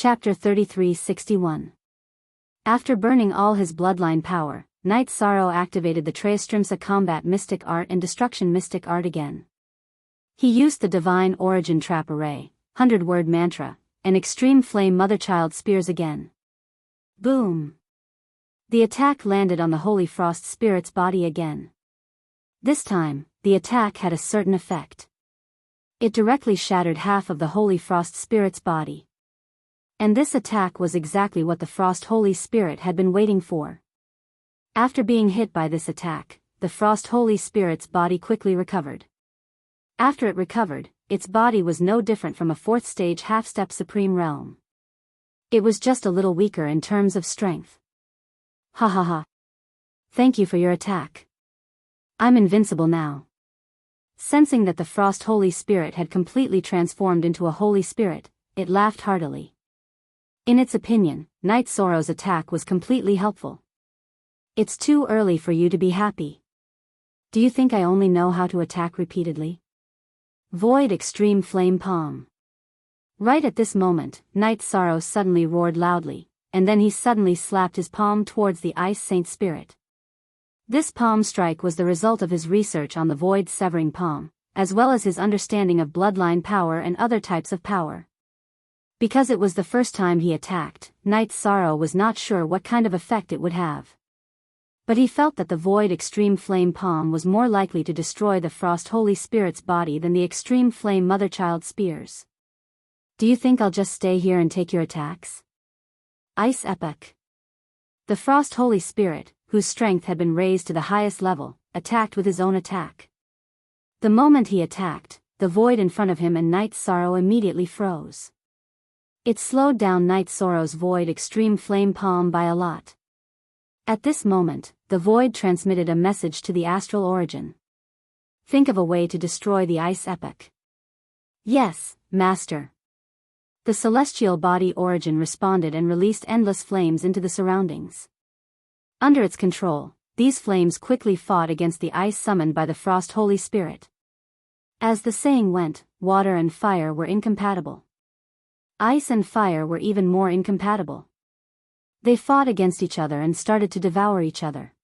Chapter 3361. After burning all his bloodline power, Knight Sorrow activated the Tristrimsa combat mystic art and destruction mystic art again. He used the divine origin trap array, 100-word mantra, and extreme flame mother-child spears again. Boom! The attack landed on the Holy Frost Spirit's body again. This time, the attack had a certain effect. It directly shattered half of the Holy Frost Spirit's body. And this attack was exactly what the Frost Holy Spirit had been waiting for. After being hit by this attack, the Frost Holy Spirit's body quickly recovered. After it recovered, its body was no different from a fourth-stage half-step supreme realm. It was just a little weaker in terms of strength. Ha ha ha. Thank you for your attack. I'm invincible now. Sensing that the Frost Holy Spirit had completely transformed into a Holy Spirit, it laughed heartily. In its opinion, Knight Sorrow's attack was completely helpful. It's too early for you to be happy. Do you think I only know how to attack repeatedly? Void Extreme Flame Palm. Right at this moment, Knight Sorrow suddenly roared loudly, and then he suddenly slapped his palm towards the Ice Saint Spirit. This palm strike was the result of his research on the Void Severing Palm, as well as his understanding of bloodline power and other types of power. Because it was the first time he attacked, Knight Sorrow was not sure what kind of effect it would have. But he felt that the Void Extreme Flame Palm was more likely to destroy the Frost Holy Spirit's body than the Extreme Flame Mother-Child Spears. Do you think I'll just stay here and take your attacks? Ice Epoch. The Frost Holy Spirit, whose strength had been raised to the highest level, attacked with his own attack. The moment he attacked, the void in front of him and Knight Sorrow immediately froze. It slowed down Knight Sorrow's Void Extreme Flame Palm by a lot. At this moment, the void transmitted a message to the astral origin. Think of a way to destroy the Ice Epoch. Yes, Master. The celestial body origin responded and released endless flames into the surroundings. Under its control, these flames quickly fought against the ice summoned by the Frost Holy Spirit. As the saying went, water and fire were incompatible. Ice and fire were even more incompatible. They fought against each other and started to devour each other.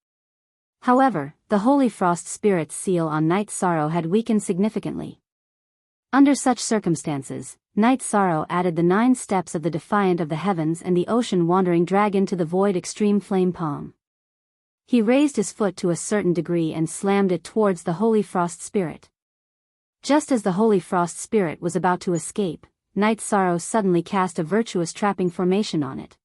However, the Holy Frost Spirit's seal on Knight Sorrow had weakened significantly. Under such circumstances, Knight Sorrow added the 9 steps of the Defiant of the Heavens and the Ocean Wandering Dragon to the Void Extreme Flame Palm. He raised his foot to a certain degree and slammed it towards the Holy Frost Spirit. Just as the Holy Frost Spirit was about to escape, Knight Sorrow suddenly cast a virtuous trapping formation on it.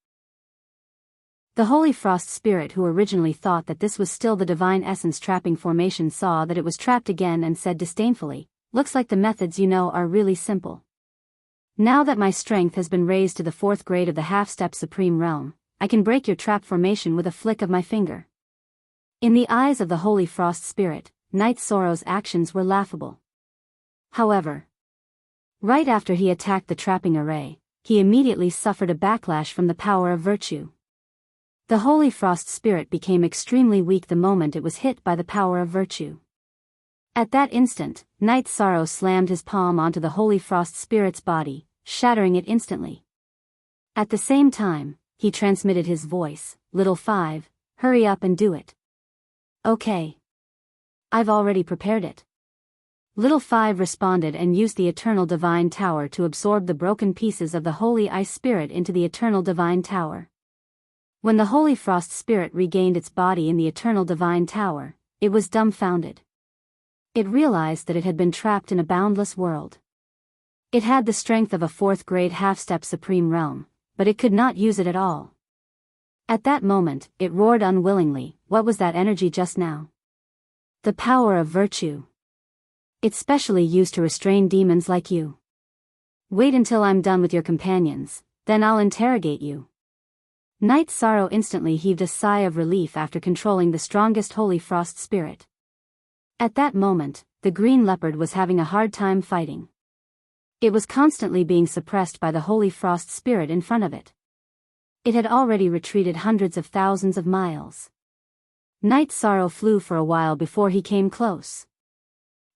The Holy Frost Spirit, who originally thought that this was still the Divine Essence trapping formation, saw that it was trapped again and said disdainfully, "Looks like the methods you know are really simple. Now that my strength has been raised to the 4th grade of the half-step supreme realm, I can break your trap formation with a flick of my finger." In the eyes of the Holy Frost Spirit, Knight Sorrow's actions were laughable. However, right after he attacked the trapping array, he immediately suffered a backlash from the power of virtue. The Holy Frost Spirit became extremely weak the moment it was hit by the power of virtue. At that instant, Knight Sorrow slammed his palm onto the Holy Frost Spirit's body, shattering it instantly. At the same time, he transmitted his voice, "Little 5, hurry up and do it." "Okay. I've already prepared it." Little 5 responded and used the Eternal Divine Tower to absorb the broken pieces of the Holy Ice Spirit into the Eternal Divine Tower. When the Holy Frost Spirit regained its body in the Eternal Divine Tower, it was dumbfounded. It realized that it had been trapped in a boundless world. It had the strength of a 4th grade half-step supreme realm, but it could not use it at all. At that moment, it roared unwillingly. What was that energy just now? The power of virtue. It's specially used to restrain demons like you. Wait until I'm done with your companions, then I'll interrogate you. Knight Sorrow instantly heaved a sigh of relief after controlling the strongest Holy Frost Spirit. At that moment, the Green Leopard was having a hard time fighting. It was constantly being suppressed by the Holy Frost Spirit in front of it. It had already retreated hundreds of thousands of miles. Knight Sorrow flew for a while before he came close.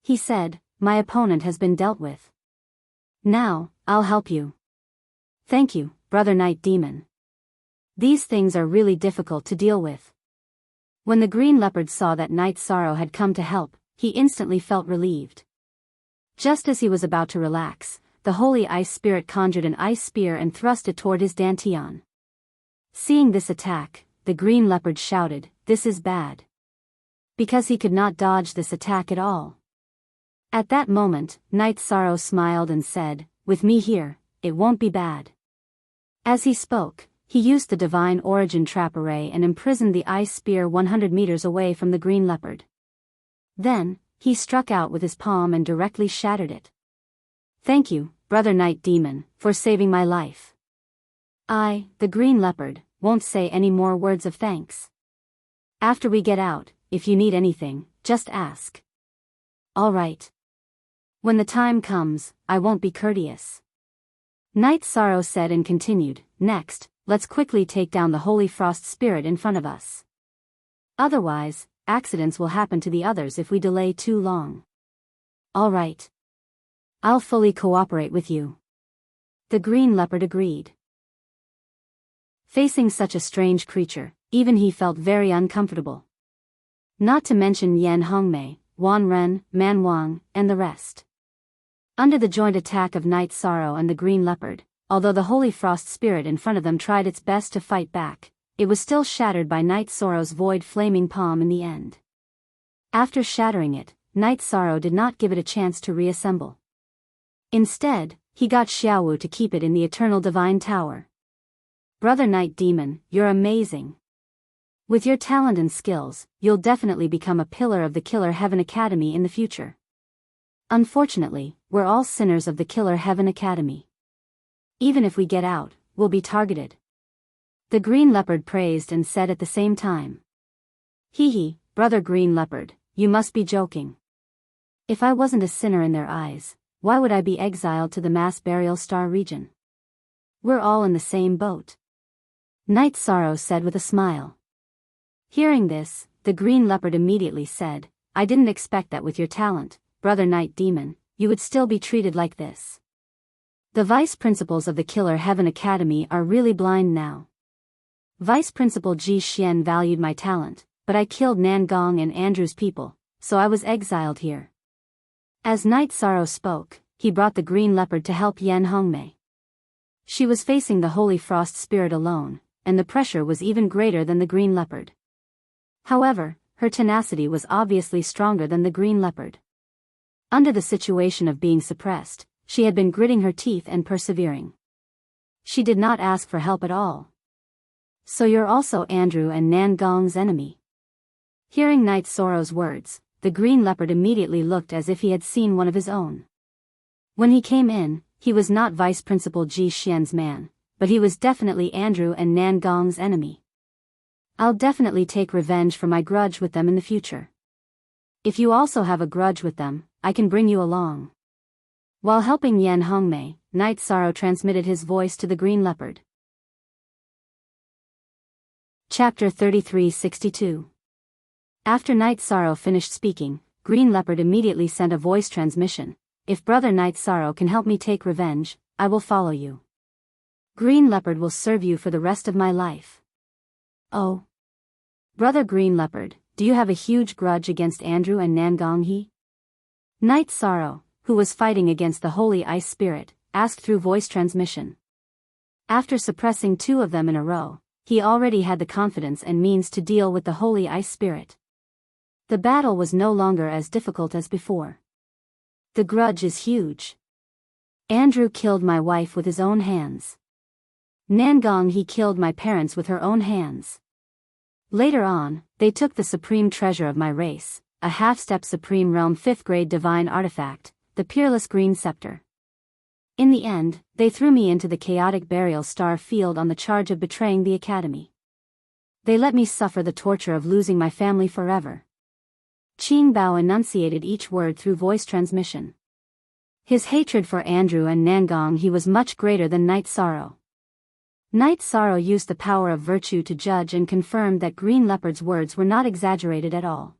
He said, "My opponent has been dealt with. Now, I'll help you." "Thank you, Brother Night Demon. These things are really difficult to deal with." When the green leopard saw that Night Sorrow had come to help, he instantly felt relieved. Just as he was about to relax, the holy ice spirit conjured an ice spear and thrust it toward his dantian. Seeing this attack, the green leopard shouted, "This is bad." Because he could not dodge this attack at all. At that moment, Night Sorrow smiled and said, "With me here, it won't be bad." As he spoke, he used the divine origin trap array and imprisoned the ice spear 100 meters away from the green leopard. Then, he struck out with his palm and directly shattered it. "Thank you, Brother Night Demon, for saving my life. I, the green leopard, won't say any more words of thanks. After we get out, if you need anything, just ask." "All right. When the time comes, I won't be courteous." Night Sorrow said and continued, "Next, let's quickly take down the holy frost spirit in front of us. Otherwise, accidents will happen to the others if we delay too long." "All right. I'll fully cooperate with you." The green leopard agreed. Facing such a strange creature, even he felt very uncomfortable. Not to mention Yan Hongmei, Wan Ren, Man Wang, and the rest. Under the joint attack of Night Sorrow and the green leopard, although the holy frost spirit in front of them tried its best to fight back, it was still shattered by Night Sorrow's void flaming palm in the end. After shattering it, Night Sorrow did not give it a chance to reassemble. Instead, he got Xiaowu to keep it in the Eternal Divine Tower. "Brother Night Demon, you're amazing. With your talent and skills, you'll definitely become a pillar of the Killer Heaven Academy in the future. Unfortunately, we're all sinners of the Killer Heaven Academy. Even if we get out, we'll be targeted." The green leopard praised and said at the same time, "Hee hee, Brother Green Leopard, you must be joking. If I wasn't a sinner in their eyes, why would I be exiled to the mass burial star region? We're all in the same boat." Night Sorrow said with a smile. Hearing this, the green leopard immediately said, "I didn't expect that with your talent, Brother Night Demon, you would still be treated like this. The vice principals of the Killer Heaven Academy are really blind now. Vice Principal Ji Xian valued my talent, but I killed Nangong and Andrew's people, so I was exiled here." As Night Sorrow spoke, he brought the green leopard to help Yan Hongmei. She was facing the holy frost spirit alone, and the pressure was even greater than the green leopard. However, her tenacity was obviously stronger than the green leopard. Under the situation of being suppressed, she had been gritting her teeth and persevering. She did not ask for help at all. "So you're also Andrew and Nangong's enemy?" Hearing Night Sorrow's words, the green leopard immediately looked as if he had seen one of his own. When he came in, he was not Vice Principal Ji Xian's man, but he was definitely Andrew and Nangong's enemy. "I'll definitely take revenge for my grudge with them in the future. If you also have a grudge with them, I can bring you along." While helping Yan Hongmei, Night Sorrow transmitted his voice to the green leopard. Chapter 3362. After Night Sorrow finished speaking, Green Leopard immediately sent a voice transmission. "If Brother Night Sorrow can help me take revenge, I will follow you. Green Leopard will serve you for the rest of my life." "Oh. Brother Green Leopard, do you have a huge grudge against Andrew and Nangong He?" Night Sorrow, who was fighting against the Holy Ice Spirit, asked through voice transmission. After suppressing two of them in a row, he already had the confidence and means to deal with the Holy Ice Spirit. The battle was no longer as difficult as before. "The grudge is huge. Andrew killed my wife with his own hands. Nangong He killed my parents with her own hands. Later on, they took the supreme treasure of my race, a half-step Supreme Realm 5th grade divine artifact, the Peerless Green Scepter. In the end, they threw me into the chaotic burial star field on the charge of betraying the Academy. They let me suffer the torture of losing my family forever." Qing Bao enunciated each word through voice transmission. His hatred for Andrew and Nangong He was much greater than Night Sorrow. Night Sorrow used the power of virtue to judge and confirmed that Green Leopard's words were not exaggerated at all.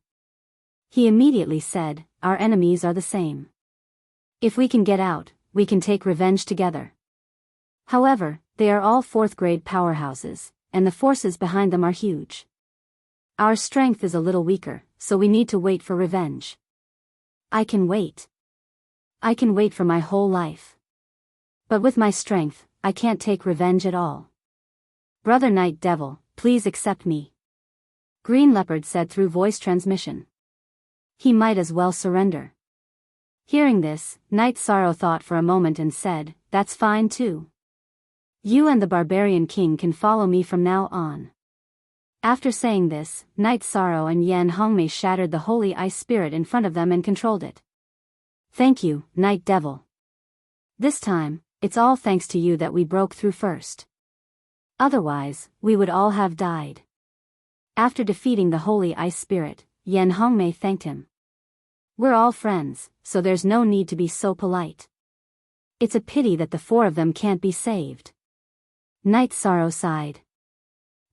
He immediately said, "Our enemies are the same. If we can get out, we can take revenge together. However, They are all fourth-grade powerhouses, and the forces behind them are huge. Our strength is a little weaker, so we need to wait for revenge. I can wait. I can wait for my whole life. But with my strength, I can't take revenge at all. Brother Night Devil, please accept me. Green Leopard said through voice transmission. He might as well surrender. Hearing this, Night Sorrow thought for a moment and said, "That's fine too. You and the Barbarian King can follow me from now on." After saying this, Night Sorrow and Yan Hongmei shattered the holy ice spirit in front of them and controlled it. "Thank you, Night Devil. This time, it's all thanks to you that we broke through first. Otherwise, we would all have died." After defeating the holy ice spirit, Yan Hongmei thanked him. "We're all friends, so there's no need to be so polite. It's a pity that the four of them can't be saved." Night Sorrow sighed.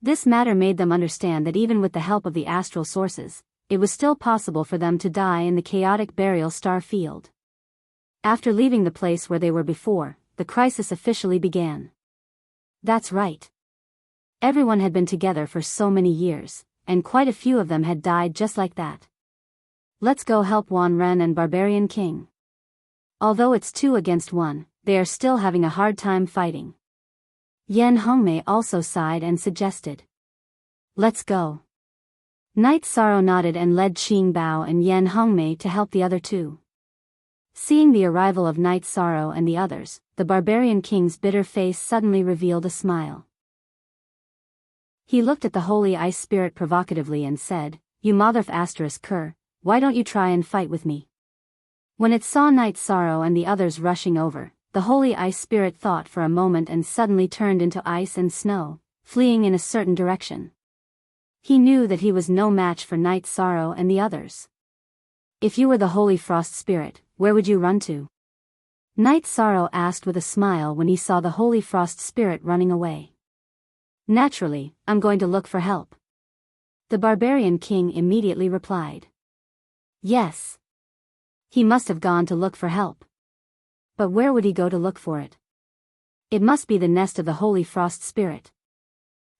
This matter made them understand that even with the help of the astral sources, it was still possible for them to die in the chaotic burial star field. After leaving the place where they were before, the crisis officially began. That's right. Everyone had been together for so many years, and quite a few of them had died just like that. Let's go help Wan Ren and Barbarian King. Although it's 2 against 1, they are still having a hard time fighting. Yan Hongmei also sighed and suggested. Let's go. Night Sorrow nodded and led Qing Bao and Yan Hongmei to help the other two. Seeing the arrival of Night Sorrow and the others, the Barbarian King's bitter face suddenly revealed a smile. He looked at the holy ice spirit provocatively and said, "You mother of Kur, why don't you try and fight with me?" When it saw Night Sorrow and the others rushing over, the holy ice spirit thought for a moment and suddenly turned into ice and snow, fleeing in a certain direction. He knew that he was no match for Night Sorrow and the others. "If you were the holy frost spirit, where would you run to?" Night Sorrow asked with a smile when he saw the holy frost spirit running away. "Naturally, I'm going to look for help." The Barbarian King immediately replied. Yes. He must have gone to look for help. But where would he go to look for it? It must be the nest of the holy frost spirit.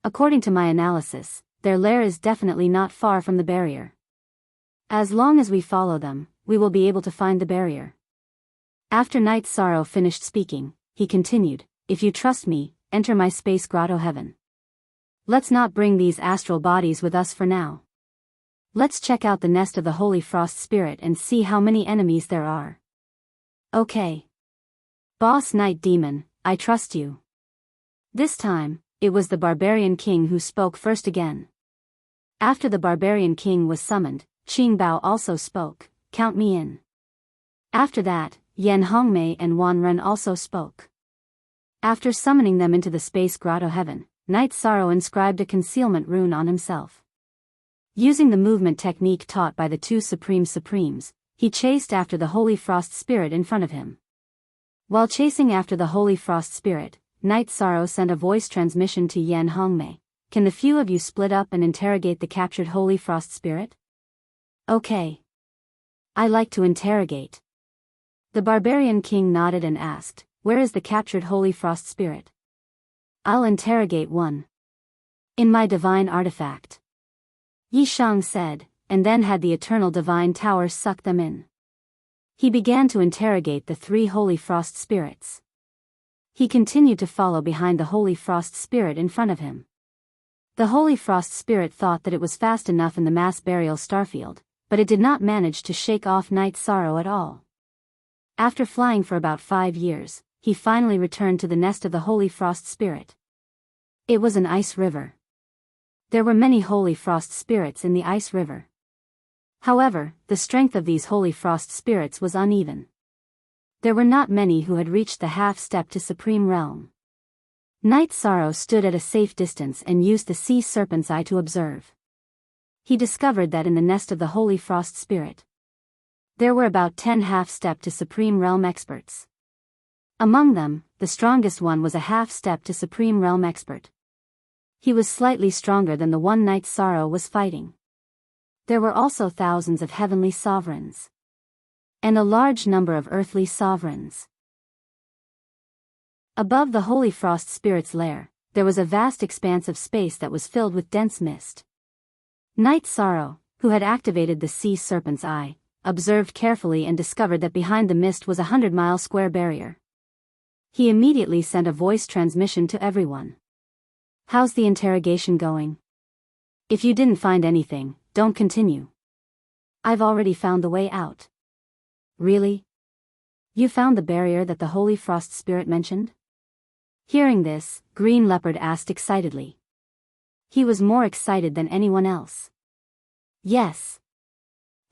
According to my analysis, their lair is definitely not far from the barrier. As long as we follow them, we will be able to find the barrier. After Night Sorrow finished speaking, he continued, "If you trust me, enter my space grotto heaven. Let's not bring these astral bodies with us for now. Let's check out the nest of the holy frost spirit and see how many enemies there are." "Okay. Boss Night Demon, I trust you." This time, it was the Barbarian King who spoke first again. After the Barbarian King was summoned, Qing Bao also spoke, "Count me in." After that, Yan Hongmei and Wan Ren also spoke. After summoning them into the space grotto heaven, Night Sorrow inscribed a concealment rune on himself. Using the movement technique taught by the two Supremes, he chased after the Holy Frost Spirit in front of him. While chasing after the Holy Frost Spirit, Night Sorrow sent a voice transmission to Yan Hongmei. "Can the few of you split up and interrogate the captured Holy Frost Spirit?" "Okay. I like to interrogate." The Barbarian King nodded and asked, "Where is the captured Holy Frost Spirit?" "I'll interrogate one. In my divine artifact." Yi Shang said, and then had the eternal divine tower suck them in. He began to interrogate the 3 Holy Frost Spirits. He continued to follow behind the Holy Frost Spirit in front of him. The Holy Frost Spirit thought that it was fast enough in the mass burial starfield, but it did not manage to shake off Night Sorrow at all. After flying for about 5 years, he finally returned to the nest of the Holy Frost Spirit. It was an ice river. There were many Holy Frost Spirits in the ice river. However, the strength of these Holy Frost Spirits was uneven. There were not many who had reached the half-step to Supreme Realm. Night Sorrow stood at a safe distance and used the Sea Serpent's Eye to observe. He discovered that in the nest of the Holy Frost Spirit, there were about 10 half-step to Supreme Realm experts. Among them, the strongest one was a half-step to Supreme Realm expert. He was slightly stronger than the one Night Sorrow was fighting. There were also thousands of heavenly sovereigns. And a large number of earthly sovereigns. Above the Holy Frost Spirit's lair, there was a vast expanse of space that was filled with dense mist. Knight Sorrow, who had activated the sea serpent's eye, observed carefully and discovered that behind the mist was a 100-mile square barrier. He immediately sent a voice transmission to everyone. "How's the interrogation going? If you didn't find anything, don't continue. I've already found the way out." "Really? You found the barrier that the Holy Frost Spirit mentioned?" Hearing this, Green Leopard asked excitedly. He was more excited than anyone else. "Yes.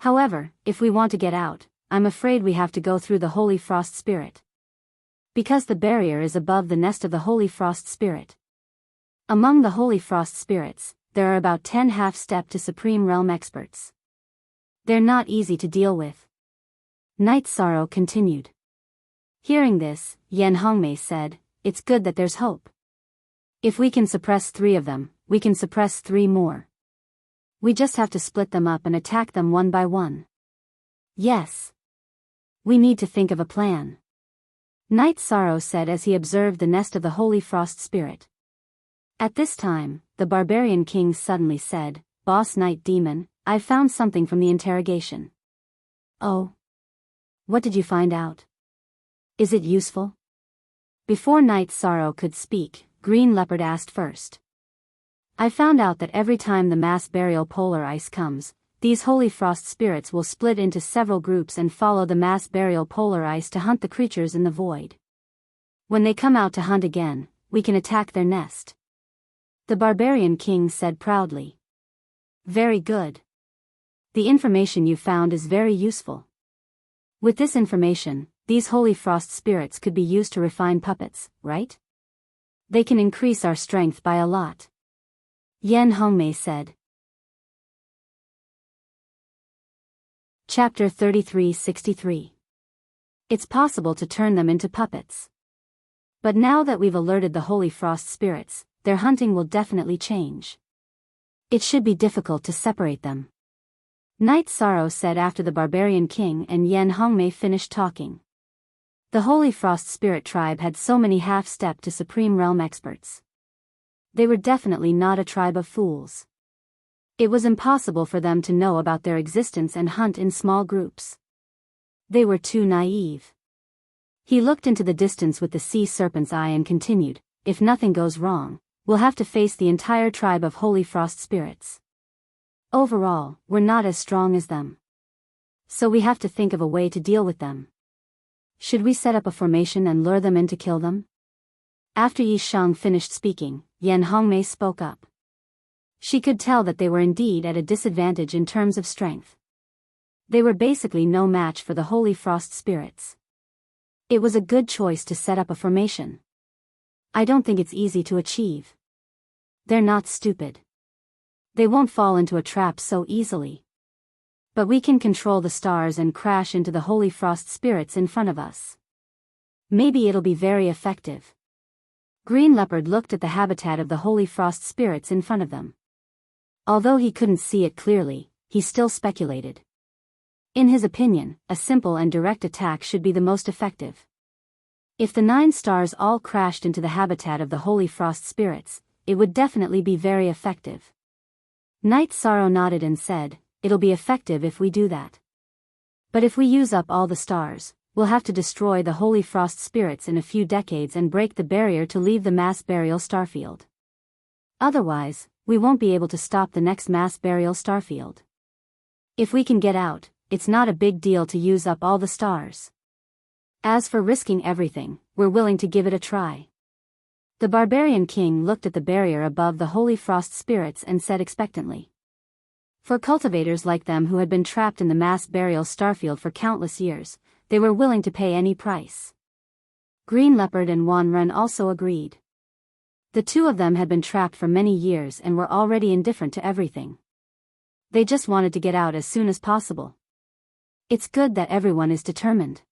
However, if we want to get out, I'm afraid we have to go through the Holy Frost Spirit. Because the barrier is above the nest of the Holy Frost Spirit. Among the Holy Frost Spirits, there are about 10 half-step to Supreme Realm experts. They're not easy to deal with." Knight Sorrow continued. Hearing this, Yen Hongmei said, "It's good that there's hope. If we can suppress 3 of them, we can suppress 3 more. We just have to split them up and attack them one by one." "Yes. We need to think of a plan," Knight Sorrow said as he observed the nest of the Holy Frost Spirit. At this time, the Barbarian King suddenly said, "Boss Knight Demon, I've found something from the interrogation." "Oh? What did you find out? Is it useful?" Before Knight Sorrow could speak, Green Leopard asked first. "I found out that every time the mass burial polar ice comes, these Holy Frost Spirits will split into several groups and follow the mass burial polar ice to hunt the creatures in the void. When they come out to hunt again, we can attack their nest." The Barbarian King said proudly. "Very good. The information you found is very useful. With this information, these Holy Frost Spirits could be used to refine puppets, right? They can increase our strength by a lot," Yen Hongmei said. Chapter 3363. It's possible to turn them into puppets. But now that we've alerted the Holy Frost Spirits, their hunting will definitely change. It should be difficult to separate them, Knight Sorrow said after the Barbarian King and Yen Hongmei finished talking. The Holy Frost Spirit tribe had so many half-step to Supreme Realm experts. They were definitely not a tribe of fools. It was impossible for them to know about their existence and hunt in small groups. They were too naive. He looked into the distance with the sea serpent's eye and continued, "If nothing goes wrong, we'll have to face the entire tribe of Holy Frost Spirits. Overall, we're not as strong as them. So we have to think of a way to deal with them. Should we set up a formation and lure them in to kill them?" After Yi Shang finished speaking, Yen Hongmei spoke up. She could tell that they were indeed at a disadvantage in terms of strength. They were basically no match for the Holy Frost Spirits. It was a good choice to set up a formation. I don't think it's easy to achieve. They're not stupid. They won't fall into a trap so easily. But we can control the stars and crash into the Holy Frost Spirits in front of us. Maybe it'll be very effective. Green Leopard looked at the habitat of the Holy Frost Spirits in front of them. Although he couldn't see it clearly, he still speculated. In his opinion, a simple and direct attack should be the most effective. If the 9 stars all crashed into the habitat of the Holy Frost Spirits, it would definitely be very effective. Knight Sorrow nodded and said, "It'll be effective if we do that. But if we use up all the stars, we'll have to destroy the Holy Frost Spirits in a few decades and break the barrier to leave the mass burial starfield. Otherwise, we won't be able to stop the next mass burial starfield. If we can get out, it's not a big deal to use up all the stars. As for risking everything, we're willing to give it a try." The Barbarian King looked at the barrier above the Holy Frost Spirits and said expectantly. For cultivators like them who had been trapped in the mass burial starfield for countless years, they were willing to pay any price. Green Leopard and Wan Ren also agreed. The 2 of them had been trapped for many years and were already indifferent to everything. They just wanted to get out as soon as possible. It's good that everyone is determined.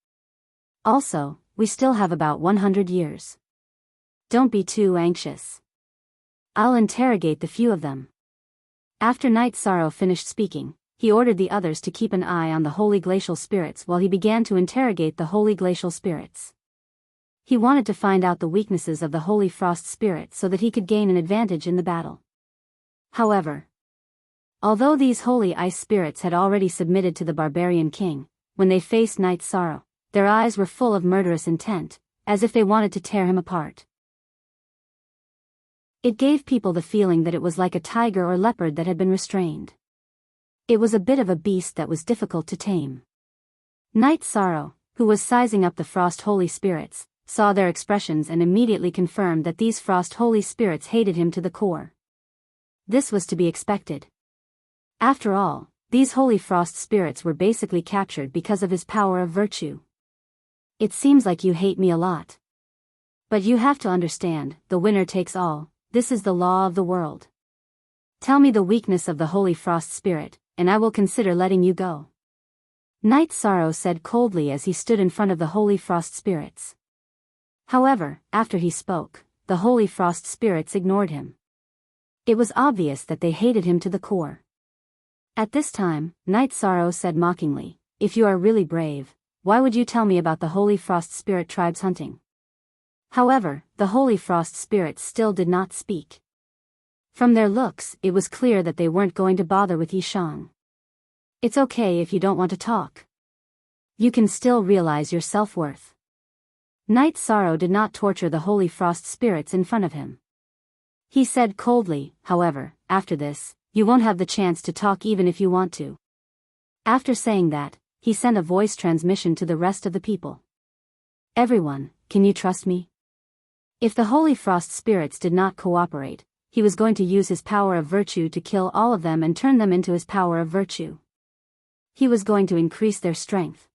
Also, we still have about 100 years. Don't be too anxious. I'll interrogate the few of them. After Knight Sorrow finished speaking, he ordered the others to keep an eye on the Holy Glacial Spirits while he began to interrogate the Holy Glacial Spirits. He wanted to find out the weaknesses of the Holy Frost Spirit so that he could gain an advantage in the battle. However, although these holy ice spirits had already submitted to the barbarian king, when they faced Night Sorrow, their eyes were full of murderous intent, as if they wanted to tear him apart. It gave people the feeling that it was like a tiger or leopard that had been restrained. It was a bit of a beast that was difficult to tame. Night Sorrow, who was sizing up the Frost Holy Spirits, saw their expressions and immediately confirmed that these Frost Holy Spirits hated him to the core. This was to be expected. After all, these Holy Frost Spirits were basically captured because of his power of virtue. It seems like you hate me a lot. But you have to understand, the winner takes all, this is the law of the world. Tell me the weakness of the Holy Frost Spirit, and I will consider letting you go. Night Sorrow said coldly as he stood in front of the Holy Frost Spirits. However, after he spoke, the Holy Frost Spirits ignored him. It was obvious that they hated him to the core. At this time, Night Sorrow said mockingly, "If you are really brave, why would you tell me about the Holy Frost Spirit tribes hunting?" However, the Holy Frost Spirits still did not speak. From their looks, it was clear that they weren't going to bother with Yishang. It's okay if you don't want to talk. You can still realize your self-worth. Night Sorrow did not torture the Holy Frost Spirits in front of him. He said coldly, "However, after this, you won't have the chance to talk even if you want to." After saying that, he sent a voice transmission to the rest of the people. "Everyone, can you trust me?" If the Holy Frost Spirits did not cooperate, he was going to use his power of virtue to kill all of them and turn them into his power of virtue. He was going to increase their strength.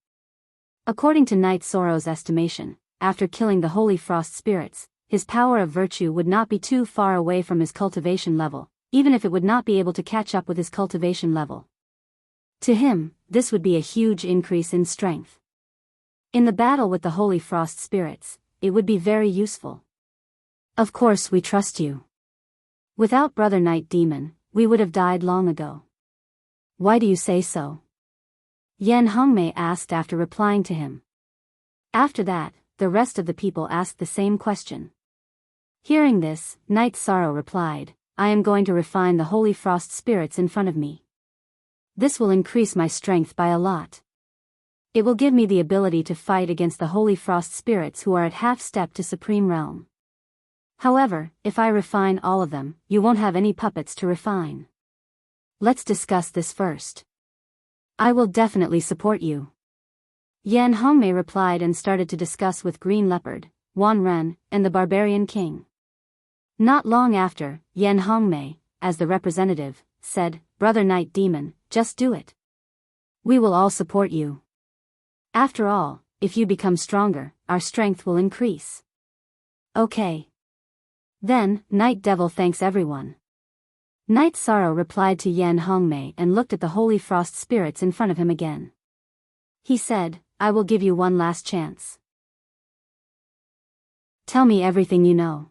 According to Night Sorrow's estimation, after killing the Holy Frost Spirits, his power of virtue would not be too far away from his cultivation level, even if it would not be able to catch up with his cultivation level. To him, this would be a huge increase in strength. In the battle with the Holy Frost Spirits, it would be very useful. Of course we trust you. Without Brother Night Demon, we would have died long ago. Why do you say so? Yan Hongmei asked after replying to him. After that, the rest of the people asked the same question. Hearing this, Night Sorrow replied, "I am going to refine the Holy Frost Spirits in front of me. This will increase my strength by a lot. It will give me the ability to fight against the Holy Frost Spirits who are at half step to Supreme Realm. However, if I refine all of them, you won't have any puppets to refine. Let's discuss this first." "I will definitely support you." Yan Hongmei replied and started to discuss with Green Leopard, Wan Ren, and the Barbarian King. Not long after, Yan Hongmei, as the representative, said, "Brother Night Demon, just do it. We will all support you. After all, if you become stronger, our strength will increase." "Okay. Then, Night Devil thanks everyone." Night Sorrow replied to Yan Hongmei and looked at the Holy Frost Spirits in front of him again. He said, "I will give you one last chance. Tell me everything you know.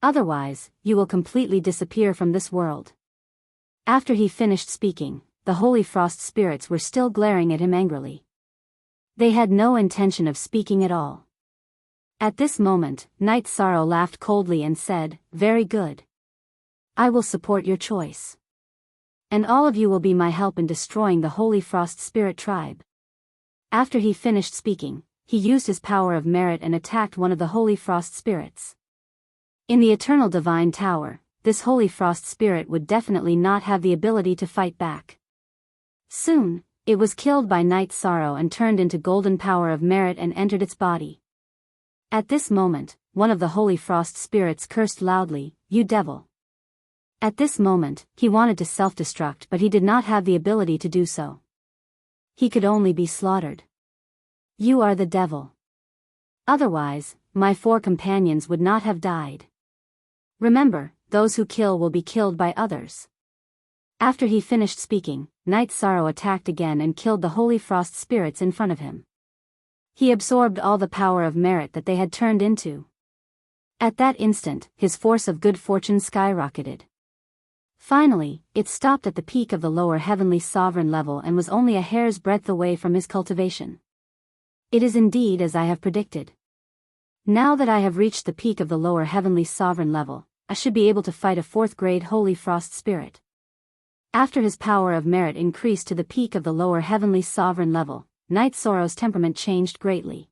Otherwise, you will completely disappear from this world." After he finished speaking, the Holy Frost Spirits were still glaring at him angrily. They had no intention of speaking at all. At this moment, Night Sorrow laughed coldly and said, "Very good. I will support your choice. And all of you will be my help in destroying the Holy Frost Spirit tribe." After he finished speaking, he used his power of merit and attacked one of the Holy Frost Spirits. In the Eternal Divine Tower, this Holy Frost Spirit would definitely not have the ability to fight back. Soon, it was killed by Night Sorrow and turned into golden power of merit and entered its body. At this moment, one of the Holy Frost Spirits cursed loudly, "You devil." At this moment, he wanted to self-destruct but he did not have the ability to do so. He could only be slaughtered. "You are the devil. Otherwise, my 4 companions would not have died. Remember, those who kill will be killed by others." After he finished speaking, Night Sorrow attacked again and killed the Holy Frost Spirits in front of him. He absorbed all the power of merit that they had turned into. At that instant, his force of good fortune skyrocketed. Finally, it stopped at the peak of the lower heavenly sovereign level and was only a hair's breadth away from his cultivation. It is indeed as I have predicted. Now that I have reached the peak of the lower heavenly sovereign level, I should be able to fight a 4th grade holy frost spirit. After his power of merit increased to the peak of the lower heavenly sovereign level, Knight Sorrow's temperament changed greatly.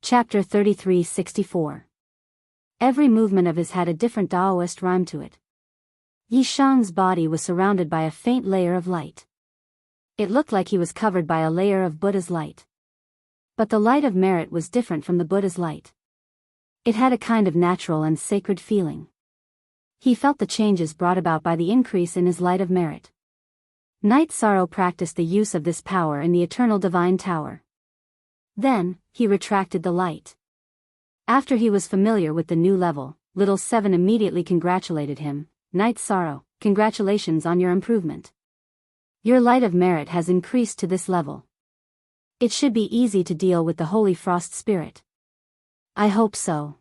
Chapter 33-64. Every movement of his had a different Taoist rhyme to it. Yi Shang's body was surrounded by a faint layer of light. It looked like he was covered by a layer of Buddha's light. But the light of merit was different from the Buddha's light. It had a kind of natural and sacred feeling. He felt the changes brought about by the increase in his light of merit. Knight Sorrow practiced the use of this power in the eternal divine tower. Then, he retracted the light. After he was familiar with the new level, Little Seven immediately congratulated him. Knight Sorrow, congratulations on your improvement. Your light of merit has increased to this level. It should be easy to deal with the Holy Frost Spirit. I hope so.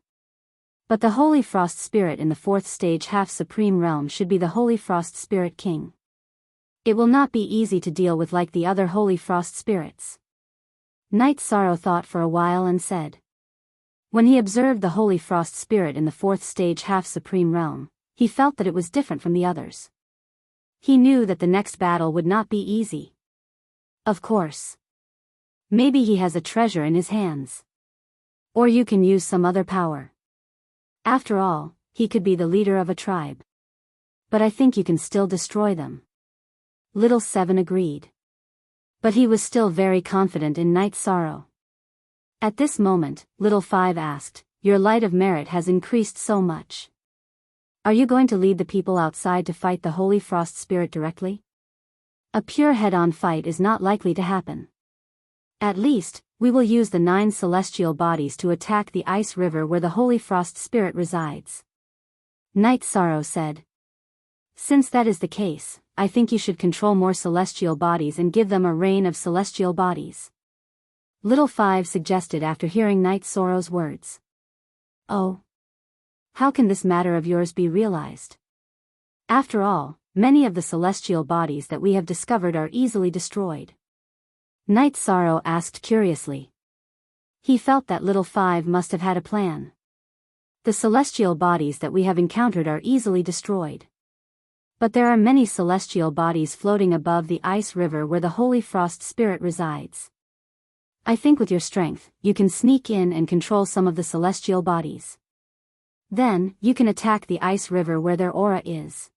But the Holy Frost Spirit in the 4th stage half-supreme realm should be the Holy Frost Spirit King. It will not be easy to deal with like the other Holy Frost Spirits. Knight Sorrow thought for a while and said. When he observed the Holy Frost Spirit in the 4th stage half-supreme realm, he felt that it was different from the others. He knew that the next battle would not be easy. Of course. Maybe he has a treasure in his hands. Or you can use some other power. After all, he could be the leader of a tribe. But I think you can still destroy them. Little Seven agreed. But he was still very confident in Knight Sorrow. At this moment, Little Five asked, your light of merit has increased so much. Are you going to lead the people outside to fight the Holy Frost Spirit directly? A pure head-on fight is not likely to happen. At least, we will use the 9 celestial bodies to attack the ice river where the Holy Frost Spirit resides. Knight Sorrow said. Since that is the case, I think you should control more celestial bodies and give them a reign of celestial bodies. Little Five suggested after hearing Knight Sorrow's words. Oh. How can this matter of yours be realized? After all, many of the celestial bodies that we have discovered are easily destroyed. Knight Sorrow asked curiously. He felt that Little Five must have had a plan. The celestial bodies that we have encountered are easily destroyed. But there are many celestial bodies floating above the ice river where the Holy Frost Spirit resides. I think with your strength, you can sneak in and control some of the celestial bodies. Then, you can attack the ice river where their aura is.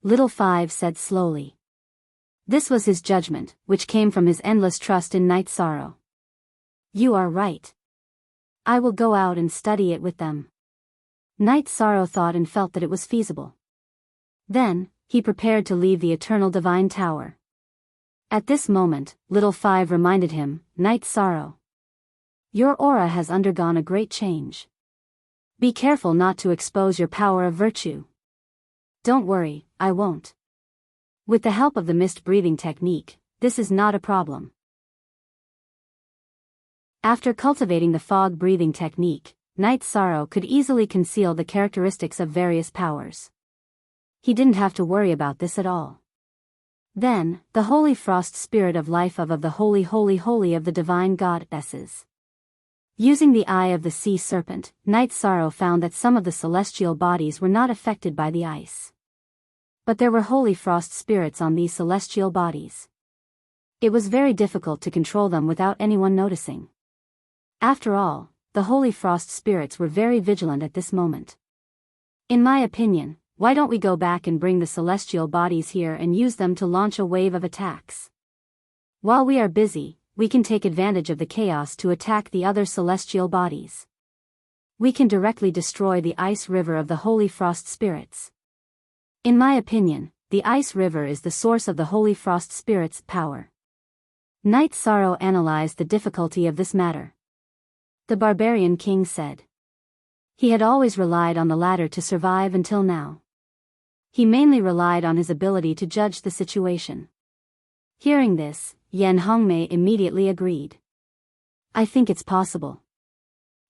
Little Five said slowly. This was his judgment, which came from his endless trust in Knight Sorrow. You are right. I will go out and study it with them. Knight Sorrow thought and felt that it was feasible. Then, he prepared to leave the eternal divine tower. At this moment, Little Five reminded him, Knight Sorrow. Your aura has undergone a great change. Be careful not to expose your power of virtue. Don't worry, I won't. With the help of the mist breathing technique, this is not a problem. After cultivating the fog breathing technique, Knight Sorrow could easily conceal the characteristics of various powers. He didn't have to worry about this at all. Then, the Holy Frost Spirit of life of the Holy of the Divine Goddesses. Using the eye of the sea serpent, Knight Sorrow found that some of the celestial bodies were not affected by the ice. But there were Holy Frost Spirits on these celestial bodies. It was very difficult to control them without anyone noticing. After all, the Holy Frost Spirits were very vigilant at this moment. In my opinion, why don't we go back and bring the celestial bodies here and use them to launch a wave of attacks? While we are busy, we can take advantage of the chaos to attack the other celestial bodies. We can directly destroy the ice river of the Holy Frost Spirits. In my opinion, the ice river is the source of the Holy Frost Spirit's power. Knight Sorrow analyzed the difficulty of this matter. The barbarian king said. He had always relied on the latter to survive until now. He mainly relied on his ability to judge the situation. Hearing this, Yan Hongmei immediately agreed. I think it's possible.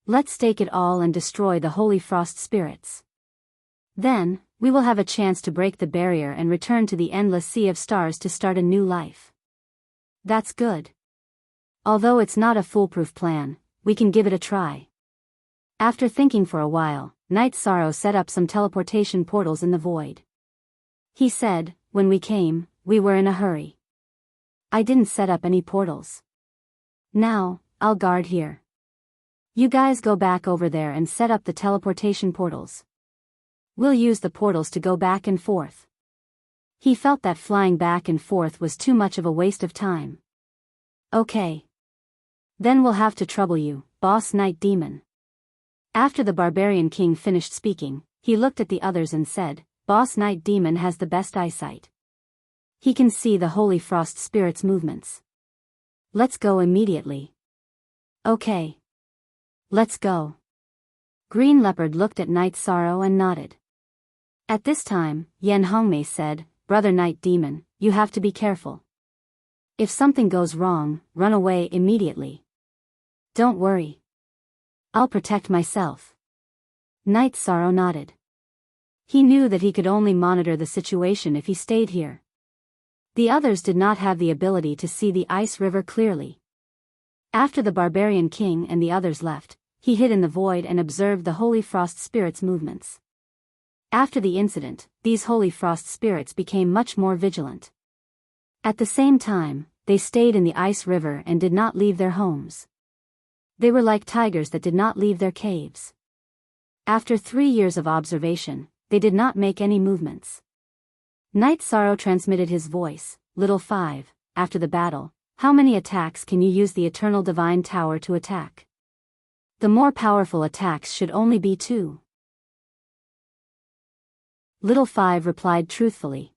Let's stake it all and destroy the Holy Frost Spirits. Then, we will have a chance to break the barrier and return to the endless sea of stars to start a new life. That's good. Although it's not a foolproof plan, we can give it a try. After thinking for a while, Night Sorrow set up some teleportation portals in the void. He said, when we came, we were in a hurry. I didn't set up any portals. Now, I'll guard here. You guys go back over there and set up the teleportation portals. We'll use the portals to go back and forth. He felt that flying back and forth was too much of a waste of time. Okay. Then we'll have to trouble you, Boss Night Demon. After the Barbarian King finished speaking, he looked at the others and said, Boss Night Demon has the best eyesight. He can see the Holy Frost Spirit's movements. Let's go immediately. Okay. Let's go. Green Leopard looked at Night Sorrow and nodded. At this time, Yen Hongmei said, Brother Night Demon, you have to be careful. If something goes wrong, run away immediately. Don't worry. I'll protect myself. Night Sorrow nodded. He knew that he could only monitor the situation if he stayed here. The others did not have the ability to see the ice river clearly. After the Barbarian King and the others left, he hid in the void and observed the Holy Frost Spirit's movements. After the incident, these Holy Frost Spirits became much more vigilant. At the same time, they stayed in the ice river and did not leave their homes. They were like tigers that did not leave their caves. After 3 years of observation, they did not make any movements. Night Sorrow transmitted his voice, Little 5, after the battle, how many attacks can you use the Eternal Divine Tower to attack? The more powerful attacks should only be 2. Little 5 replied truthfully.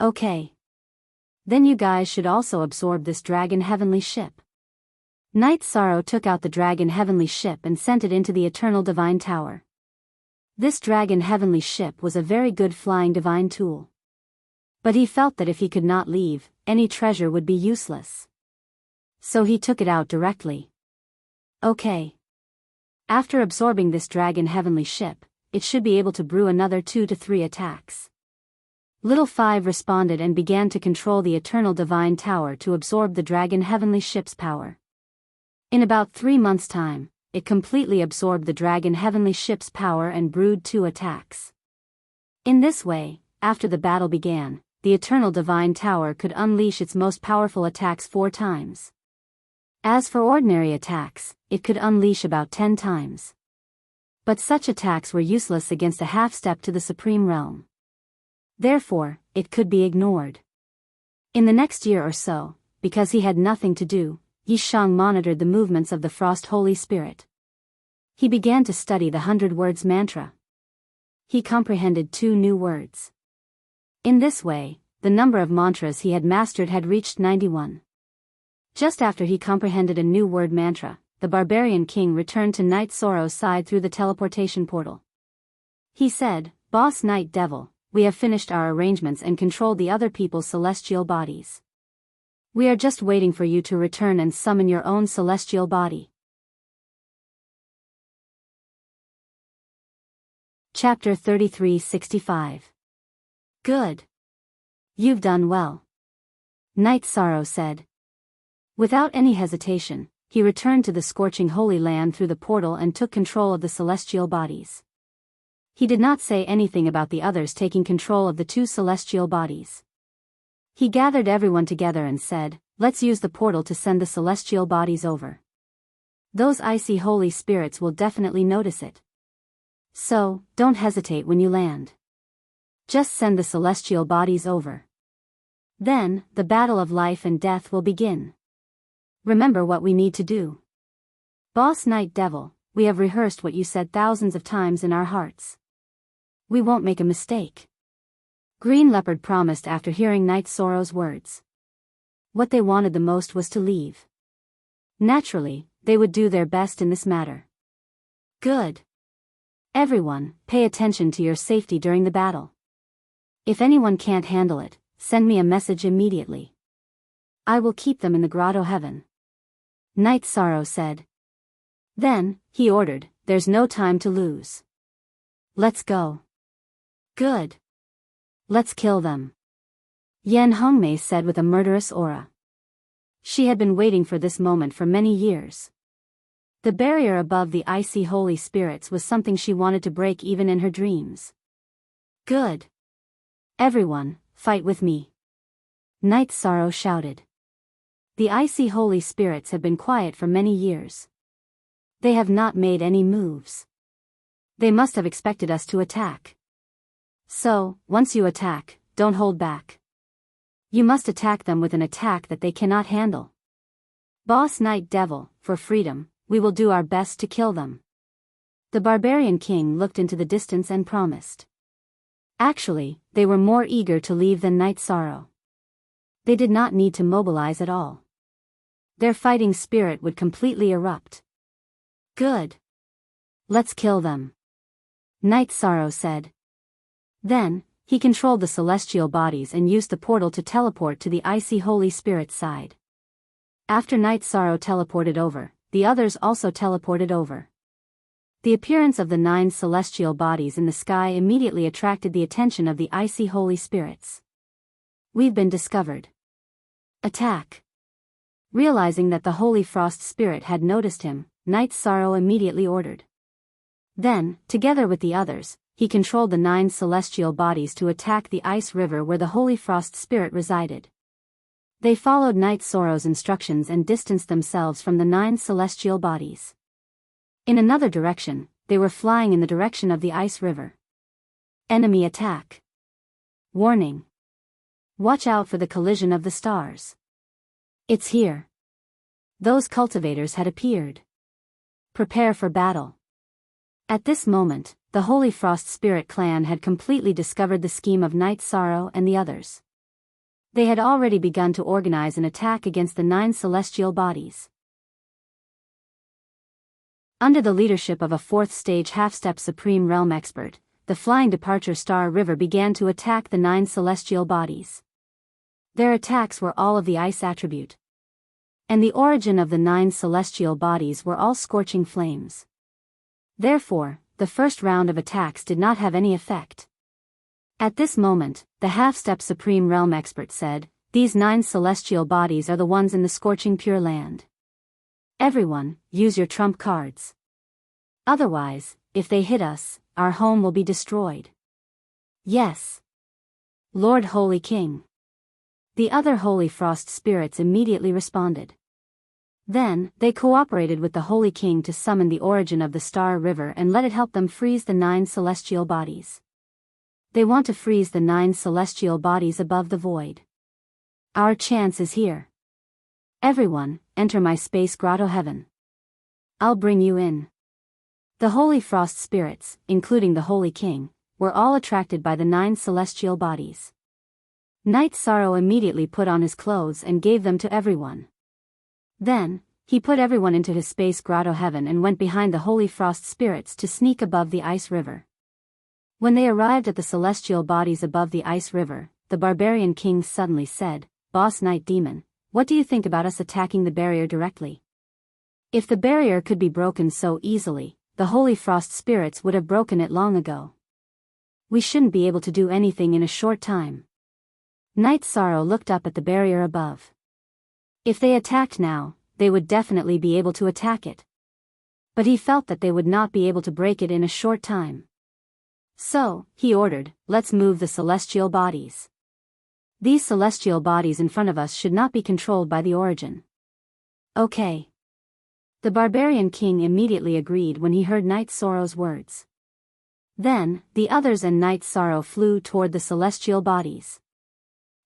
Okay. Then you guys should also absorb this dragon heavenly ship. Night Sorrow took out the dragon heavenly ship and sent it into the Eternal Divine Tower. This dragon heavenly ship was a very good flying divine tool. But he felt that if he could not leave, any treasure would be useless. So he took it out directly. Okay. After absorbing this dragon heavenly ship, it should be able to brew another 2 to 3 attacks. Little 5 responded and began to control the Eternal Divine Tower to absorb the dragon heavenly ship's power. In about 3 months' time, it completely absorbed the dragon heavenly ship's power and brewed 2 attacks. In this way, after the battle began, the Eternal Divine Tower could unleash its most powerful attacks 4 times. As for ordinary attacks, it could unleash about 10 times. But such attacks were useless against a half-step to the Supreme Realm. Therefore, it could be ignored. In the next year or so, because he had nothing to do, Yishang monitored the movements of the Frost Holy Spirit. He began to study the 100 Words mantra. He comprehended 2 new words. In this way, the number of mantras he had mastered had reached 91. Just after he comprehended a new word mantra, the Barbarian King returned to Night Sorrow's side through the teleportation portal. He said, Boss Night Devil, we have finished our arrangements and controlled the other people's celestial bodies. We are just waiting for you to return and summon your own celestial body. Chapter 3365. Good. You've done well. Night Sorrow said. Without any hesitation, he returned to the scorching Holy Land through the portal and took control of the celestial bodies. He did not say anything about the others taking control of the 2 celestial bodies. He gathered everyone together and said, let's use the portal to send the celestial bodies over. Those icy holy spirits will definitely notice it. So, don't hesitate when you land. Just send the celestial bodies over. Then, the battle of life and death will begin. Remember what we need to do. Boss Night Devil, we have rehearsed what you said thousands of times in our hearts. We won't make a mistake. Green Leopard promised after hearing Night Sorrow's words. What they wanted the most was to leave. Naturally, they would do their best in this matter. Good. Everyone, pay attention to your safety during the battle. If anyone can't handle it, send me a message immediately. I will keep them in the grotto heaven. Night Sorrow said. Then, he ordered, there's no time to lose. Let's go. Good. Let's kill them. Yen Hongmei said with a murderous aura. She had been waiting for this moment for many years. The barrier above the icy holy spirits was something she wanted to break even in her dreams. Good. Everyone, fight with me. Night Sorrow shouted. The icy holy spirits have been quiet for many years. They have not made any moves. They must have expected us to attack. So, once you attack, don't hold back. You must attack them with an attack that they cannot handle. Boss Night Devil, for freedom, we will do our best to kill them. The barbarian king looked into the distance and promised. Actually, they were more eager to leave than Night Sorrow. They did not need to mobilize at all. Their fighting spirit would completely erupt. Good. Let's kill them. Night Sorrow said. Then, he controlled the celestial bodies and used the portal to teleport to the icy holy spirit's side. After Night Sorrow teleported over, the others also teleported over. The appearance of the 9 celestial bodies in the sky immediately attracted the attention of the icy holy spirits. We've been discovered. Attack. Realizing that the holy frost spirit had noticed him, Night Sorrow immediately ordered. Then, together with the others, he controlled the 9 celestial bodies to attack the ice river where the holy frost spirit resided. They followed Night Sorrow's instructions and distanced themselves from the 9 celestial bodies. In another direction, they were flying in the direction of the ice river. Enemy attack. Warning. Watch out for the collision of the stars. It's here. Those cultivators had appeared. Prepare for battle. At this moment, the Holy Frost Spirit clan had completely discovered the scheme of Night Sorrow and the others. They had already begun to organize an attack against the 9 celestial bodies. Under the leadership of a 4th stage half-step supreme realm expert, the Flying Departure Star River began to attack the 9 celestial bodies. Their attacks were all of the ice attribute. And the origin of the 9 celestial bodies were all scorching flames. Therefore, the first round of attacks did not have any effect. At this moment, the half-step supreme realm expert said, "These 9 celestial bodies are the ones in the scorching pure land. Everyone, use your trump cards. Otherwise, if they hit us, our home will be destroyed." Yes. Lord Holy King. The other Holy Frost spirits immediately responded. Then, they cooperated with the Holy King to summon the origin of the Star River and let it help them freeze the 9 celestial bodies. They want to freeze the 9 celestial bodies above the void. Our chance is here. Everyone, enter my space grotto heaven. I'll bring you in. The Holy Frost spirits, including the Holy King, were all attracted by the 9 celestial bodies. Night Sorrow immediately put on his clothes and gave them to everyone. Then, he put everyone into his space grotto heaven and went behind the Holy Frost spirits to sneak above the ice river. When they arrived at the celestial bodies above the ice river, the barbarian king suddenly said, "Boss Night Demon, what do you think about us attacking the barrier directly? If the barrier could be broken so easily, the Holy Frost spirits would have broken it long ago. We shouldn't be able to do anything in a short time." Night Sorrow looked up at the barrier above. If they attacked now, they would definitely be able to attack it. But he felt that they would not be able to break it in a short time. So, he ordered, "Let's move the celestial bodies. These celestial bodies in front of us should not be controlled by the origin." Okay. The barbarian king immediately agreed when he heard Night Sorrow's words. Then, the others and Night Sorrow flew toward the celestial bodies.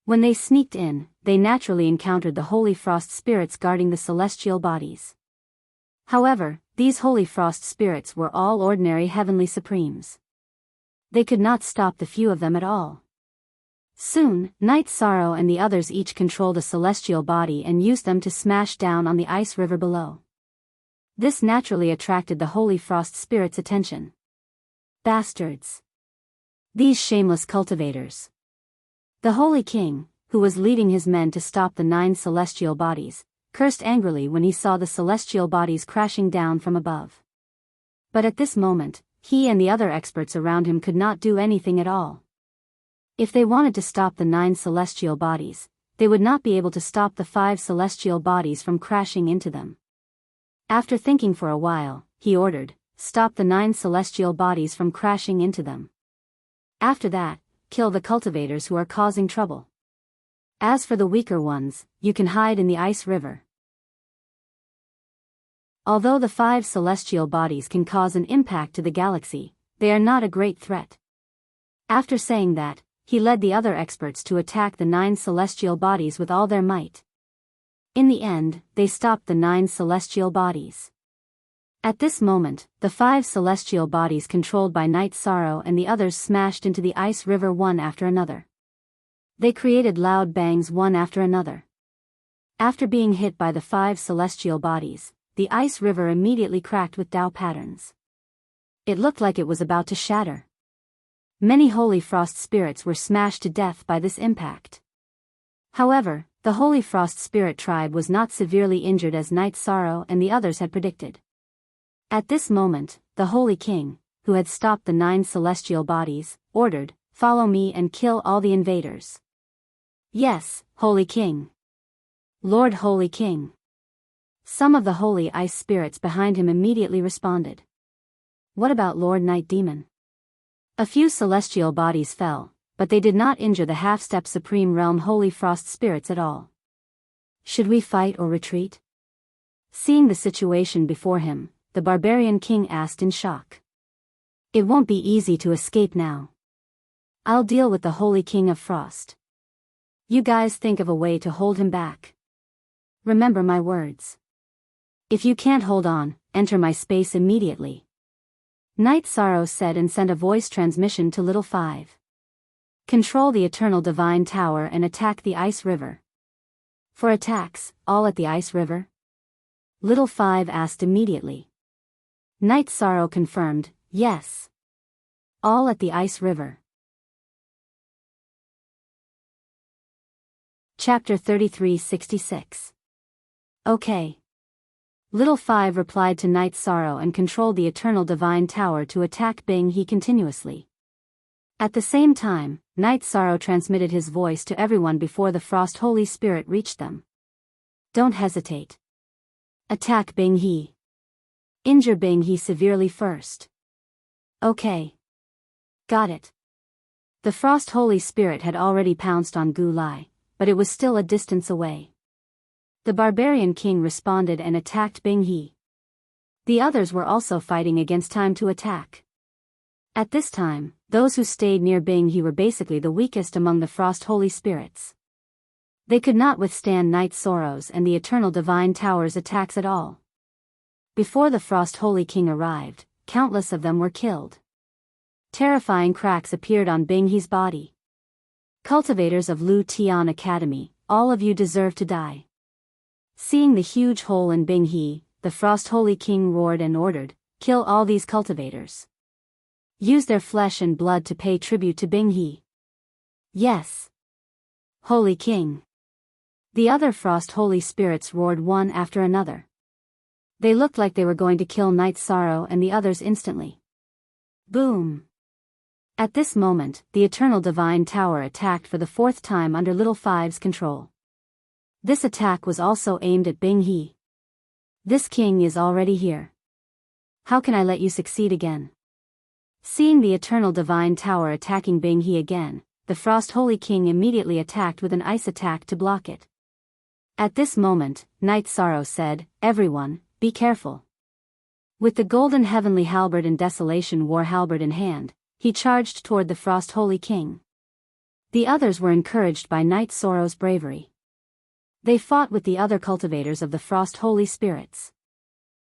When they sneaked in, they naturally encountered the Holy Frost spirits guarding the celestial bodies. However, these Holy Frost spirits were all ordinary heavenly supremes. They could not stop the few of them at all. Soon, Night Sorrow and the others each controlled a celestial body and used them to smash down on the ice river below. This naturally attracted the Holy Frost spirits' attention. Bastards. These shameless cultivators. The Holy King, who was leading his men to stop the 9 celestial bodies, cursed angrily when he saw the celestial bodies crashing down from above. But at this moment, he and the other experts around him could not do anything at all. If they wanted to stop the 9 celestial bodies, they would not be able to stop the 5 celestial bodies from crashing into them. After thinking for a while, he ordered, "Stop the 9 celestial bodies from crashing into them. After that, kill the cultivators who are causing trouble. As for the weaker ones, you can hide in the ice river." Although the 5 celestial bodies can cause an impact to the galaxy, they are not a great threat. After saying that, he led the other experts to attack the 9 celestial bodies with all their might. In the end, they stopped the 9 celestial bodies. At this moment, the 5 celestial bodies controlled by Night Sorrow and the others smashed into the ice river one after another. They created loud bangs one after another. After being hit by the 5 celestial bodies, the ice river immediately cracked with Tao patterns. It looked like it was about to shatter. Many holy frost spirits were smashed to death by this impact. However, the Holy Frost Spirit tribe was not severely injured as Night Sorrow and the others had predicted. At this moment, the Holy King, who had stopped the 9 celestial bodies, ordered, "Follow me and kill all the invaders." "Yes, Holy King. Lord Holy King." Some of the holy ice spirits behind him immediately responded. "What about Lord Night Demon?" A few celestial bodies fell, but they did not injure the half-step Supreme Realm Holy Frost Spirits at all. "Should we fight or retreat?" Seeing the situation before him, the Barbarian King asked in shock. "It won't be easy to escape now. I'll deal with the Holy King of Frost. You guys think of a way to hold him back. Remember my words. If you can't hold on, enter my space immediately." Night Sorrow said and sent a voice transmission to Little 5. "Control the Eternal Divine Tower and attack the Ice River." "For attacks, all at the Ice River?" Little 5 asked immediately. Night Sorrow confirmed, "Yes. All at the Ice River." Chapter 3366. Okay. Little 5 replied to Night Sorrow and controlled the Eternal Divine Tower to attack Bing He continuously. At the same time, Night Sorrow transmitted his voice to everyone before the Frost Holy Spirit reached them. "Don't hesitate. Attack Bing He. Injure Bing He severely first." "Okay. Got it." The Frost Holy Spirit had already pounced on Gu Lai, but it was still a distance away. The Barbarian King responded and attacked Bing He. The others were also fighting against time to attack. At this time, those who stayed near Bing He were basically the weakest among the Frost Holy Spirits. They could not withstand Night Sorrow's and the Eternal Divine Tower's attacks at all. Before the Frost Holy King arrived, countless of them were killed. Terrifying cracks appeared on Bing He's body. "Cultivators of Lu Tian Academy, all of you deserve to die." Seeing the huge hole in Bing He, the Frost Holy King roared and ordered, "Kill all these cultivators. Use their flesh and blood to pay tribute to Bing He." "Yes. Holy King." The other Frost Holy Spirits roared one after another. They looked like they were going to kill Night Sorrow and the others instantly. Boom! At this moment, the Eternal Divine Tower attacked for the 4th time under Little 5's control. This attack was also aimed at Bing He. "This king is already here. How can I let you succeed again?" Seeing the Eternal Divine Tower attacking Bing He again, the Frost Holy King immediately attacked with an ice attack to block it. At this moment, Night Sorrow said, "Everyone, be careful." With the golden heavenly halberd and desolation war halberd in hand, he charged toward the Frost Holy King. The others were encouraged by Night Sorrow's bravery. They fought with the other cultivators of the Frost Holy Spirits.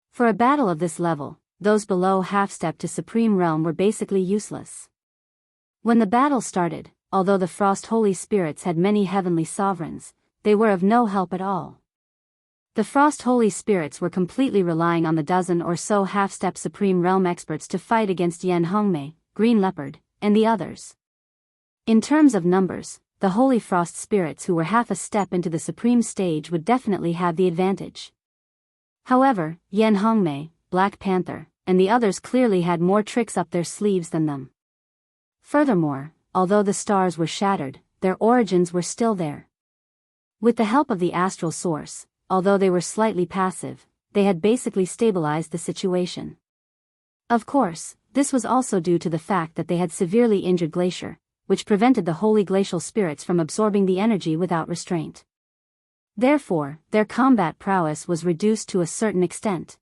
For a battle of this level, those below half-step to Supreme Realm were basically useless. When the battle started, although the Frost Holy Spirits had many heavenly sovereigns, they were of no help at all. The Frost Holy Spirits were completely relying on the dozen or so half-step Supreme Realm experts to fight against Yan Hongmei, Green Leopard, and the others. In terms of numbers, the Holy Frost Spirits who were half a step into the Supreme Stage would definitely have the advantage. However, Yan Hongmei, Black Panther, and the others clearly had more tricks up their sleeves than them. Furthermore, although the stars were shattered, their origins were still there. With the help of the astral source, although they were slightly passive, they had basically stabilized the situation. Of course, this was also due to the fact that they had severely injured Glacier, which prevented the holy glacial spirits from absorbing the energy without restraint. Therefore, their combat prowess was reduced to a certain extent.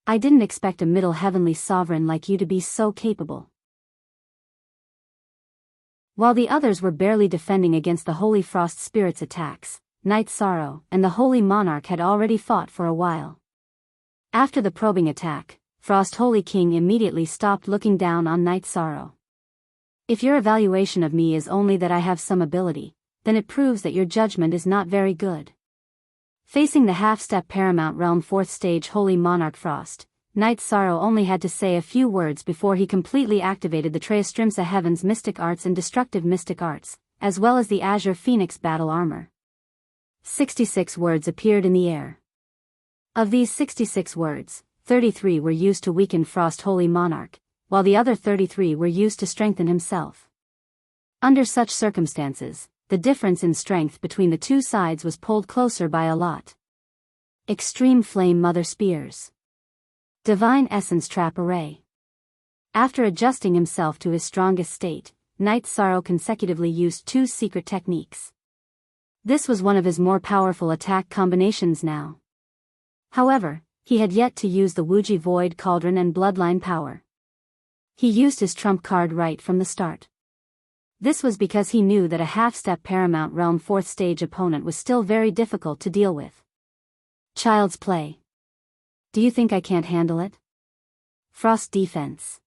I didn't expect a middle heavenly sovereign like you to be so capable. While the others were barely defending against the Holy Frost Spirit's attacks, Night Sorrow and the Holy Monarch had already fought for a while. After the probing attack, Frost Holy King immediately stopped looking down on Night Sorrow. If your evaluation of me is only that I have some ability, then it proves that your judgment is not very good. Facing the half-step Paramount Realm 4th Stage Holy Monarch Frost, Night Sorrow only had to say a few words before he completely activated the Treastrimsa Heaven's Mystic Arts and Destructive Mystic Arts, as well as the Azure Phoenix Battle Armor. 66 words appeared in the air. Of these 66 words, 33 were used to weaken Frost Holy Monarch, while the other 33 were used to strengthen himself. Under such circumstances, the difference in strength between the two sides was pulled closer by a lot. Extreme Flame Mother Spears. Divine Essence Trap Array. After adjusting himself to his strongest state, Night Sorrow consecutively used 2 secret techniques. This was one of his more powerful attack combinations now. However, he had yet to use the Wuji Void Cauldron and Bloodline power. He used his trump card right from the start. This was because he knew that a half-step Paramount Realm 4th Stage opponent was still very difficult to deal with. Child's Play. Do you think I can't handle it? Frost Defense.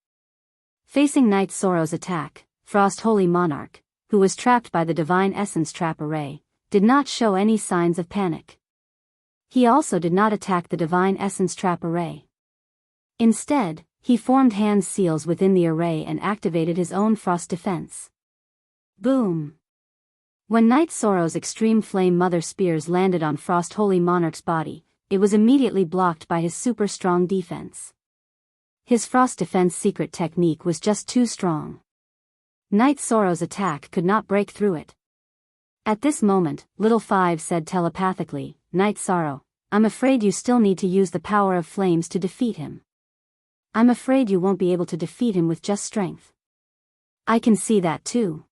Facing Night Sorrow's attack, Frost Holy Monarch, who was trapped by the Divine Essence Trap Array, did not show any signs of panic. He also did not attack the Divine Essence Trap Array. Instead, he formed hand seals within the array and activated his own Frost Defense. Boom! When Night Sorrow's Extreme Flame Mother Spears landed on Frost Holy Monarch's body, it was immediately blocked by his super strong defense. His Frost Defense secret technique was just too strong. Night Sorrow's attack could not break through it. At this moment, Little Five said telepathically, Night Sorrow, I'm afraid you still need to use the power of flames to defeat him. I'm afraid you won't be able to defeat him with just strength. I can see that too.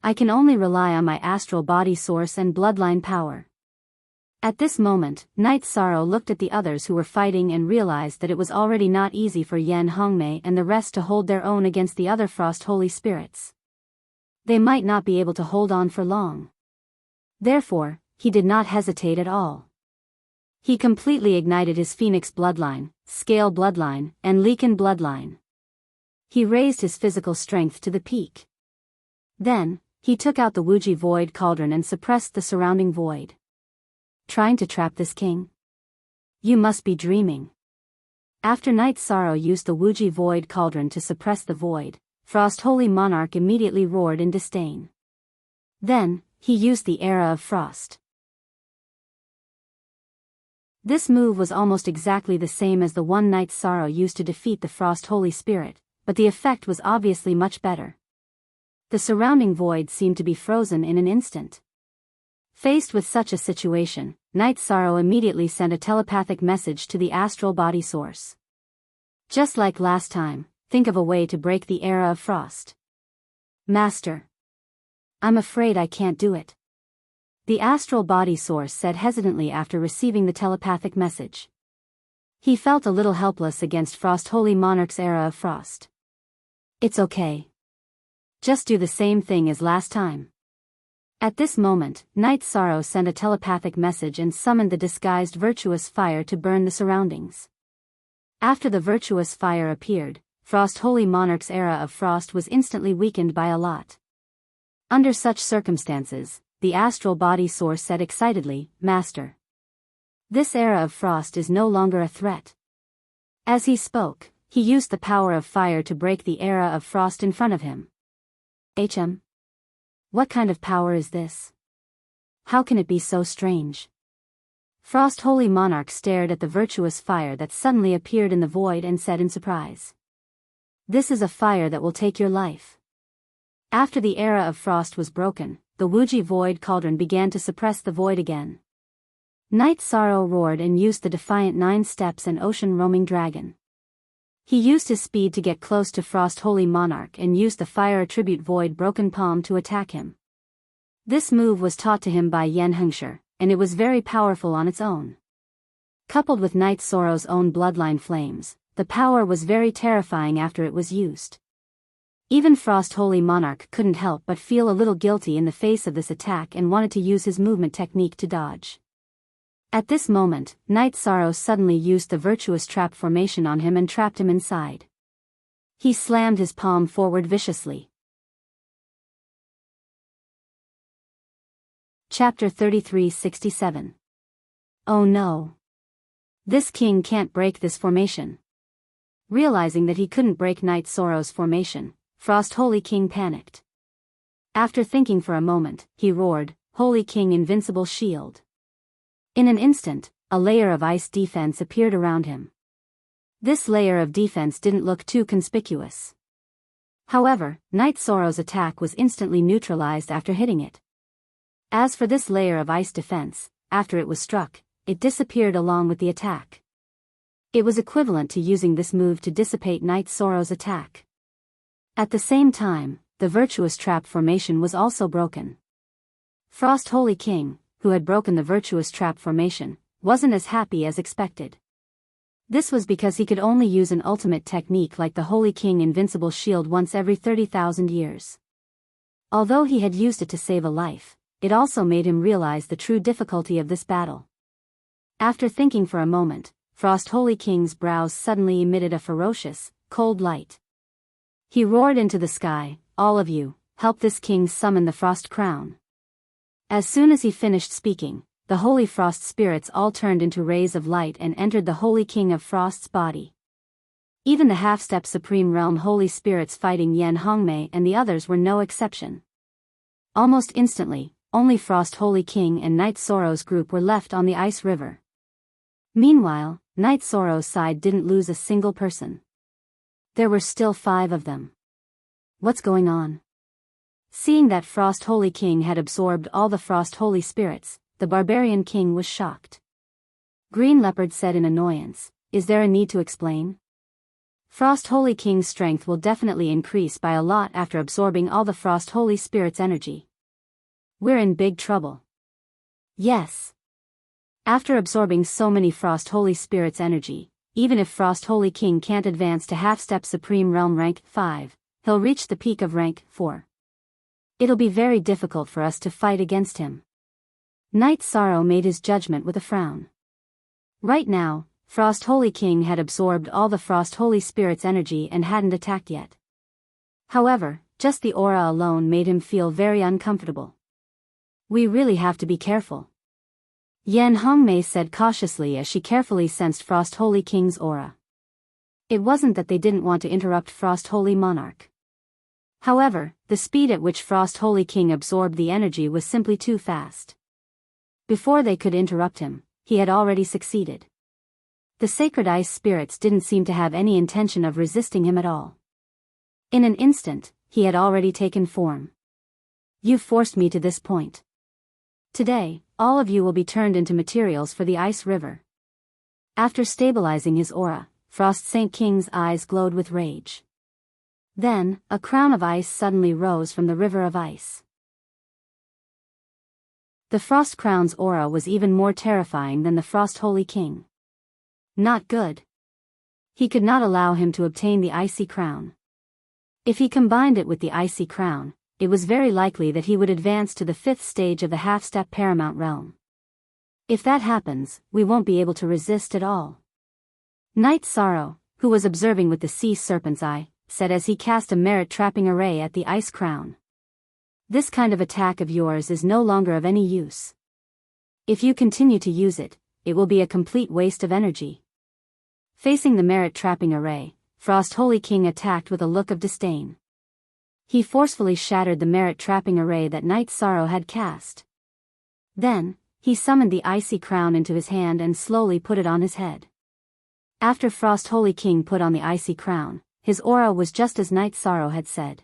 I can only rely on my astral body source and bloodline power. At this moment, Night Sorrow looked at the others who were fighting and realized that it was already not easy for Yan Hongmei and the rest to hold their own against the other Frost Holy Spirits. They might not be able to hold on for long. Therefore, he did not hesitate at all. He completely ignited his Phoenix Bloodline, Scale Bloodline, and Leaken Bloodline. He raised his physical strength to the peak. Then, he took out the Wuji Void Cauldron and suppressed the surrounding void. Trying to trap this king? You must be dreaming. After Night Sorrow used the Wuji Void Cauldron to suppress the void, Frost Holy Monarch immediately roared in disdain. Then, he used the Era of Frost. This move was almost exactly the same as the one Night Sorrow used to defeat the Frost Holy Spirit, but the effect was obviously much better. The surrounding void seemed to be frozen in an instant. Faced with such a situation, Night Sorrow immediately sent a telepathic message to the astral body source. Just like last time, think of a way to break the Era of Frost. Master. I'm afraid I can't do it. The astral body source said hesitantly after receiving the telepathic message. He felt a little helpless against Frost Holy Monarch's Era of Frost. It's okay. Just do the same thing as last time. At this moment, Night Sorrow sent a telepathic message and summoned the disguised virtuous fire to burn the surroundings. After the virtuous fire appeared, Frost Holy Monarch's Era of Frost was instantly weakened by a lot. Under such circumstances, the astral body source said excitedly, Master. This Era of Frost is no longer a threat. As he spoke, he used the power of fire to break the Era of Frost in front of him. What kind of power is this? How can it be so strange? Frost Holy Monarch stared at the virtuous fire that suddenly appeared in the void and said in surprise. This is a fire that will take your life. After the Era of Frost was broken, the Wuji void cauldron began to suppress the void again. Night Sorrow roared and used the defiant 9 steps and ocean roaming dragon. He used his speed to get close to Frost Holy Monarch and used the fire attribute void broken palm to attack him. This move was taught to him by Yen Hengshi, and it was very powerful on its own. Coupled with Night Sorrow's own bloodline flames, the power was very terrifying after it was used. Even Frost Holy Monarch couldn't help but feel a little guilty in the face of this attack and wanted to use his movement technique to dodge. At this moment, Night Sorrow suddenly used the virtuous trap formation on him and trapped him inside. He slammed his palm forward viciously. Chapter 3367. Oh no! This king can't break this formation. Realizing that he couldn't break Night Sorrow's formation, Frost Holy King panicked. After thinking for a moment, he roared, "Holy King Invincible Shield!" In an instant, a layer of ice defense appeared around him. This layer of defense didn't look too conspicuous. However, Night Sorrow's attack was instantly neutralized after hitting it. As for this layer of ice defense, after it was struck, it disappeared along with the attack. It was equivalent to using this move to dissipate Night Sorrow's attack. At the same time, the virtuous trap formation was also broken. Frost Holy King, who had broken the virtuous trap formation, wasn't as happy as expected. This was because he could only use an ultimate technique like the Holy King Invincible Shield once every 30,000 years. Although he had used it to save a life, it also made him realize the true difficulty of this battle. After thinking for a moment, Frost Holy King's brows suddenly emitted a ferocious, cold light. He roared into the sky, "All of you, help this king summon the Frost Crown." As soon as he finished speaking, the holy frost spirits all turned into rays of light and entered the Holy King of Frost's body. Even the half-step Supreme Realm Holy Spirits fighting Yen Hongmei and the others were no exception. Almost instantly, only Frost Holy King and Night Sorrow's group were left on the ice river. Meanwhile, Night Sorrow's side didn't lose a single person. There were still 5 of them. What's going on? Seeing that Frost Holy King had absorbed all the Frost Holy Spirits, the Barbarian King was shocked. Green Leopard said in annoyance, "Is there a need to explain? Frost Holy King's strength will definitely increase by a lot after absorbing all the Frost Holy Spirits' energy. We're in big trouble." Yes. After absorbing so many Frost Holy Spirits' energy, even if Frost Holy King can't advance to half-step Supreme Realm rank 5, he'll reach the peak of rank 4. It'll be very difficult for us to fight against him. Night Sorrow made his judgment with a frown. Right now, Frost Holy King had absorbed all the Frost Holy Spirit's energy and hadn't attacked yet. However, just the aura alone made him feel very uncomfortable. We really have to be careful. Yen Hongmei said cautiously as she carefully sensed Frost Holy King's aura. It wasn't that they didn't want to interrupt Frost Holy Monarch. However, the speed at which Frost Holy King absorbed the energy was simply too fast. Before they could interrupt him, he had already succeeded. The sacred ice spirits didn't seem to have any intention of resisting him at all. In an instant, he had already taken form. "You've forced me to this point. Today, all of you will be turned into materials for the ice river." After stabilizing his aura, Frost Saint King's eyes glowed with rage. Then, a crown of ice suddenly rose from the river of ice. The Frost Crown's aura was even more terrifying than the Frost Holy King. Not good. He could not allow him to obtain the icy crown. If he combined it with the icy crown, it was very likely that he would advance to the 5th stage of the half-step Paramount Realm. If that happens, we won't be able to resist at all. Night Sorrow, who was observing with the sea serpent's eye, said as he cast a merit trapping array at the ice crown. "This kind of attack of yours is no longer of any use. If you continue to use it, it will be a complete waste of energy." Facing the merit trapping array, Frost Holy King attacked with a look of disdain. He forcefully shattered the merit trapping array that Night Sorrow had cast. Then, he summoned the icy crown into his hand and slowly put it on his head. After Frost Holy King put on the icy crown, his aura was just as Night Sorrow had said.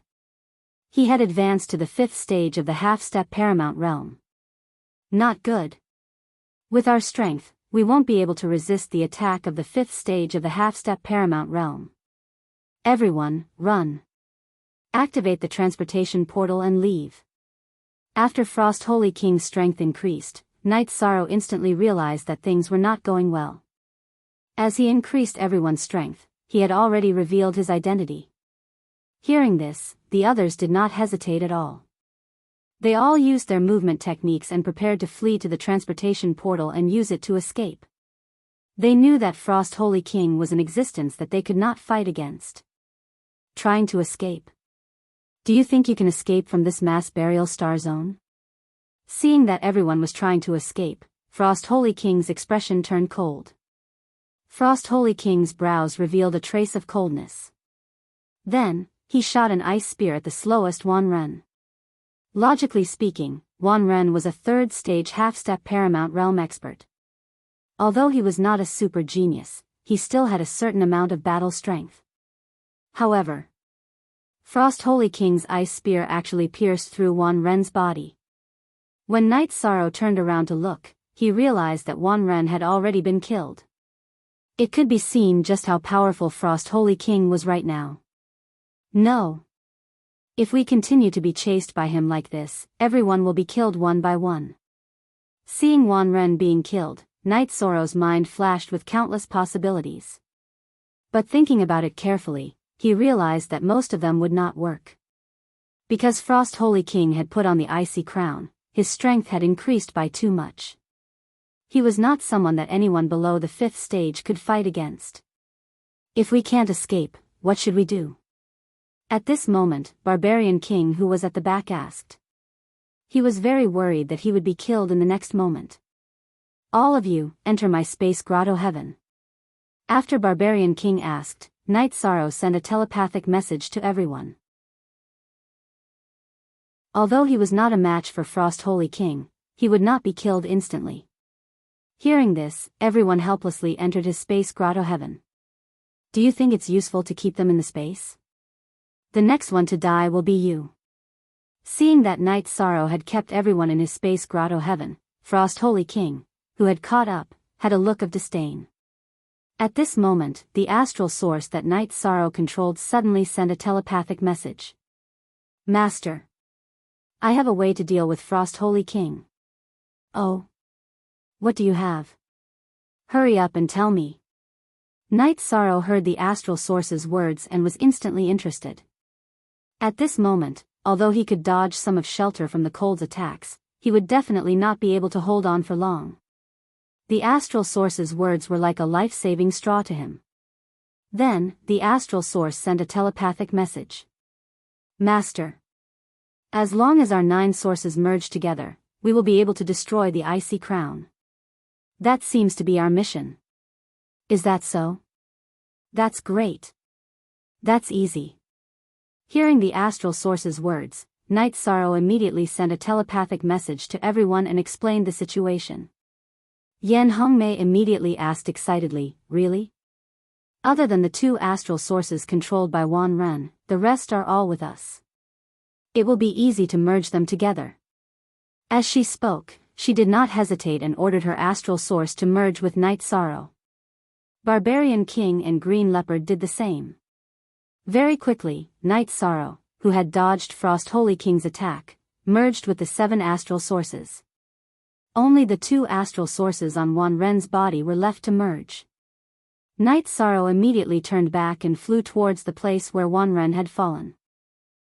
He had advanced to the 5th stage of the half-step paramount realm. Not good. With our strength, we won't be able to resist the attack of the 5th stage of the half-step paramount realm. Everyone, run. Activate the transportation portal and leave. After Frost Holy King's strength increased, Night Sorrow instantly realized that things were not going well. As he increased everyone's strength, he had already revealed his identity. Hearing this, the others did not hesitate at all. They all used their movement techniques and prepared to flee to the transportation portal and use it to escape. They knew that Frost Holy King was an existence that they could not fight against. Trying to escape. Do you think you can escape from this mass burial star zone? Seeing that everyone was trying to escape, Frost Holy King's expression turned cold. Frost Holy King's brows revealed a trace of coldness. Then, he shot an ice spear at the slowest Wanren. Logically speaking, Wanren was a 3rd stage half-step paramount realm expert. Although he was not a super genius, he still had a certain amount of battle strength. However, Frost Holy King's ice spear actually pierced through Wanren's body. When Night Sorrow turned around to look, he realized that Wanren had already been killed. It could be seen just how powerful Frost Holy King was right now. No. If we continue to be chased by him like this, everyone will be killed one by one. Seeing Wanren being killed, Night Sorrow's mind flashed with countless possibilities. But thinking about it carefully, he realized that most of them would not work. Because Frost Holy King had put on the icy crown, his strength had increased by too much. He was not someone that anyone below the 5th stage could fight against. If we can't escape, what should we do? At this moment, Barbarian King, who was at the back, asked. He was very worried that he would be killed in the next moment. All of you, enter my space grotto heaven. After Barbarian King asked, Night Sorrow sent a telepathic message to everyone. Although he was not a match for Frost Holy King, he would not be killed instantly. Hearing this, everyone helplessly entered his space grotto heaven. Do you think it's useful to keep them in the space? The next one to die will be you. Seeing that Night Sorrow had kept everyone in his space grotto heaven, Frost Holy King, who had caught up, had a look of disdain. At this moment, the astral source that Night Sorrow controlled suddenly sent a telepathic message. Master. I have a way to deal with Frost Holy King. Oh. What do you have? Hurry up and tell me. Night Sorrow heard the astral source's words and was instantly interested. At this moment, although he could dodge some of Shelter from the cold's attacks, he would definitely not be able to hold on for long. The astral source's words were like a life-saving straw to him. Then, the astral source sent a telepathic message. Master. As long as our 9 sources merge together, we will be able to destroy the icy crown. That seems to be our mission. Is that so? That's great. That's easy. Hearing the astral source's words, Night Sorrow immediately sent a telepathic message to everyone and explained the situation. Yan Hongmei immediately asked excitedly, really? Other than the 2 astral sources controlled by Wanren, the rest are all with us. It will be easy to merge them together. As she spoke, she did not hesitate and ordered her astral source to merge with Night Sorrow. Barbarian King and Green Leopard did the same. Very quickly, Night Sorrow, who had dodged Frost Holy King's attack, merged with the 7 astral sources. Only the 2 astral sources on Wanren's body were left to merge. Night Sorrow immediately turned back and flew towards the place where Wanren had fallen.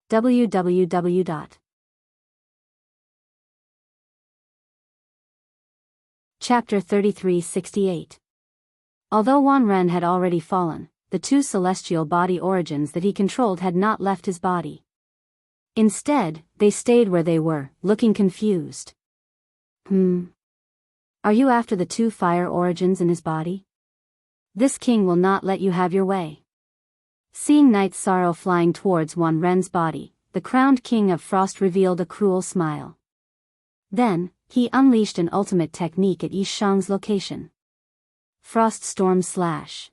www. Chapter 3368. Although Wanren had already fallen, the 2 celestial body origins that he controlled had not left his body. Instead, they stayed where they were, looking confused. Are you after the 2 fire origins in his body? This king will not let you have your way. Seeing Night Sorrow flying towards Wanren's body, the crowned king of frost revealed a cruel smile. Then, he unleashed an ultimate technique at Yishang's location. Frost Storm Slash.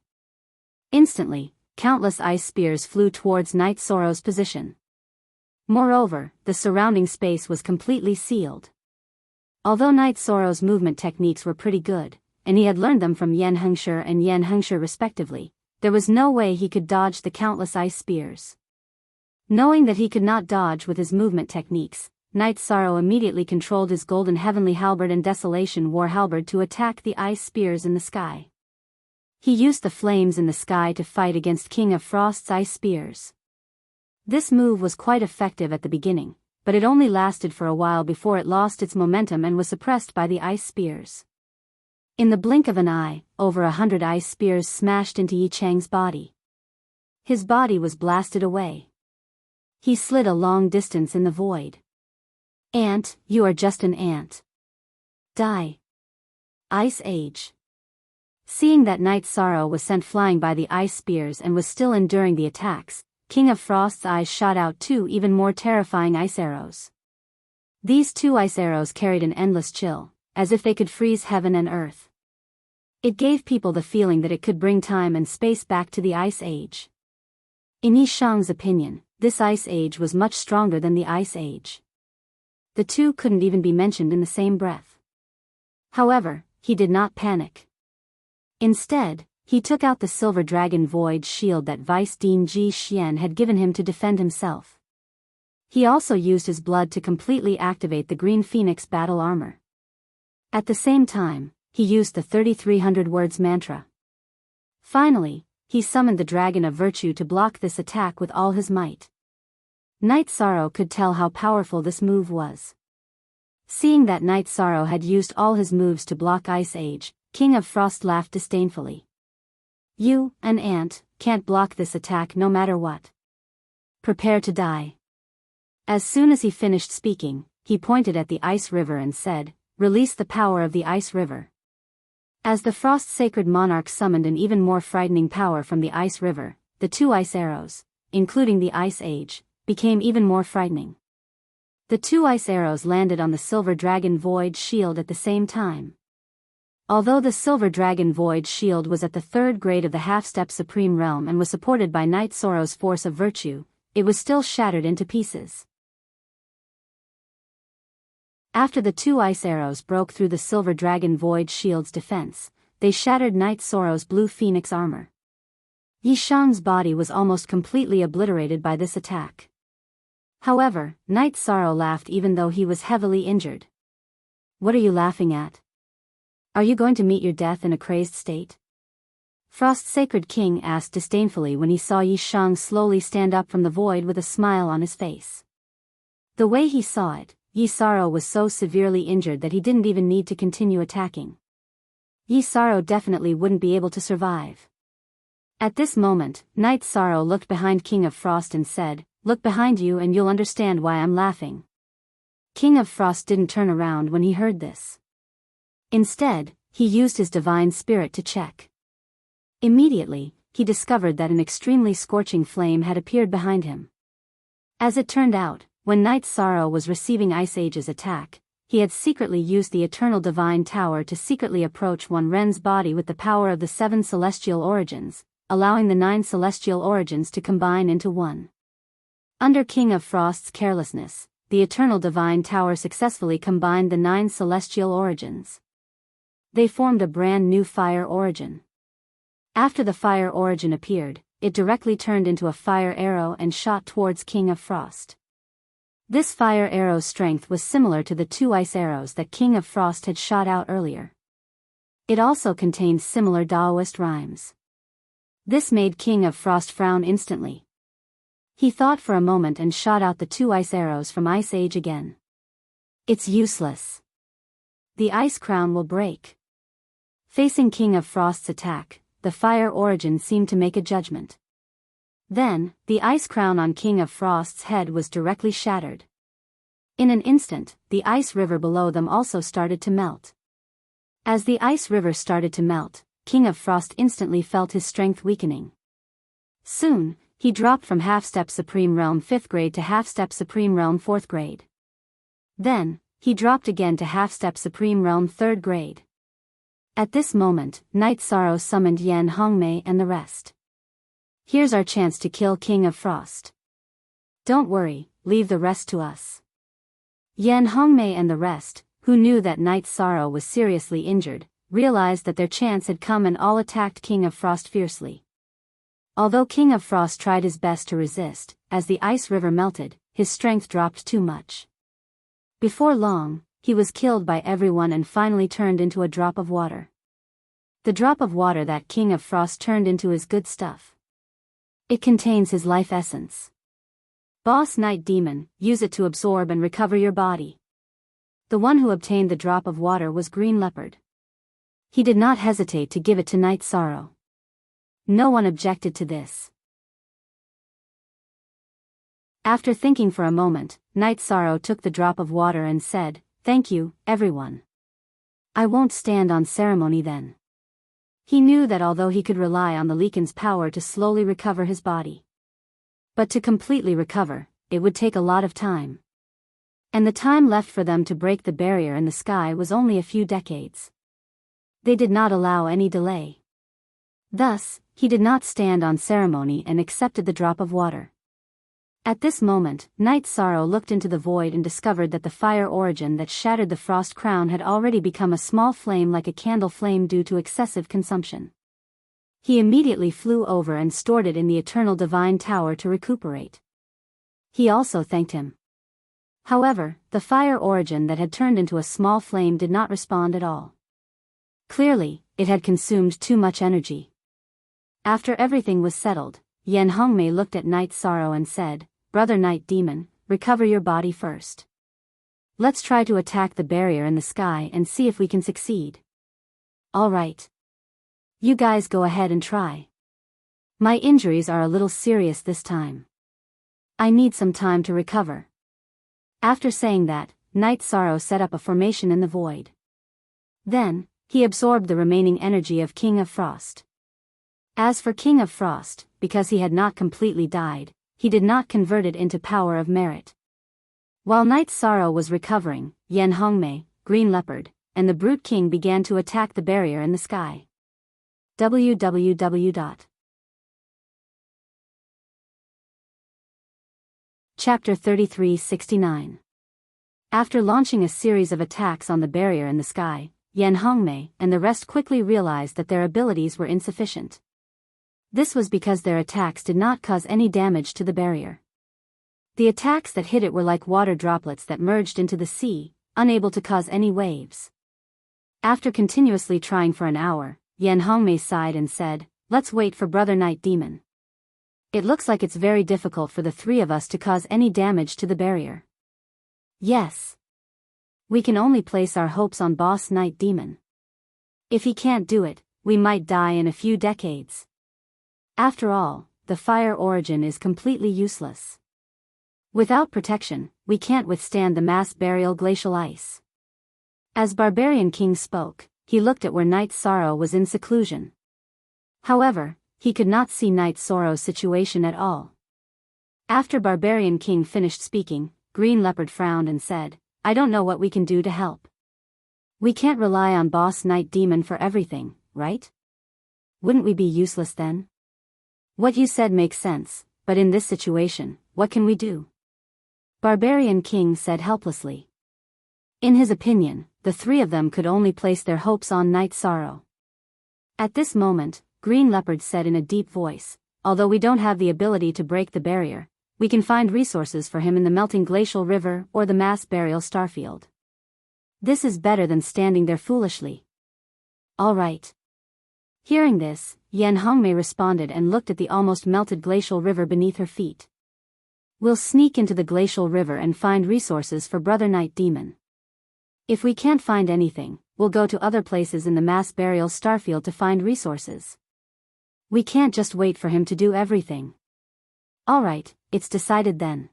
Instantly, countless ice spears flew towards Night Sorrow's position. Moreover, the surrounding space was completely sealed. Although Knight Soro's movement techniques were pretty good, and he had learned them from Yen Hengshi and Yen Hengshi respectively, there was no way he could dodge the countless ice spears. Knowing that he could not dodge with his movement techniques, Knight Soro immediately controlled his golden heavenly halberd and desolation war halberd to attack the ice spears in the sky. He used the flames in the sky to fight against King of Frost's ice spears. This move was quite effective at the beginning, but it only lasted for a while before it lost its momentum and was suppressed by the ice spears. In the blink of an eye, over 100 ice spears smashed into Yi Chang's body. His body was blasted away. He slid a long distance in the void. Ant, you are just an ant. Die. Ice Age. Seeing that Knight Soro was sent flying by the ice spears and was still enduring the attacks, King of Frost's eyes shot out 2 even more terrifying ice arrows. These 2 ice arrows carried an endless chill, as if they could freeze heaven and earth. It gave people the feeling that it could bring time and space back to the Ice Age. In Yi Shang's opinion, this Ice Age was much stronger than the Ice Age. The two couldn't even be mentioned in the same breath. However, he did not panic. Instead, he took out the silver dragon void shield that Vice Dean Ji Xian had given him to defend himself. He also used his blood to completely activate the Green Phoenix battle armor. At the same time, he used the 3300 words mantra. Finally, he summoned the Dragon of Virtue to block this attack with all his might. Knight Soro could tell how powerful this move was. Seeing that Knight Soro had used all his moves to block Ice Age, King of Frost laughed disdainfully. You, an ant, can't block this attack no matter what. Prepare to die. As soon as he finished speaking, he pointed at the Ice River and said, release the power of the Ice River. As the Frost Sacred Monarch summoned an even more frightening power from the Ice River, the 2 ice arrows, including the Ice Age, became even more frightening. The 2 ice arrows landed on the Silver Dragon Void Shield at the same time. Although the Silver Dragon Void Shield was at the 3rd grade of the Half-Step Supreme Realm and was supported by Knight Soro's Force of Virtue, it was still shattered into pieces. After the 2 ice arrows broke through the Silver Dragon Void Shield's defense, they shattered Knight Soro's Blue Phoenix armor. Yi Shang's body was almost completely obliterated by this attack. However, Knight Soro laughed even though he was heavily injured. What are you laughing at? Are you going to meet your death in a crazed state? Frost's Sacred King asked disdainfully when he saw Yi Shang slowly stand up from the void with a smile on his face. The way he saw it, Yi Soro was so severely injured that he didn't even need to continue attacking. Yi Soro definitely wouldn't be able to survive. At this moment, Knight Soro looked behind King of Frost and said, look behind you and you'll understand why I'm laughing. King of Frost didn't turn around when he heard this. Instead, he used his divine spirit to check. Immediately, he discovered that an extremely scorching flame had appeared behind him. As it turned out, when Knight Soro was receiving Ice Age's attack, he had secretly used the Eternal Divine Tower to secretly approach One Ren's body with the power of the 7 celestial origins, allowing the 9 celestial origins to combine into one. Under King of Frost's carelessness, the Eternal Divine Tower successfully combined the 9 celestial origins. They formed a brand new fire origin. After the fire origin appeared, it directly turned into a fire arrow and shot towards King of Frost. This fire arrow's strength was similar to the 2 ice arrows that King of Frost had shot out earlier. It also contained similar Taoist rhymes. This made King of Frost frown instantly. He thought for a moment and shot out the 2 ice arrows from Ice Age again. It's useless. The ice crown will break. Facing King of Frost's attack, the fire origin seemed to make a judgment. Then, the ice crown on King of Frost's head was directly shattered. In an instant, the ice river below them also started to melt. As the ice river started to melt, King of Frost instantly felt his strength weakening. Soon, he dropped from Half-Step Supreme Realm 5th grade to Half-Step Supreme Realm 4th grade. Then, he dropped again to Half-Step Supreme Realm 3rd grade. At this moment, Knight Soro summoned Yan Hongmei and the rest. Here's our chance to kill King of Frost. Don't worry, leave the rest to us." Yan Hongmei and the rest, who knew that Night Sorrow was seriously injured, realized that their chance had come and all attacked King of Frost fiercely. Although King of Frost tried his best to resist, as the ice river melted, his strength dropped too much. Before long, he was killed by everyone and finally turned into a drop of water. The drop of water that King of Frost turned into is good stuff. It contains his life essence. Boss Night Demon, use it to absorb and recover your body. The one who obtained the drop of water was Green Leopard. He did not hesitate to give it to Night Sorrow. No one objected to this. After thinking for a moment, Night Sorrow took the drop of water and said, "Thank you, everyone. I won't stand on ceremony then." He knew that although he could rely on the Leaken's power to slowly recover his body, but to completely recover, it would take a lot of time. And the time left for them to break the barrier in the sky was only a few decades. They did not allow any delay. Thus, he did not stand on ceremony and accepted the drop of water. At this moment, Night Sorrow looked into the void and discovered that the fire origin that shattered the frost crown had already become a small flame like a candle flame due to excessive consumption. He immediately flew over and stored it in the Eternal Divine Tower to recuperate. He also thanked him. However, the fire origin that had turned into a small flame did not respond at all. Clearly, it had consumed too much energy. After everything was settled, Yan Hongmei looked at Night Sorrow and said, "Brother Night Demon, recover your body first. Let's try to attack the barrier in the sky and see if we can succeed." "All right. You guys go ahead and try. My injuries are a little serious this time. I need some time to recover." After saying that, Night Sorrow set up a formation in the void. Then, he absorbed the remaining energy of King of Frost. As for King of Frost, because he had not completely died, he did not convert it into power of merit. While Night Sorrow was recovering, Yan Hongmei, Green Leopard, and the Brute King began to attack the barrier in the sky. www. Chapter 3369. After launching a series of attacks on the barrier in the sky, Yan Hongmei and the rest quickly realized that their abilities were insufficient. This was because their attacks did not cause any damage to the barrier. The attacks that hit it were like water droplets that merged into the sea, unable to cause any waves. After continuously trying for an hour, Yan Hongmei sighed and said, "Let's wait for Brother Night Demon. It looks like it's very difficult for the three of us to cause any damage to the barrier." "Yes. We can only place our hopes on Boss Night Demon. If he can't do it, we might die in a few decades. After all, the fire origin is completely useless. Without protection, we can't withstand the mass burial glacial ice." As Barbarian King spoke, he looked at where Night Sorrow was in seclusion. However, he could not see Night Sorrow's situation at all. After Barbarian King finished speaking, Green Leopard frowned and said, "I don't know what we can do to help. We can't rely on Boss Night Demon for everything, right? Wouldn't we be useless then?" "What you said makes sense, but in this situation, what can we do?" Barbarian King said helplessly. In his opinion, the three of them could only place their hopes on Night Sorrow. At this moment, Green Leopard said in a deep voice, "Although we don't have the ability to break the barrier, we can find resources for him in the melting glacial river or the mass burial starfield. This is better than standing there foolishly." "All right." Hearing this, Yan Hongmei responded and looked at the almost melted glacial river beneath her feet. "We'll sneak into the glacial river and find resources for Brother Night Demon. If we can't find anything, we'll go to other places in the mass burial starfield to find resources. We can't just wait for him to do everything." "All right, it's decided then.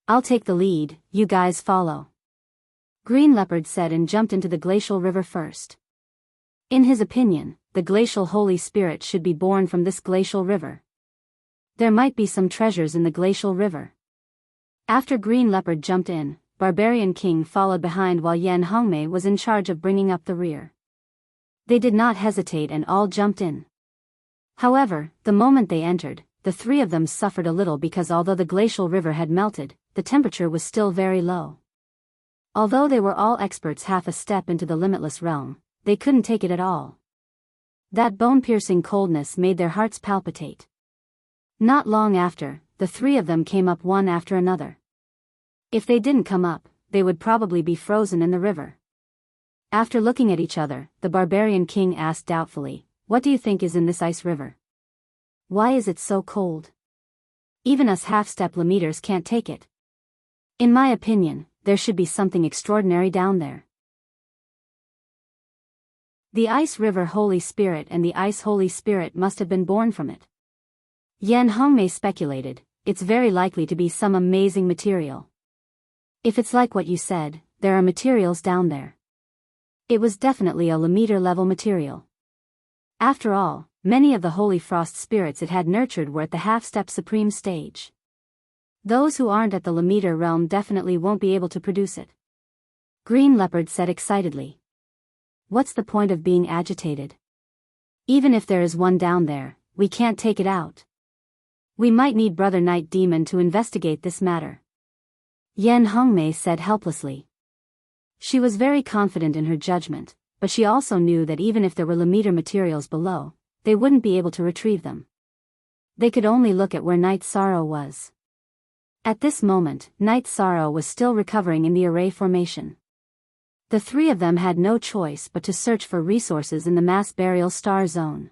I'll take the lead, you guys follow." Green Leopard said and jumped into the glacial river first. In his opinion, the glacial Holy Spirit should be born from this glacial river. There might be some treasures in the glacial river. After Green Leopard jumped in, Barbarian King followed behind while Yan Hongmei was in charge of bringing up the rear. They did not hesitate and all jumped in. However, the moment they entered, the three of them suffered a little because although the glacial river had melted, the temperature was still very low. Although they were all experts half a step into the limitless realm, they couldn't take it at all. That bone-piercing coldness made their hearts palpitate. Not long after, the three of them came up one after another. If they didn't come up, they would probably be frozen in the river. After looking at each other, the barbarian king asked doubtfully, "What do you think is in this ice river? Why is it so cold? Even us half-step limeters can't take it. In my opinion, there should be something extraordinary down there." The ice river Holy Spirit and the ice Holy Spirit must have been born from it. Yan Hongmei speculated, "It's very likely to be some amazing material. If it's like what you said, there are materials down there. It was definitely a limeter level material. After all, many of the holy frost spirits it had nurtured were at the half-step supreme stage. Those who aren't at the limeter realm definitely won't be able to produce it." Green Leopard said excitedly. "What's the point of being agitated? Even if there is one down there, we can't take it out. We might need Brother Night Demon to investigate this matter." Yan Hongmei said helplessly. She was very confident in her judgment, but she also knew that even if there were limeter materials below, they wouldn't be able to retrieve them. They could only look at where Night Sorrow was. At this moment, Night Sorrow was still recovering in the Array formation. The three of them had no choice but to search for resources in the mass burial star zone.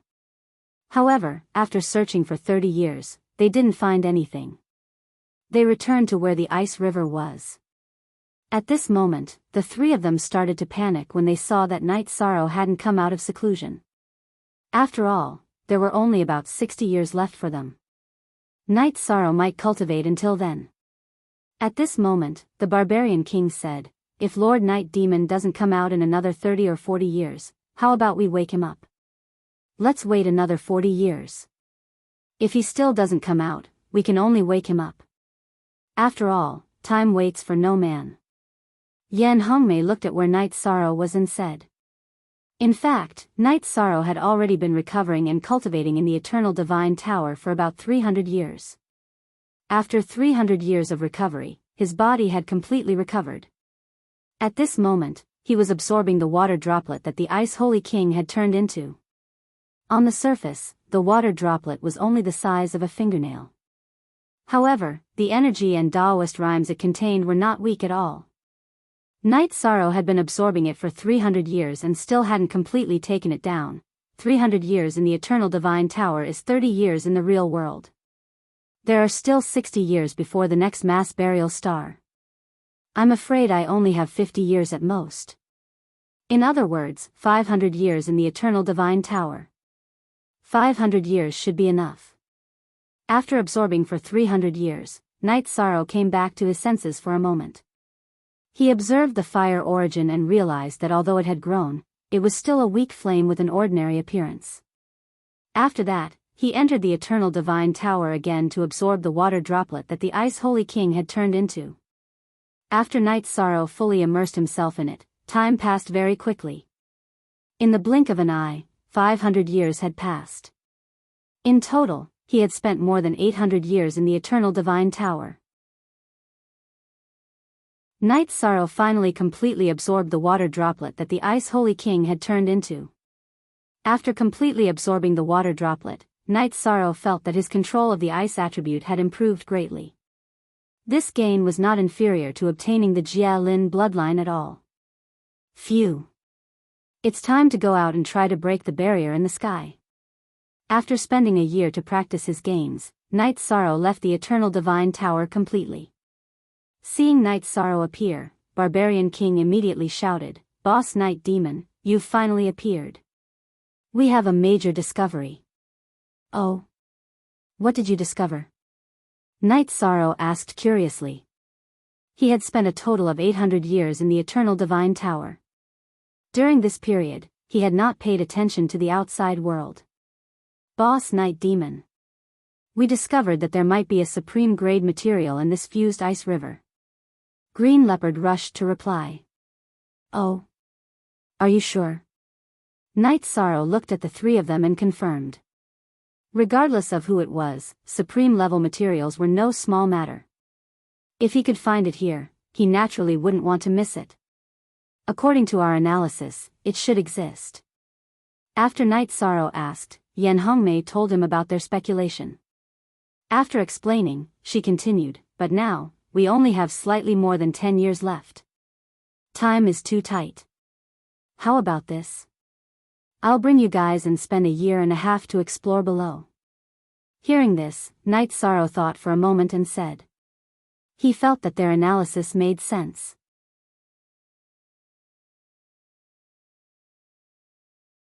However, after searching for 30 years, they didn't find anything. They returned to where the ice river was. At this moment, the three of them started to panic when they saw that Night Sorrow hadn't come out of seclusion. After all, there were only about 60 years left for them. Night Sorrow might cultivate until then. At this moment, the barbarian king said, "If Lord Night Demon doesn't come out in another 30 or 40 years, how about we wake him up? Let's wait another 40 years. If he still doesn't come out, we can only wake him up. After all, time waits for no man." Yan Hongmei looked at where Night Sorrow was and said. In fact, Night Sorrow had already been recovering and cultivating in the Eternal Divine Tower for about 300 years. After 300 years of recovery, his body had completely recovered. At this moment, he was absorbing the water droplet that the Ice Holy King had turned into. On the surface, the water droplet was only the size of a fingernail. However, the energy and Taoist rhymes it contained were not weak at all. Night Sorrow had been absorbing it for 300 years and still hadn't completely taken it down. 300 years in the Eternal Divine Tower is 30 years in the real world. There are still 60 years before the next mass burial star. I'm afraid I only have 50 years at most. In other words, 500 years in the Eternal Divine Tower. 500 years should be enough. After absorbing for 300 years, Night Sorrow came back to his senses for a moment. He observed the fire origin and realized that although it had grown, it was still a weak flame with an ordinary appearance. After that, he entered the Eternal Divine Tower again to absorb the water droplet that the Ice Holy King had turned into. After Night Sorrow fully immersed himself in it, time passed very quickly. In the blink of an eye, 500 years had passed. In total, he had spent more than 800 years in the Eternal Divine Tower. Night Sorrow finally completely absorbed the water droplet that the Ice Holy King had turned into. After completely absorbing the water droplet, Night Sorrow felt that his control of the ice attribute had improved greatly. This gain was not inferior to obtaining the Jia Lin bloodline at all. Phew! It's time to go out and try to break the barrier in the sky. After spending a year to practice his gains, Night Sorrow left the Eternal Divine Tower completely. Seeing Night Sorrow appear, Barbarian King immediately shouted, "Boss Night Demon, you've finally appeared. We have a major discovery." "Oh? What did you discover?" Night Sorrow asked curiously. He had spent a total of 800 years in the Eternal Divine Tower. During this period, he had not paid attention to the outside world. "Boss Night Demon. We discovered that there might be a supreme grade material in this fused ice river." Green Leopard rushed to reply. "Oh? Are you sure?" Night Sorrow looked at the three of them and confirmed. Regardless of who it was, supreme level materials were no small matter. If he could find it here, he naturally wouldn't want to miss it. According to our analysis, it should exist. After Night Sorrow asked, Yan Hongmei told him about their speculation. After explaining, she continued, but now, we only have slightly more than 10 years left. Time is too tight. How about this? I'll bring you guys and spend a year and a half to explore below. Hearing this, Night Sorrow thought for a moment and said. He felt that their analysis made sense.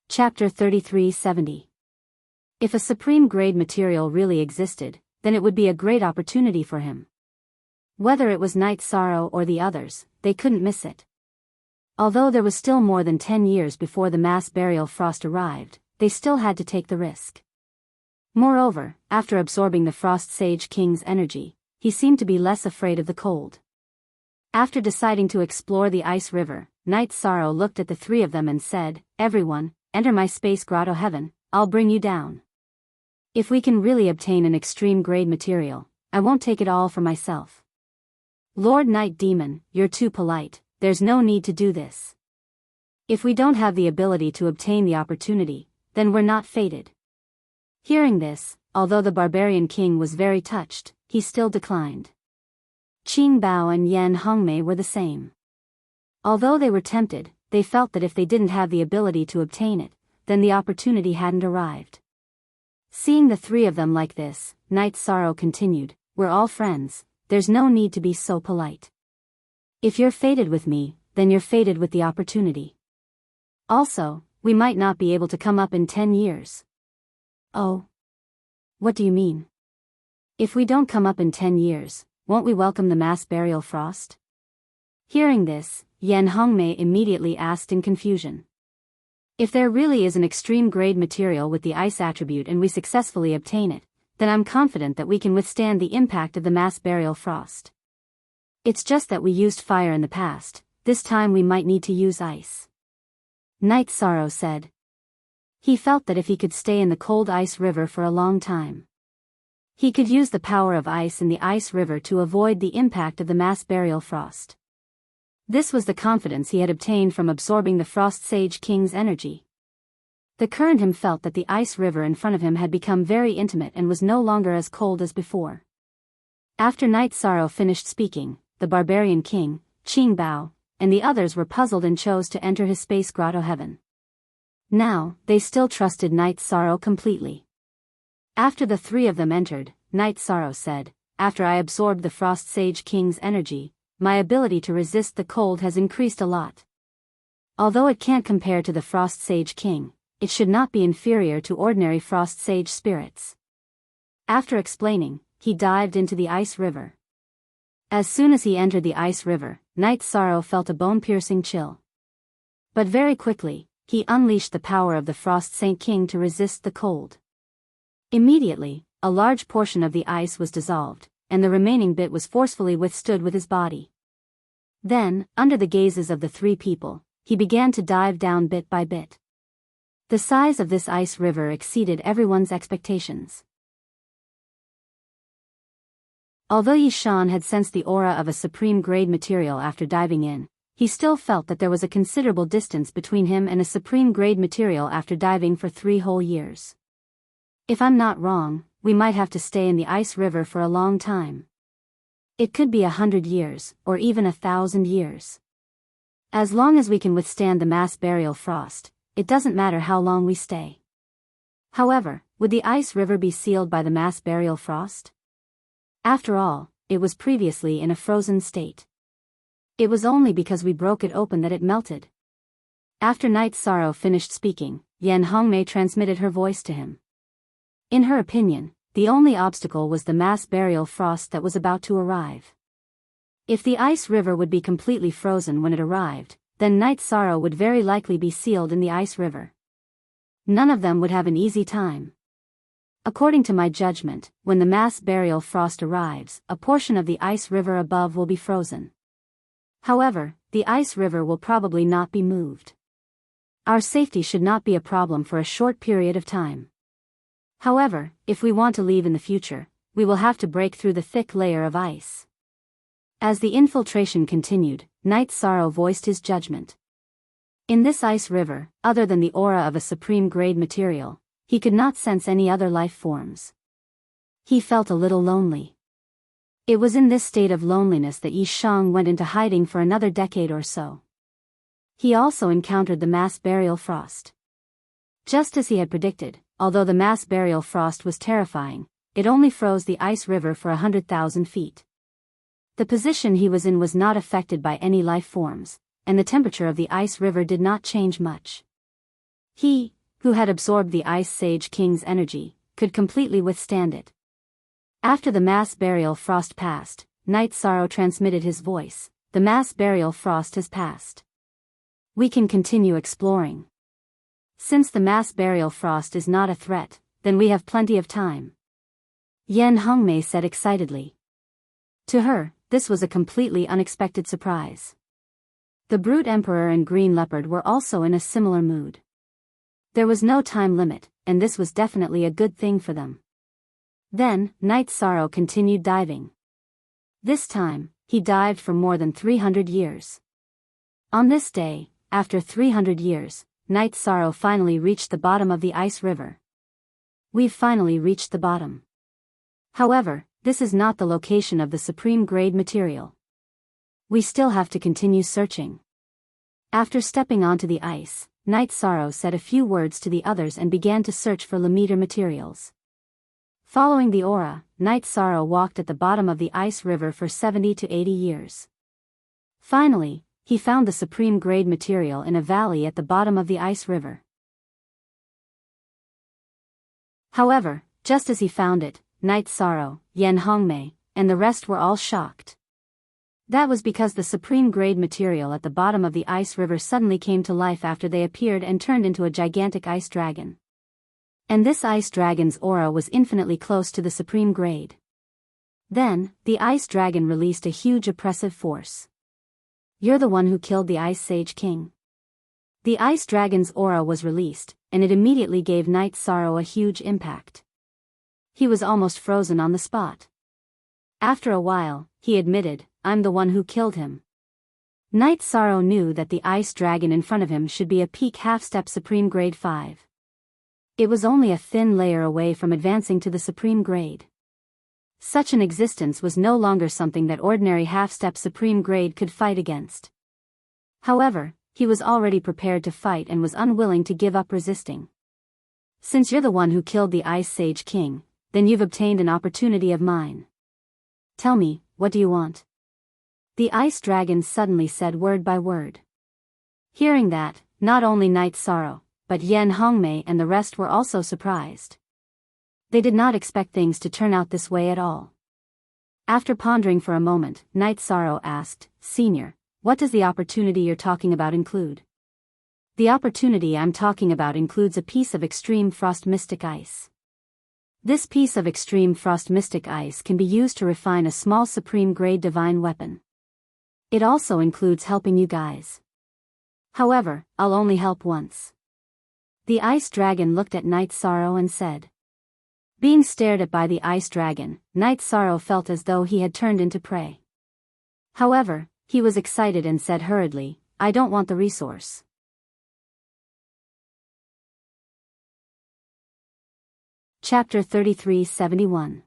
Chapter 3370. If a supreme-grade material really existed, then it would be a great opportunity for him. Whether it was Night Sorrow or the others, they couldn't miss it. Although there was still more than 10 years before the mass burial frost arrived, they still had to take the risk. Moreover, after absorbing the Frost Sage King's energy, he seemed to be less afraid of the cold. After deciding to explore the ice river, Night Sorrow looked at the three of them and said, "Everyone, enter my space grotto heaven, I'll bring you down. If we can really obtain an extreme-grade material, I won't take it all for myself. Lord Night Demon, you're too polite, there's no need to do this. If we don't have the ability to obtain the opportunity, then we're not fated." Hearing this, although the barbarian king was very touched, he still declined. Qing Bao and Yan Hongmei were the same. Although they were tempted, they felt that if they didn't have the ability to obtain it, then the opportunity hadn't arrived. Seeing the three of them like this, Night Sorrow continued, "We're all friends, there's no need to be so polite. If you're fated with me, then you're fated with the opportunity. Also, we might not be able to come up in 10 years. Oh? What do you mean? If we don't come up in 10 years, won't we welcome the mass burial frost?" Hearing this, Yan Hongmei immediately asked in confusion. "If there really is an extreme-grade material with the ice attribute and we successfully obtain it, then I'm confident that we can withstand the impact of the mass burial frost. It's just that we used fire in the past, this time we might need to use ice." Night Sorrow said. He felt that if he could stay in the cold ice river for a long time, he could use the power of ice in the ice river to avoid the impact of the mass burial frost. This was the confidence he had obtained from absorbing the Frost Sage King's energy. The current him felt that the ice river in front of him had become very intimate and was no longer as cold as before. After Night Sorrow finished speaking, the barbarian king, Qing Bao, and the others were puzzled and chose to enter his space grotto heaven. Now, they still trusted Night Sorrow completely. After the three of them entered, Night Sorrow said, "After I absorbed the Frost Sage King's energy, my ability to resist the cold has increased a lot. Although it can't compare to the Frost Sage King, it should not be inferior to ordinary Frost Sage spirits." After explaining, he dived into the ice river. As soon as he entered the ice river, Night Sorrow felt a bone-piercing chill. But very quickly, he unleashed the power of the Frost Saint King to resist the cold. Immediately, a large portion of the ice was dissolved, and the remaining bit was forcefully withstood with his body. Then, under the gazes of the three people, he began to dive down bit by bit. The size of this ice river exceeded everyone's expectations. Although Yi Shan had sensed the aura of a supreme-grade material after diving in, he still felt that there was a considerable distance between him and a supreme-grade material after diving for 3 whole years. If I'm not wrong, we might have to stay in the ice river for a long time. It could be 100 years, or even 1,000 years. As long as we can withstand the mass burial frost, it doesn't matter how long we stay. However, would the ice river be sealed by the mass burial frost? After all, it was previously in a frozen state. It was only because we broke it open that it melted. After Night Sorrow finished speaking, Yan Hongmei transmitted her voice to him. In her opinion, the only obstacle was the mass burial frost that was about to arrive. If the ice river would be completely frozen when it arrived, then Night Sorrow would very likely be sealed in the ice river. None of them would have an easy time. According to my judgment, when the mass burial frost arrives, a portion of the ice river above will be frozen. However, the ice river will probably not be moved. Our safety should not be a problem for a short period of time. However, if we want to leave in the future, we will have to break through the thick layer of ice. As the infiltration continued, Night Sorrow voiced his judgment. In this ice river, other than the aura of a supreme-grade material, he could not sense any other life forms. He felt a little lonely. It was in this state of loneliness that Yi Shang went into hiding for another decade or so. He also encountered the mass burial frost. Just as he had predicted, although the mass burial frost was terrifying, it only froze the ice river for 100,000 feet. The position he was in was not affected by any life forms, and the temperature of the ice river did not change much. He, who had absorbed the Ice Sage King's energy, could completely withstand it. After the mass burial frost passed, Night Sorrow transmitted his voice. The mass burial frost has passed. We can continue exploring. Since the mass burial frost is not a threat, then we have plenty of time. Yan Hongmei said excitedly. To her, this was a completely unexpected surprise. The Brute Emperor and Green Leopard were also in a similar mood. There was no time limit, and this was definitely a good thing for them. Then, Night Sorrow continued diving. This time, he dived for more than 300 years. On this day, after 300 years, Night Sorrow finally reached the bottom of the ice river. We've finally reached the bottom. However, this is not the location of the supreme-grade material. We still have to continue searching. After stepping onto the ice, Night Sorrow said a few words to the others and began to search for Lemmeter materials. Following the aura, Night Sorrow walked at the bottom of the ice river for 70 to 80 years. Finally, he found the supreme-grade material in a valley at the bottom of the ice river. However, just as he found it, Night Sorrow, Yan Hongmei, and the rest were all shocked. That was because the supreme-grade material at the bottom of the ice river suddenly came to life after they appeared and turned into a gigantic ice dragon. And this ice dragon's aura was infinitely close to the supreme grade. Then, the ice dragon released a huge oppressive force. You're the one who killed the Ice Sage King. The ice dragon's aura was released, and it immediately gave Night Sorrow a huge impact. He was almost frozen on the spot. After a while, he admitted, I'm the one who killed him. Night Sorrow knew that the ice dragon in front of him should be a peak half-step Supreme Grade 5. It was only a thin layer away from advancing to the Supreme Grade. Such an existence was no longer something that ordinary half-step Supreme Grade could fight against. However, he was already prepared to fight and was unwilling to give up resisting. Since you're the one who killed the Ice Sage King, then you've obtained an opportunity of mine. Tell me, what do you want? The ice dragon suddenly said word by word. Hearing that, not only Night Sorrow, but Yan Hongmei and the rest were also surprised. They did not expect things to turn out this way at all. After pondering for a moment, Night Sorrow asked, Senior, what does the opportunity you're talking about include? The opportunity I'm talking about includes a piece of extreme frost mystic ice. This piece of extreme frost mystic ice can be used to refine a small supreme-grade divine weapon. It also includes helping you guys. However, I'll only help once. The ice dragon looked at Night Sorrow and said. Being stared at by the ice dragon, Night Sorrow felt as though he had turned into prey. However, he was excited and said hurriedly, I don't want the resource. Chapter 3371.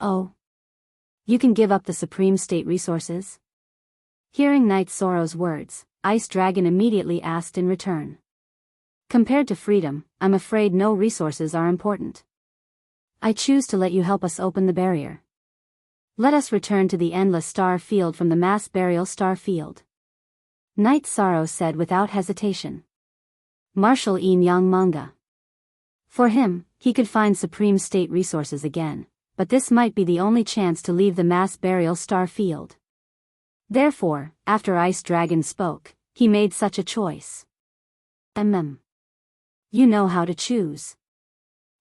Oh. You can give up the Supreme State resources? Hearing Night Sorrow's words, Ice Dragon immediately asked in return. Compared to freedom, I'm afraid no resources are important. I choose to let you help us open the barrier. Let us return to the endless star field from the mass burial star field. Night Sorrow said without hesitation. Martial Yin Yang Manga. For him, he could find Supreme State resources again, but this might be the only chance to leave the mass burial star field. Therefore, after Ice Dragon spoke, he made such a choice. You know how to choose.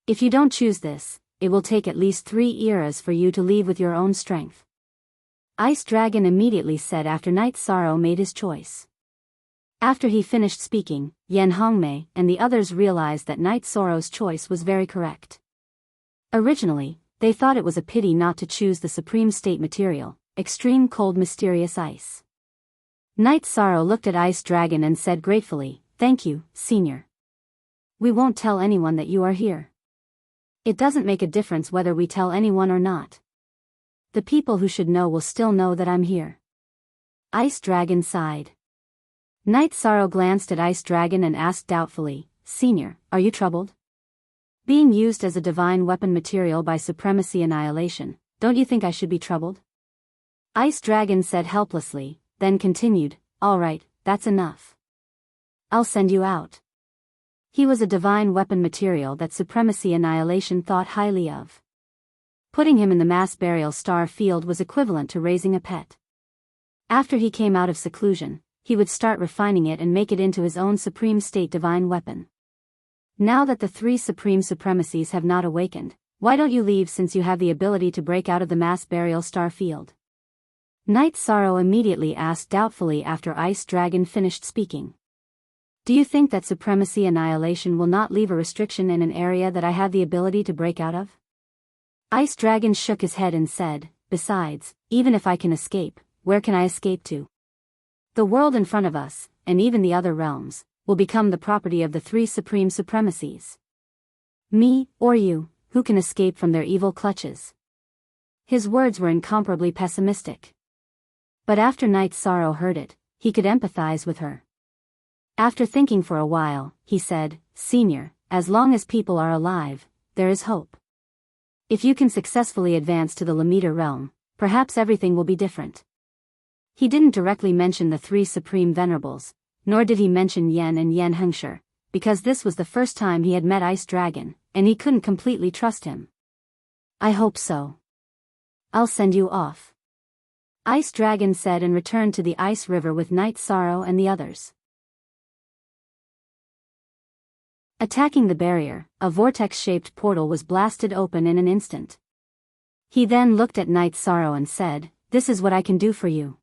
If you don't choose this, it will take at least 3 eras for you to leave with your own strength. Ice Dragon immediately said after Night Sorrow made his choice. After he finished speaking, Yan Hongmei and the others realized that Night Sorrow's choice was very correct. Originally, they thought it was a pity not to choose the Supreme State material, extreme cold mysterious ice. Night Sorrow looked at Ice Dragon and said gratefully, "Thank you, Senior. We won't tell anyone that you are here. It doesn't make a difference whether we tell anyone or not. The people who should know will still know that I'm here." Ice Dragon sighed. Night Sorrow glanced at Ice Dragon and asked doubtfully, "Senior, are you troubled? Being used as a divine weapon material by Supremacy Annihilation, don't you think I should be troubled?" Ice Dragon said helplessly, then continued, "All right, that's enough. I'll send you out." He was a divine weapon material that Supremacy Annihilation thought highly of. Putting him in the mass burial star field was equivalent to raising a pet. After he came out of seclusion, he would start refining it and make it into his own supreme state divine weapon. Now that the three supreme supremacies have not awakened, why don't you leave since you have the ability to break out of the mass burial star field? Night Sorrow immediately asked doubtfully after Ice Dragon finished speaking. "Do you think that Supremacy Annihilation will not leave a restriction in an area that I have the ability to break out of?" Ice Dragon shook his head and said, "Besides, even if I can escape, where can I escape to? The world in front of us, and even the other realms, will become the property of the three supreme supremacies. Me, or you, who can escape from their evil clutches?" His words were incomparably pessimistic. But after Night Sorrow heard it, he could empathize with her. After thinking for a while, he said, "Senior, as long as people are alive, there is hope. If you can successfully advance to the Lamita realm, perhaps everything will be different." He didn't directly mention the three supreme venerables, nor did he mention Yen and Yen Hengshi, because this was the first time he had met Ice Dragon, and he couldn't completely trust him. "I hope so. I'll send you off," Ice Dragon said and returned to the ice river with Night Sorrow and the others. Attacking the barrier, a vortex-shaped portal was blasted open in an instant. He then looked at Night Sorrow and said, "This is what I can do for you.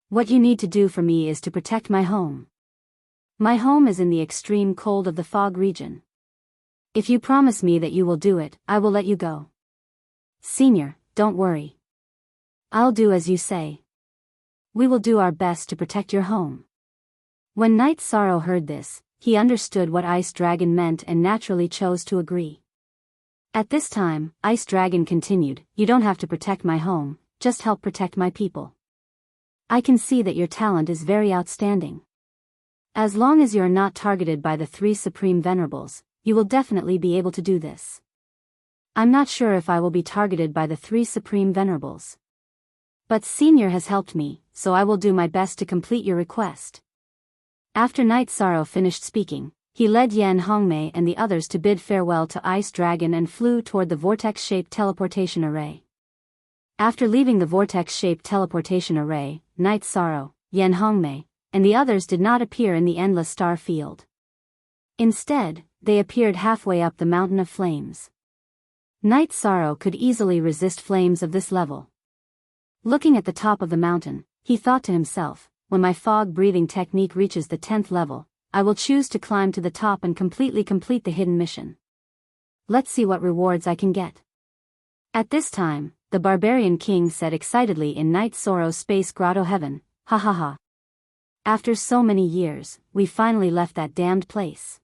What you need to do for me is to protect my home. My home is in the extreme cold of the fog region. If you promise me that you will do it, I will let you go. Senior, don't worry. I'll do as you say. We will do our best to protect your home." When Night Sorrow heard this, he understood what Ice Dragon meant and naturally chose to agree. At this time, Ice Dragon continued, "You don't have to protect my home, just help protect my people. I can see that your talent is very outstanding. As long as you are not targeted by the three supreme venerables, you will definitely be able to do this. I'm not sure if I will be targeted by the three supreme venerables. But Senior has helped me, so I will do my best to complete your request." After Night Sorrow finished speaking, he led Yen Hongmei and the others to bid farewell to Ice Dragon and flew toward the vortex-shaped teleportation array. After leaving the vortex-shaped teleportation array, Night Sorrow, Yen Hongmei, and the others did not appear in the endless star field. Instead, they appeared halfway up the mountain of flames. Night Sorrow could easily resist flames of this level. Looking at the top of the mountain, he thought to himself, "When my fog-breathing technique reaches the 10th level, I will choose to climb to the top and completely complete the hidden mission. Let's see what rewards I can get." At this time, the Barbarian King said excitedly in Night Sorrow's space grotto heaven, "Ha ha ha. After so many years, we finally left that damned place.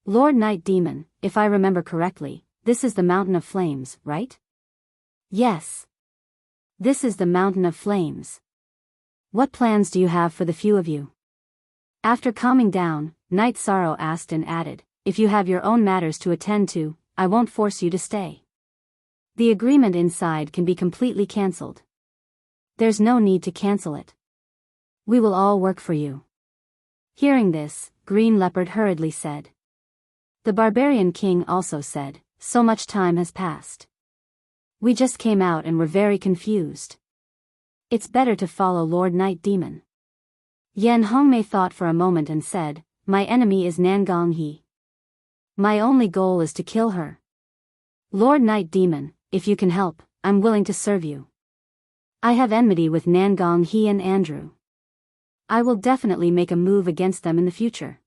Lord Night Demon, if I remember correctly, this is the Mountain of Flames, right?" "Yes. This is the Mountain of Flames. What plans do you have for the few of you?" After calming down, Night Sorrow asked and added, "If you have your own matters to attend to, I won't force you to stay. The agreement inside can be completely cancelled. There's no need to cancel it. We will all work for you." Hearing this, Green Leopard hurriedly said. The Barbarian King also said, "So much time has passed. We just came out and were very confused. It's better to follow Lord Night Demon." Yen Hongmei thought for a moment and said, "My enemy is Nangong He. My only goal is to kill her. Lord Night Demon, if you can help, I'm willing to serve you. I have enmity with Nangong He and Andrew. I will definitely make a move against them in the future."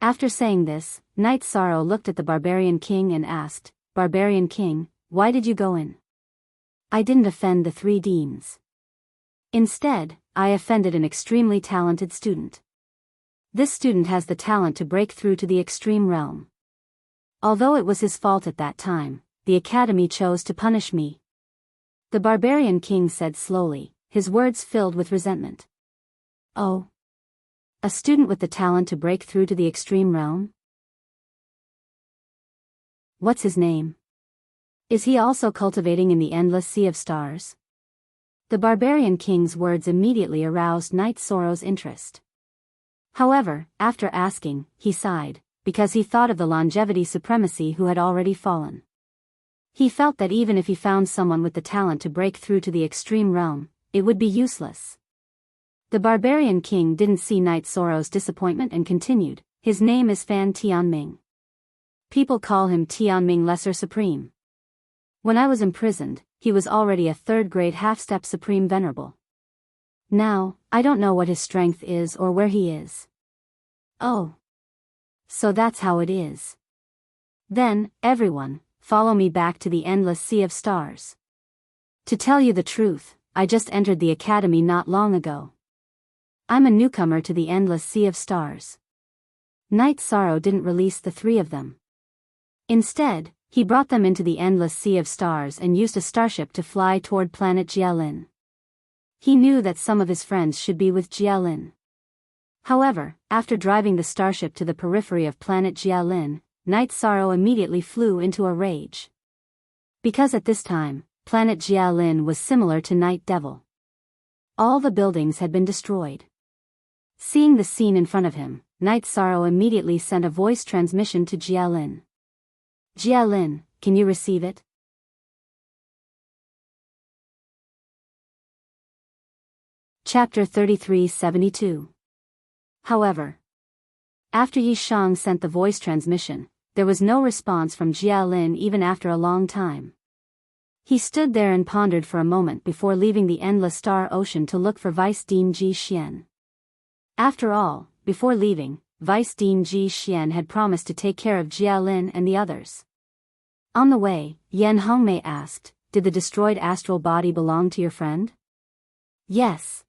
After saying this, Night Sorrow looked at the Barbarian King and asked, "Barbarian King, why did you go in? I didn't offend the 3 deans. Instead, I offended an extremely talented student. This student has the talent to break through to the extreme realm. Although it was his fault at that time, the Academy chose to punish me. The barbarian king said slowly, his words filled with resentment. Oh. A student with the talent to break through to the extreme realm? What's his name? Is he also cultivating in the endless sea of stars? The barbarian king's words immediately aroused Knight Sorrow's interest. However, after asking, he sighed, because he thought of the longevity supremacy who had already fallen. He felt that even if he found someone with the talent to break through to the extreme realm, it would be useless. The barbarian king didn't see Knight Sorrow's disappointment and continued, his name is Fan Tianming. People call him Tianming Lesser Supreme. When I was imprisoned, he was already a 3rd grade half-step Supreme Venerable. Now, I don't know what his strength is or where he is. Oh. So that's how it is. Then, everyone, follow me back to the endless sea of stars. To tell you the truth, I just entered the academy not long ago. I'm a newcomer to the endless sea of stars. Knight Sorrow didn't release the 3 of them. Instead, he brought them into the endless sea of stars and used a starship to fly toward planet Jialin. He knew that some of his friends should be with Jialin. However, after driving the starship to the periphery of planet Jialin, Knight Sorrow immediately flew into a rage. Because at this time, planet Jialin was similar to Night Devil. All the buildings had been destroyed. Seeing the scene in front of him, Knight Sorrow immediately sent a voice transmission to Jialin. Jialin, can you receive it? Chapter 3372. However, after Yi Shang sent the voice transmission, there was no response from Jialin even after a long time. He stood there and pondered for a moment before leaving the endless star ocean to look for Vice Dean Ji Xian. After all, before leaving, Vice Dean Ji Xian had promised to take care of Jialin and the others. On the way, Yan Hongmei asked, "Did the destroyed astral body belong to your friend?" "Yes.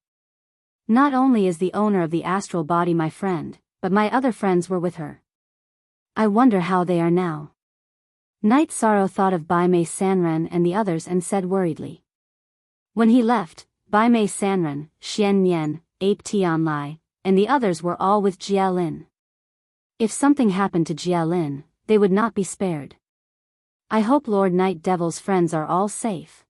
Not only is the owner of the astral body my friend, but my other friends were with her. I wonder how they are now." Knight Sorrow thought of Bai Mei Sanren and the others and said worriedly. When he left, Bai Mei Sanren, Xian Nian, Ape Tianlai, and the others were all with Jialin. If something happened to Jialin, they would not be spared. I hope Lord Night Devil's friends are all safe.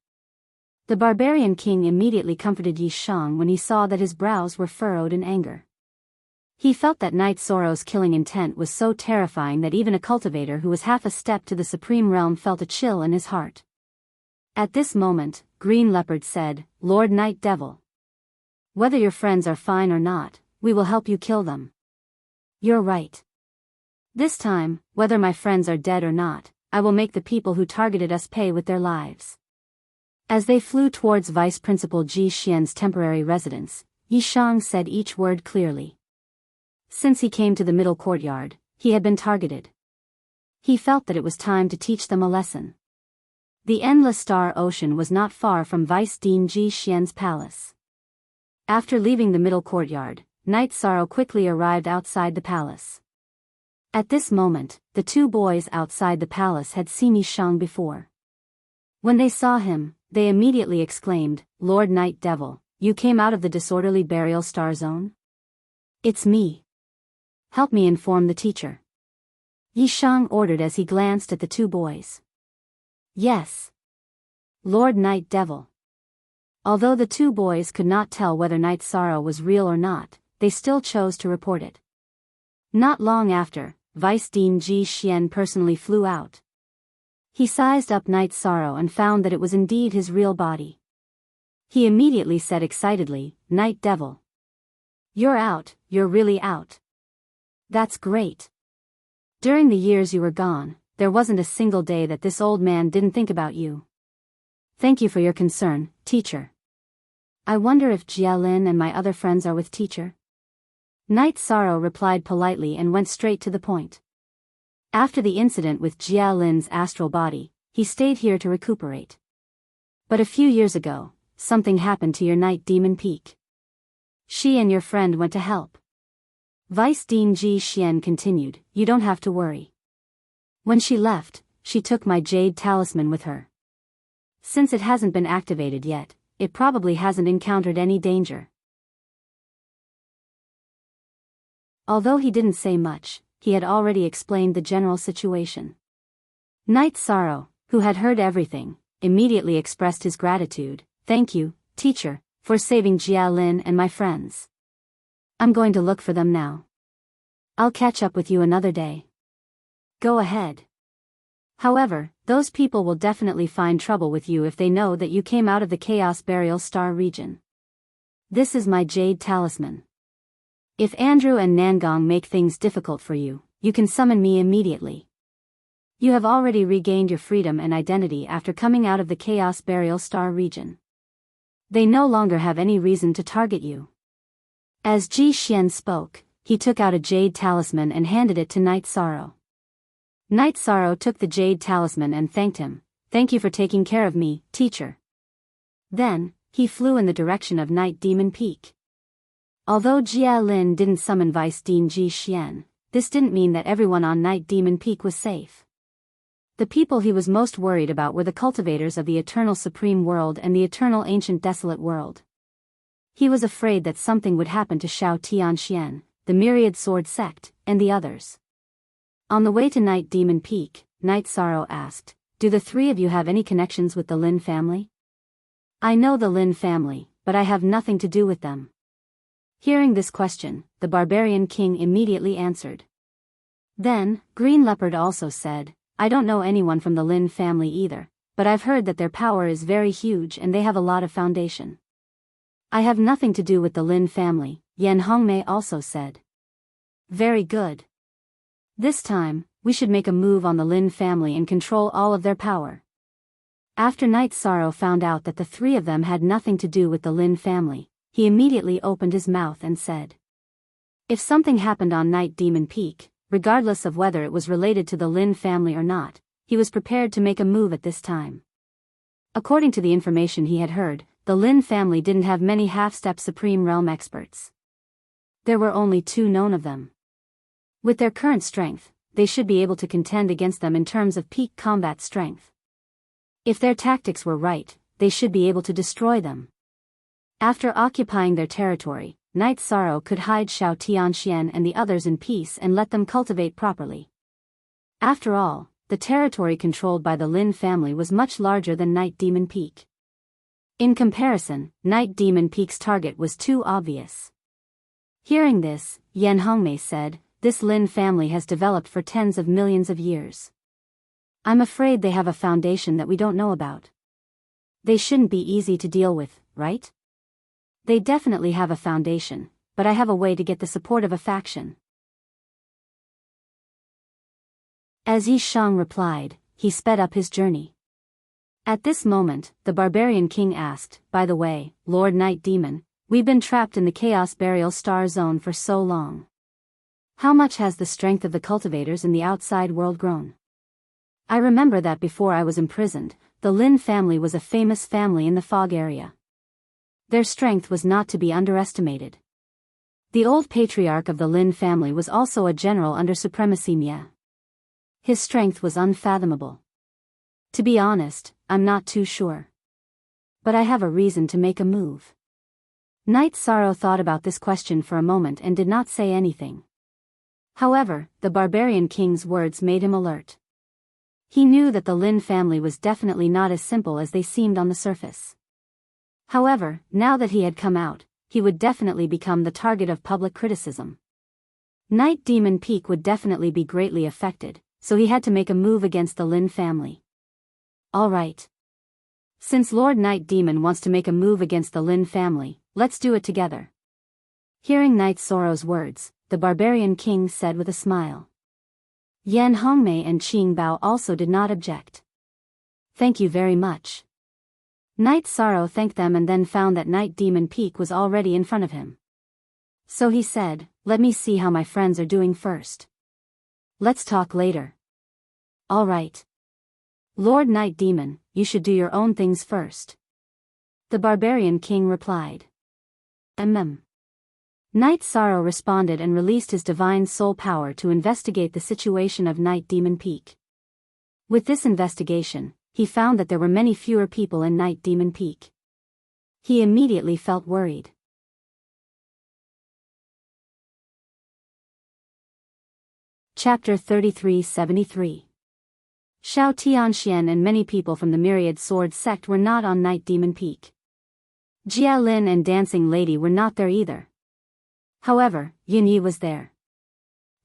The barbarian king immediately comforted Yi Shang when he saw that his brows were furrowed in anger. He felt that Knight Sorrow's killing intent was so terrifying that even a cultivator who was half a step to the supreme realm felt a chill in his heart. At this moment, Green Leopard said, "Lord Night Devil. Whether your friends are fine or not, we will help you kill them." "You're right. This time, whether my friends are dead or not, I will make the people who targeted us pay with their lives." As they flew towards Vice Principal Ji Xian's temporary residence, Yi Shang said each word clearly. Since he came to the middle courtyard, he had been targeted. He felt that it was time to teach them a lesson. The endless star ocean was not far from Vice Dean Ji Xian's palace. After leaving the middle courtyard, Knight Sorrow quickly arrived outside the palace. At this moment, the 2 boys outside the palace had seen Yi Shang before. When they saw him, they immediately exclaimed, "Lord Night Devil, you came out of the disorderly burial star zone?" "It's me. Help me inform the teacher," Yi Shang ordered as he glanced at the 2 boys. "Yes. Lord Night Devil." Although the 2 boys could not tell whether Night Sorrow was real or not, they still chose to report it. Not long after, Vice Dean Ji Xian personally flew out. He sized up Night Sorrow and found that it was indeed his real body. He immediately said excitedly, "Night Devil. You're out, you're really out. That's great. During the years you were gone, there wasn't a single day that this old man didn't think about you. Thank you for your concern, teacher. I wonder if Jialin and my other friends are with teacher?" Night Sorrow replied politely and went straight to the point. After the incident with Jialin's astral body, he stayed here to recuperate. But a few years ago, something happened to your Night Demon Peak. She and your friend went to help. Vice Dean Ji Xian continued, you don't have to worry. When she left, she took my jade talisman with her. Since it hasn't been activated yet, it probably hasn't encountered any danger. Although he didn't say much, he had already explained the general situation. Knight Sorrow, who had heard everything, immediately expressed his gratitude. Thank you, teacher, for saving Jia Lin and my friends. I'm going to look for them now. I'll catch up with you another day. Go ahead. However, those people will definitely find trouble with you if they know that you came out of the Chaos Burial Star region. This is my jade talisman. If Andrew and Nangong make things difficult for you, you can summon me immediately. You have already regained your freedom and identity after coming out of the Chaos Burial Star region. They no longer have any reason to target you. As Ji Xian spoke, he took out a jade talisman and handed it to Knight Sorrow. Knight Sorrow took the jade talisman and thanked him. Thank you for taking care of me, teacher. Then, he flew in the direction of Night Demon Peak. Although Jia Lin didn't summon Vice Dean Ji Xian, this didn't mean that everyone on Night Demon Peak was safe. The people he was most worried about were the cultivators of the Eternal Supreme World and the Eternal Ancient Desolate World. He was afraid that something would happen to Shao Tianxian, the Myriad Sword Sect, and the others. On the way to Night Demon Peak, Knight Sorrow asked, do the three of you have any connections with the Lin family? I know the Lin family, but I have nothing to do with them. Hearing this question, the barbarian king immediately answered. Then, Green Leopard also said, I don't know anyone from the Lin family either, but I've heard that their power is very huge and they have a lot of foundation. I have nothing to do with the Lin family, Yan Hongmei also said. Very good. This time, we should make a move on the Lin family and control all of their power. After Knight Sorrow found out that the three of them had nothing to do with the Lin family, he immediately opened his mouth and said, if something happened on Night Demon Peak, regardless of whether it was related to the Lin family or not, he was prepared to make a move at this time. According to the information he had heard, the Lin family didn't have many half-step Supreme Realm experts. There were only 2 known of them. With their current strength, they should be able to contend against them in terms of peak combat strength. If their tactics were right, they should be able to destroy them. After occupying their territory, Knight Sorrow could hide Shao Tianxian and the others in peace and let them cultivate properly. After all, the territory controlled by the Lin family was much larger than Night Demon Peak. In comparison, Night Demon Peak's target was too obvious. Hearing this, Yan Hongmei said, this Lin family has developed for tens of millions of years. I'm afraid they have a foundation that we don't know about. They shouldn't be easy to deal with, right? They definitely have a foundation, but I have a way to get the support of a faction. As Yi Shang replied, he sped up his journey. At this moment, the barbarian king asked, by the way, Lord Night Demon, we've been trapped in the Chaos Burial Star Zone for so long. How much has the strength of the cultivators in the outside world grown? I remember that before I was imprisoned, the Lin family was a famous family in the fog area. Their strength was not to be underestimated. The old patriarch of the Lin family was also a general under Supremacy Mia. His strength was unfathomable. To be honest, I'm not too sure. But I have a reason to make a move. Knight Sorrow thought about this question for a moment and did not say anything. However, the barbarian king's words made him alert. He knew that the Lin family was definitely not as simple as they seemed on the surface. However, now that he had come out, he would definitely become the target of public criticism. Night Demon Peak would definitely be greatly affected, so he had to make a move against the Lin family. Alright. Since Lord Night Demon wants to make a move against the Lin family, let's do it together. Hearing Knight Sorrow's words, the barbarian king said with a smile. Yan Hongmei and Qing Bao also did not object. Thank you very much. Knight Sorrow thanked them and then found that Night Demon Peak was already in front of him. So he said, let me see how my friends are doing first. Let's talk later. Alright. Lord Night Demon, you should do your own things first. the barbarian king replied. Knight Sorrow responded and released his divine soul power to investigate the situation of Night Demon Peak. With this investigation, he found that there were many fewer people in Night Demon Peak. He immediately felt worried. Chapter 3373. Xiao Tianxian and many people from the Myriad Sword sect were not on Night Demon Peak. Jia Lin and Dancing Lady were not there either. However, Yun Yi was there.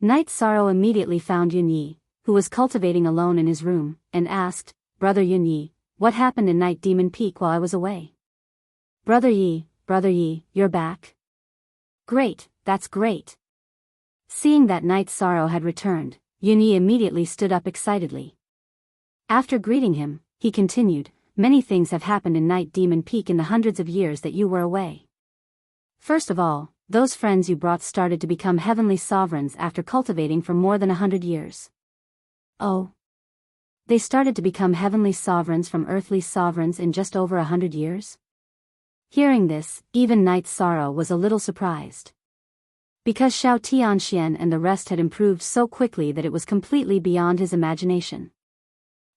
Night Sorrow immediately found Yun Yi, who was cultivating alone in his room, and asked, "Brother Yun Yi, what happened in Night Demon Peak while I was away?" Brother Yi, you're back? Great, that's great." Seeing that Night Sorrow had returned, Yun Yi immediately stood up excitedly. After greeting him, he continued, "Many things have happened in Night Demon Peak in the hundreds of years that you were away. First of all, those friends you brought started to become heavenly sovereigns after cultivating for more than 100 years. Oh. They started to become heavenly sovereigns from earthly sovereigns in just over 100 years? Hearing this, even Night Sorrow was a little surprised. Because Xiao Tianxian and the rest had improved so quickly that it was completely beyond his imagination.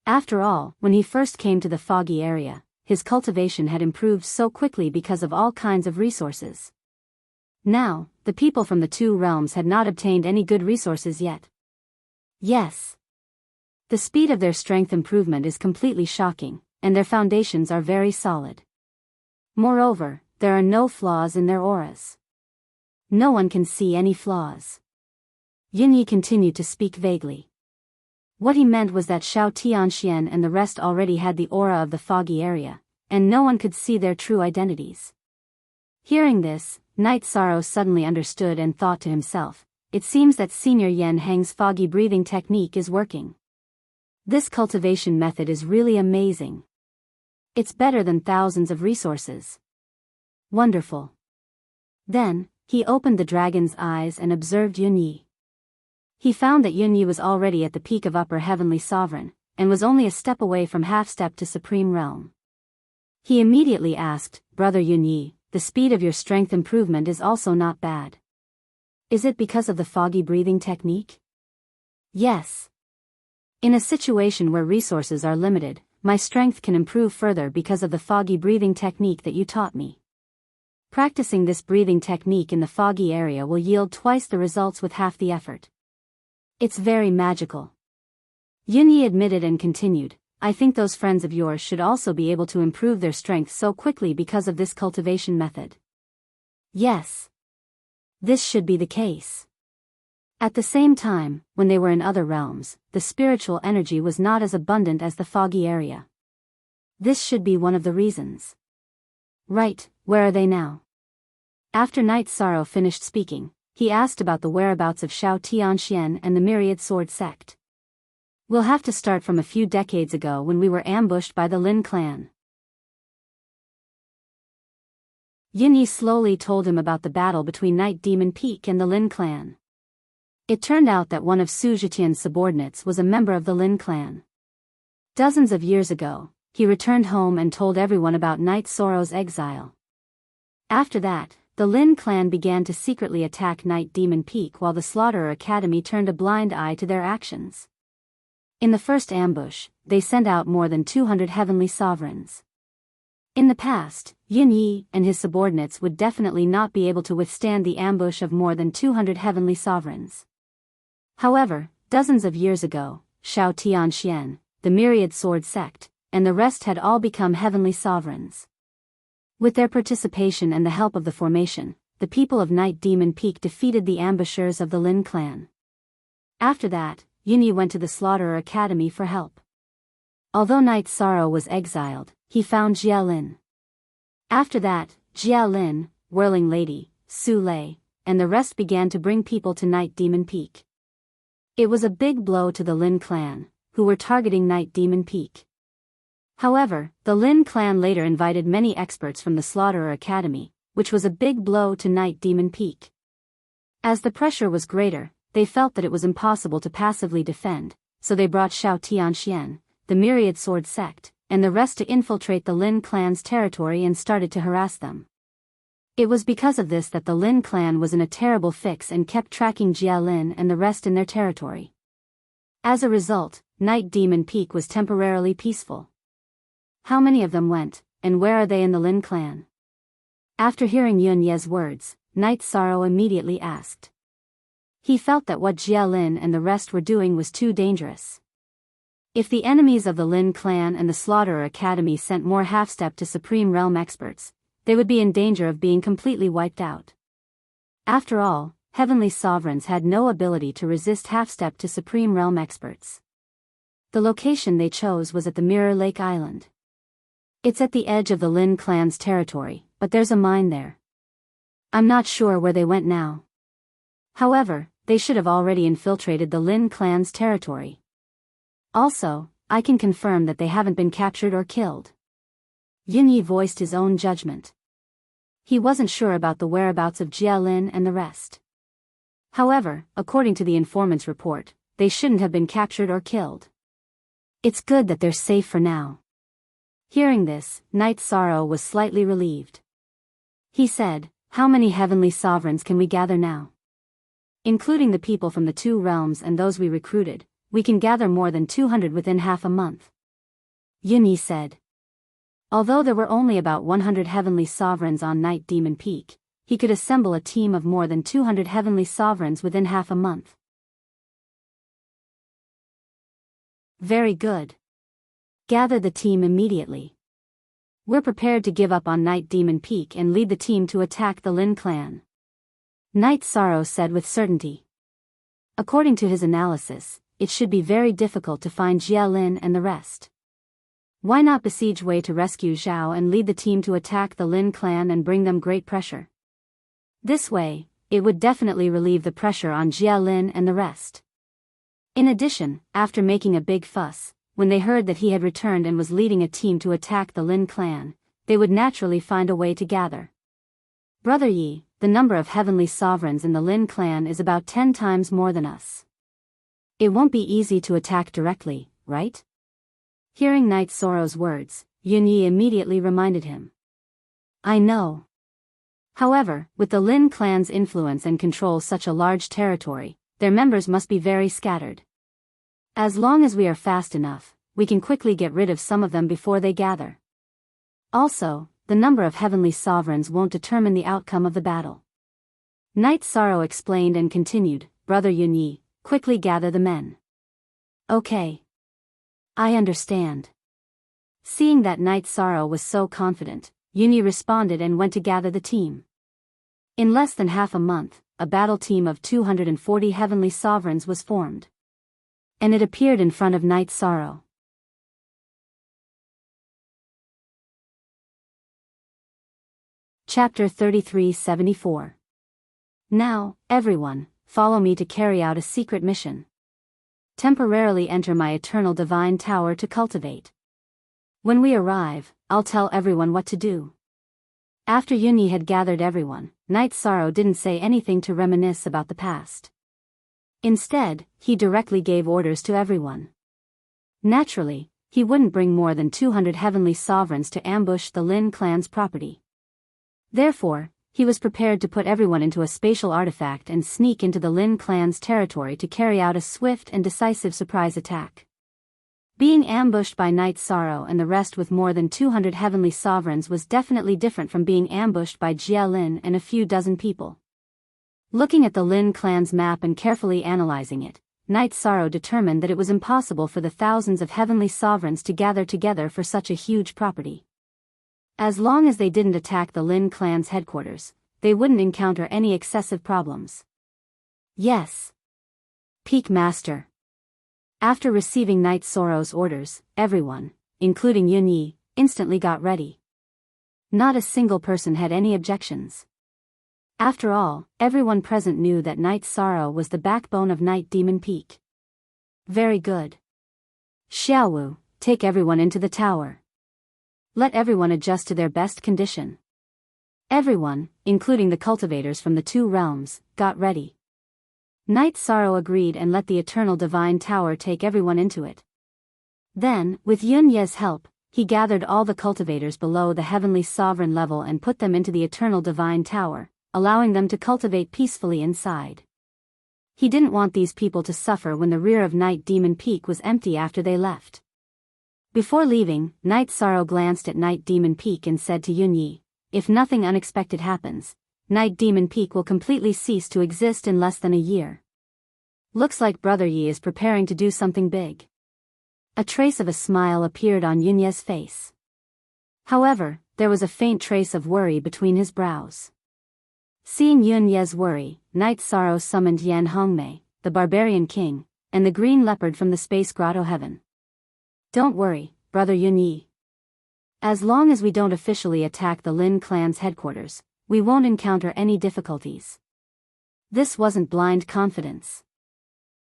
After all, when he first came to the foggy area, his cultivation had improved so quickly because of all kinds of resources. Now, the people from the two realms had not obtained any good resources yet. Yes. The speed of their strength improvement is completely shocking, and their foundations are very solid. Moreover, there are no flaws in their auras. No one can see any flaws. Yin Yi continued to speak vaguely. What he meant was that Xiao Tianxian and the rest already had the aura of the foggy area, and no one could see their true identities. Hearing this, Night Sorrow suddenly understood and thought to himself, "It seems that Senior Yen Hang's foggy breathing technique is working. This cultivation method is really amazing. It's better than thousands of resources. Wonderful." Then, he opened the dragon's eyes and observed Yun Yi. He found that Yun Yi was already at the peak of Upper Heavenly Sovereign, and was only a step away from half-step to Supreme Realm. He immediately asked, "Brother Yun Yi, the speed of your strength improvement is also not bad. Is it because of the foggy breathing technique?" "Yes. In a situation where resources are limited, my strength can improve further because of the foggy breathing technique that you taught me. Practicing this breathing technique in the foggy area will yield twice the results with half the effort. It's very magical." Yun Yi admitted and continued, "I think those friends of yours should also be able to improve their strength so quickly because of this cultivation method." "Yes. This should be the case." At the same time, when they were in other realms, the spiritual energy was not as abundant as the foggy area. This should be one of the reasons. Right, where are they now? After Night Sorrow finished speaking, he asked about the whereabouts of Xiao Tianxian and the Myriad Sword sect. "We'll have to start from a few decades ago when we were ambushed by the Lin clan." Yin Yi slowly told him about the battle between Night Demon Peak and the Lin clan. It turned out that one of Su Zhetian's subordinates was a member of the Lin clan. Dozens of years ago, he returned home and told everyone about Night Sorrow's exile. After that, the Lin clan began to secretly attack Night Demon Peak while the Slaughterer Academy turned a blind eye to their actions. In the first ambush, they sent out more than 200 heavenly sovereigns. In the past, Yin Yi and his subordinates would definitely not be able to withstand the ambush of more than 200 heavenly sovereigns. However, dozens of years ago, Xiao Tianxian, the Myriad Sword sect, and the rest had all become heavenly sovereigns. With their participation and the help of the formation, the people of Night Demon Peak defeated the ambushers of the Lin clan. After that, Yin Yi went to the Slaughterer Academy for help. Although Night Sorrow was exiled, he found Jia Lin. After that, Jia Lin, Whirling Lady, Su Lei, and the rest began to bring people to Night Demon Peak. It was a big blow to the Lin clan, who were targeting Night Demon Peak. However, the Lin clan later invited many experts from the Slaughterer Academy, which was a big blow to Night Demon Peak. As the pressure was greater, they felt that it was impossible to passively defend, so they brought Xiao Tianxian, the Myriad Sword sect, and the rest to infiltrate the Lin clan's territory and started to harass them. It was because of this that the Lin clan was in a terrible fix and kept tracking Jia Lin and the rest in their territory. As a result, Night Demon Peak was temporarily peaceful. How many of them went, and where are they in the Lin clan? After hearing Yun Ye's words, Night Sorrow immediately asked. He felt that what Jia Lin and the rest were doing was too dangerous. If the enemies of the Lin clan and the Slaughterer Academy sent more half-step to Supreme Realm experts, they would be in danger of being completely wiped out. After all, Heavenly Sovereigns had no ability to resist half-step to Supreme Realm experts. The location they chose was at the Mirror Lake Island. It's at the edge of the Lin clan's territory, but there's a mine there. I'm not sure where they went now. However, they should have already infiltrated the Lin clan's territory. Also, I can confirm that they haven't been captured or killed. Yin Yi voiced his own judgment. He wasn't sure about the whereabouts of Jia Lin and the rest. However, according to the informant's report, they shouldn't have been captured or killed. It's good that they're safe for now. Hearing this, Night Sorrow was slightly relieved. He said, "How many heavenly sovereigns can we gather now? Including the people from the 2 realms and those we recruited, we can gather more than 200 within half a month." Yin Yi said. Although there were only about 100 heavenly sovereigns on Night Demon Peak, he could assemble a team of more than 200 heavenly sovereigns within half a month. Very good. Gather the team immediately. We're prepared to give up on Night Demon Peak and lead the team to attack the Lin clan. Night Sorrow said with certainty. According to his analysis, it should be very difficult to find Jia Lin and the rest. Why not besiege Wei to rescue Zhao and lead the team to attack the Lin clan and bring them great pressure? This way, it would definitely relieve the pressure on Jia Lin and the rest. In addition, after making a big fuss, when they heard that he had returned and was leading a team to attack the Lin clan, they would naturally find a way to gather. Brother Yi, the number of heavenly sovereigns in the Lin clan is about 10 times more than us. It won't be easy to attack directly, right? Hearing Night Sorrow's words, Yun Yi immediately reminded him. I know. However, with the Lin clan's influence and control such a large territory, their members must be very scattered. As long as we are fast enough, we can quickly get rid of some of them before they gather. Also, the number of heavenly sovereigns won't determine the outcome of the battle. Night Sorrow explained and continued, Brother Yun Yi, quickly gather the men. Okay. I understand. Seeing that Night Sorrow was so confident, Yun Yi responded and went to gather the team. In less than half a month, a battle team of 240 heavenly sovereigns was formed. And it appeared in front of Night Sorrow. Chapter 3374. Now, everyone, follow me to carry out a secret mission. Temporarily enter my eternal divine tower to cultivate. When we arrive, I'll tell everyone what to do. After Yun Yi had gathered everyone, Night Sorrow didn't say anything to reminisce about the past. Instead, he directly gave orders to everyone. Naturally, he wouldn't bring more than 200 heavenly sovereigns to ambush the Lin clan's property. Therefore, he was prepared to put everyone into a spatial artifact and sneak into the Lin clan's territory to carry out a swift and decisive surprise attack. Being ambushed by Night Sorrow and the rest with more than 200 heavenly sovereigns was definitely different from being ambushed by Jia Lin and a few dozen people. Looking at the Lin clan's map and carefully analyzing it, Night Sorrow determined that it was impossible for the thousands of heavenly sovereigns to gather together for such a huge property. As long as they didn't attack the Lin clan's headquarters, they wouldn't encounter any excessive problems. Yes. Peak Master. After receiving Night Sorrow's orders, everyone, including Yun Yi, instantly got ready. Not a single person had any objections. After all, everyone present knew that Night Sorrow was the backbone of Night Demon Peak. Very good. Xiaowu, take everyone into the tower. Let everyone adjust to their best condition. Everyone, including the cultivators from the 2 realms, got ready. Night Sorrow agreed and let the Eternal Divine Tower take everyone into it. Then, with Yun Ye's help, he gathered all the cultivators below the heavenly sovereign level and put them into the eternal divine tower, allowing them to cultivate peacefully inside. He didn't want these people to suffer when the rear of Night Demon Peak was empty after they left. Before leaving, Night Sorrow glanced at Night Demon Peak and said to Yunyi, "If nothing unexpected happens, Night Demon Peak will completely cease to exist in less than a year. Looks like Brother Yi is preparing to do something big." A trace of a smile appeared on Yunye's face. However, there was a faint trace of worry between his brows. Seeing Yunye's worry, Night Sorrow summoned Yan Hongmei, the barbarian king, and the green leopard from the space grotto heaven. "Don't worry, Brother Yunyi. As long as we don't officially attack the Lin clan's headquarters, we won't encounter any difficulties." This wasn't blind confidence.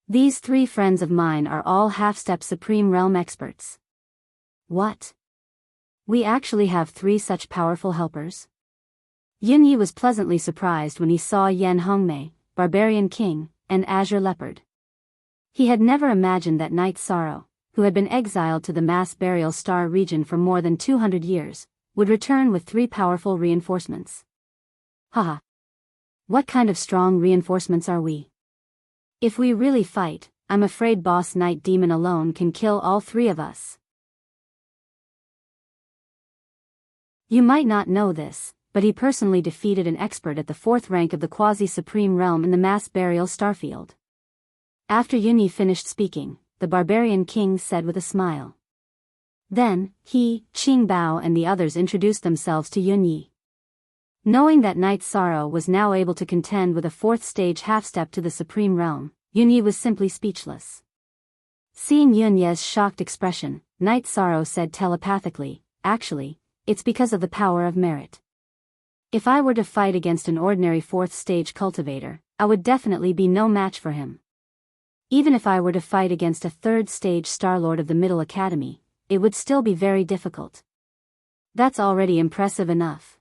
"These 3 friends of mine are all half-step Supreme Realm experts." "What? We actually have 3 such powerful helpers?" Yunyi was pleasantly surprised when he saw Yan Hongmei, Barbarian King, and Azure Leopard. He had never imagined that Night Sorrow, who had been exiled to the mass burial star region for more than 200 years, would return with 3 powerful reinforcements. Haha. What kind of strong reinforcements are we? If we really fight, I'm afraid Boss Night Demon alone can kill all 3 of us. You might not know this, but he personally defeated an expert at the 4th rank of the quasi-supreme realm in the mass burial starfield. After Yunyi finished speaking, the barbarian king said with a smile. Then, he, Qingbao and the others introduced themselves to Yunyi. Knowing that Night Sorrow was now able to contend with a 4th stage half-step to the supreme realm, Yunyi was simply speechless. Seeing Yunye's shocked expression, Night Sorrow said telepathically, "Actually, it's because of the power of merit. If I were to fight against an ordinary 4th stage cultivator, I would definitely be no match for him. Even if I were to fight against a 3rd stage Starlord of the Middle Academy, it would still be very difficult. That's already impressive enough.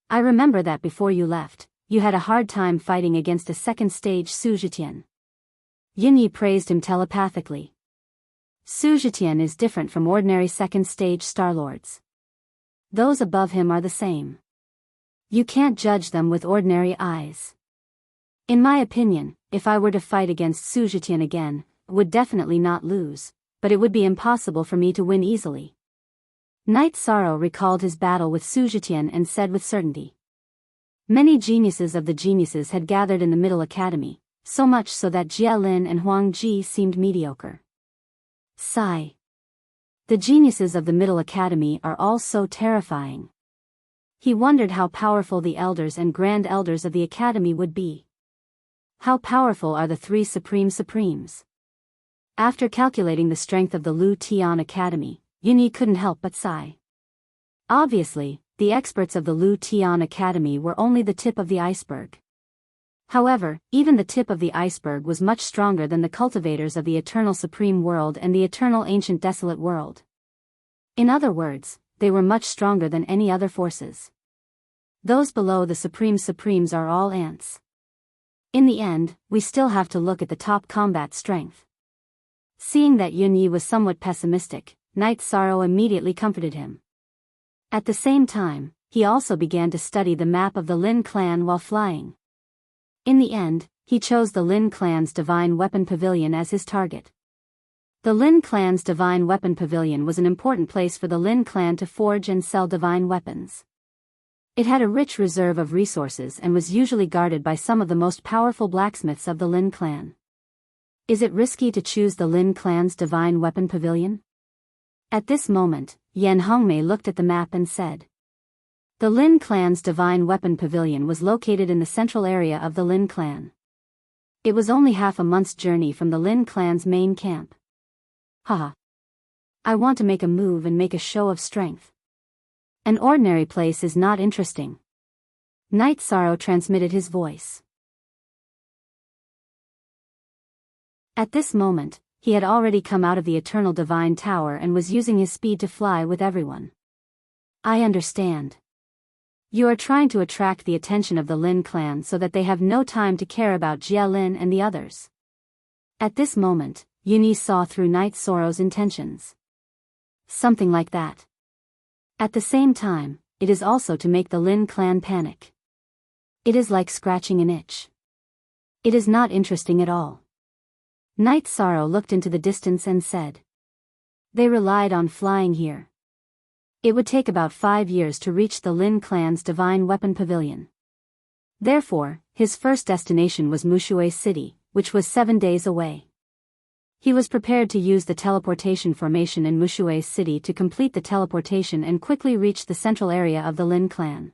I remember that before you left, you had a hard time fighting against a 2nd stage Su Zhitian." Yunyi praised him telepathically. Su Zhitian is different from ordinary 2nd stage Starlords. Those above him are the same. You can't judge them with ordinary eyes. In my opinion, if I were to fight against Su Zhitian again, I would definitely not lose, but it would be impossible for me to win easily. Night Sorrow recalled his battle with Su Zhitian and said with certainty. Many geniuses of the geniuses had gathered in the Middle Academy, so much so that Jie Lin and Huang Ji seemed mediocre. Sigh. The geniuses of the Middle Academy are all so terrifying. He wondered how powerful the elders and grand elders of the academy would be. How powerful are the 3 supreme supremes? After calculating the strength of the Lu Tian Academy, Yunyi couldn't help but sigh. Obviously, the experts of the Lu Tian Academy were only the tip of the iceberg. However, even the tip of the iceberg was much stronger than the cultivators of the Eternal Supreme World and the Eternal Ancient Desolate World. In other words, they were much stronger than any other forces. Those below the Supreme Supremes are all ants. In the end, we still have to look at the top combat strength. Seeing that Yunyi was somewhat pessimistic, Night Sorrow immediately comforted him. At the same time, he also began to study the map of the Lin clan while flying. In the end, he chose the Lin clan's Divine Weapon Pavilion as his target. The Lin clan's Divine Weapon Pavilion was an important place for the Lin clan to forge and sell divine weapons. It had a rich reserve of resources and was usually guarded by some of the most powerful blacksmiths of the Lin clan. Is it risky to choose the Lin clan's Divine Weapon Pavilion? At this moment, Yan Hongmei looked at the map and said. The Lin clan's Divine Weapon Pavilion was located in the central area of the Lin clan. It was only half a month's journey from the Lin clan's main camp. Haha. I want to make a move and make a show of strength. An ordinary place is not interesting. Night Sorrow transmitted his voice. At this moment, he had already come out of the Eternal Divine Tower and was using his speed to fly with everyone. I understand. You are trying to attract the attention of the Lin clan so that they have no time to care about Jie Lin and the others. At this moment, Yunyi saw through Night Sorrow's intentions. Something like that. At the same time, it is also to make the Lin clan panic. It is like scratching an itch. It is not interesting at all. Night Sorrow looked into the distance and said. They relied on flying here. It would take about 5 years to reach the Lin clan's divine weapon pavilion. Therefore, his first destination was Mushui City, which was 7 days away. He was prepared to use the teleportation formation in Mushui City to complete the teleportation and quickly reach the central area of the Lin clan.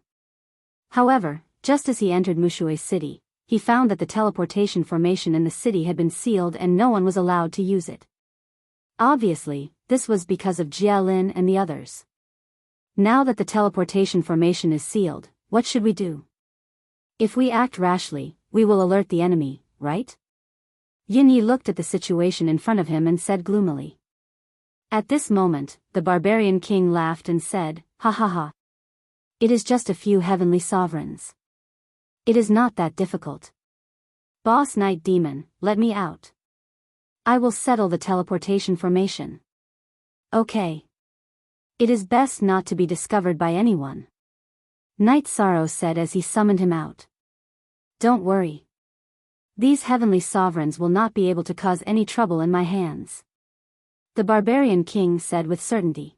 However, just as he entered Mushui City, he found that the teleportation formation in the city had been sealed and no one was allowed to use it. Obviously, this was because of Jia Lin and the others. Now that the teleportation formation is sealed, what should we do? If we act rashly, we will alert the enemy, right? Yin Yi looked at the situation in front of him and said gloomily. At this moment, the barbarian king laughed and said, "Ha ha ha. It is just a few heavenly sovereigns. It is not that difficult. Boss Night Demon, let me out. I will settle the teleportation formation." Okay. It is best not to be discovered by anyone. Night Sorrow said as he summoned him out. Don't worry. These heavenly sovereigns will not be able to cause any trouble in my hands. The barbarian king said with certainty.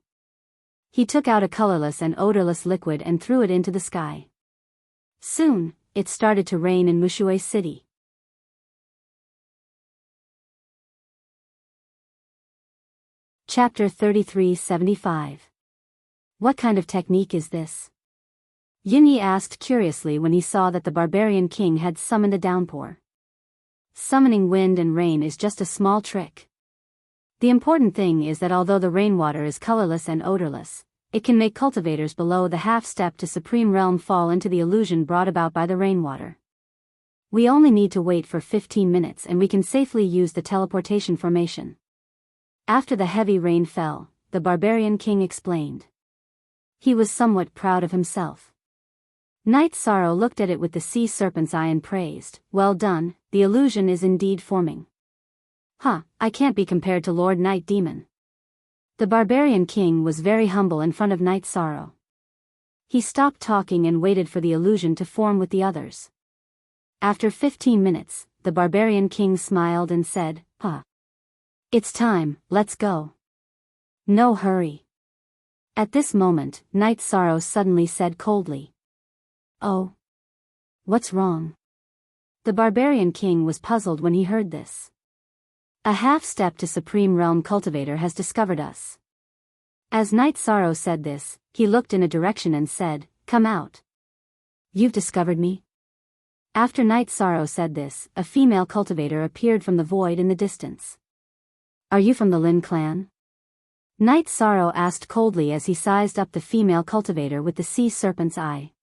He took out a colorless and odorless liquid and threw it into the sky. Soon, it started to rain in Mushui City. Chapter 3375. What kind of technique is this? Yin Yi asked curiously when he saw that the barbarian king had summoned a downpour. Summoning wind and rain is just a small trick. The important thing is that although the rainwater is colorless and odorless, it can make cultivators below the half-step to Supreme Realm fall into the illusion brought about by the rainwater. We only need to wait for 15 minutes and we can safely use the teleportation formation. After the heavy rain fell, the barbarian king explained. He was somewhat proud of himself. Night Sorrow looked at it with the sea serpent's eye and praised, "Well done, the illusion is indeed forming." I can't be compared to Lord Night Demon. The barbarian king was very humble in front of Night Sorrow. He stopped talking and waited for the illusion to form with the others. After 15 minutes, the barbarian king smiled and said, It's time, let's go. No hurry. At this moment, Night Sorrow suddenly said coldly. Oh. What's wrong? The barbarian king was puzzled when he heard this. A half-step to Supreme Realm cultivator has discovered us. As Night Sorrow said this, he looked in a direction and said, "Come out." You've discovered me? After Night Sorrow said this, a female cultivator appeared from the void in the distance. Are you from the Lin clan? Night Sorrow asked coldly as he sized up the female cultivator with the sea serpent's eye.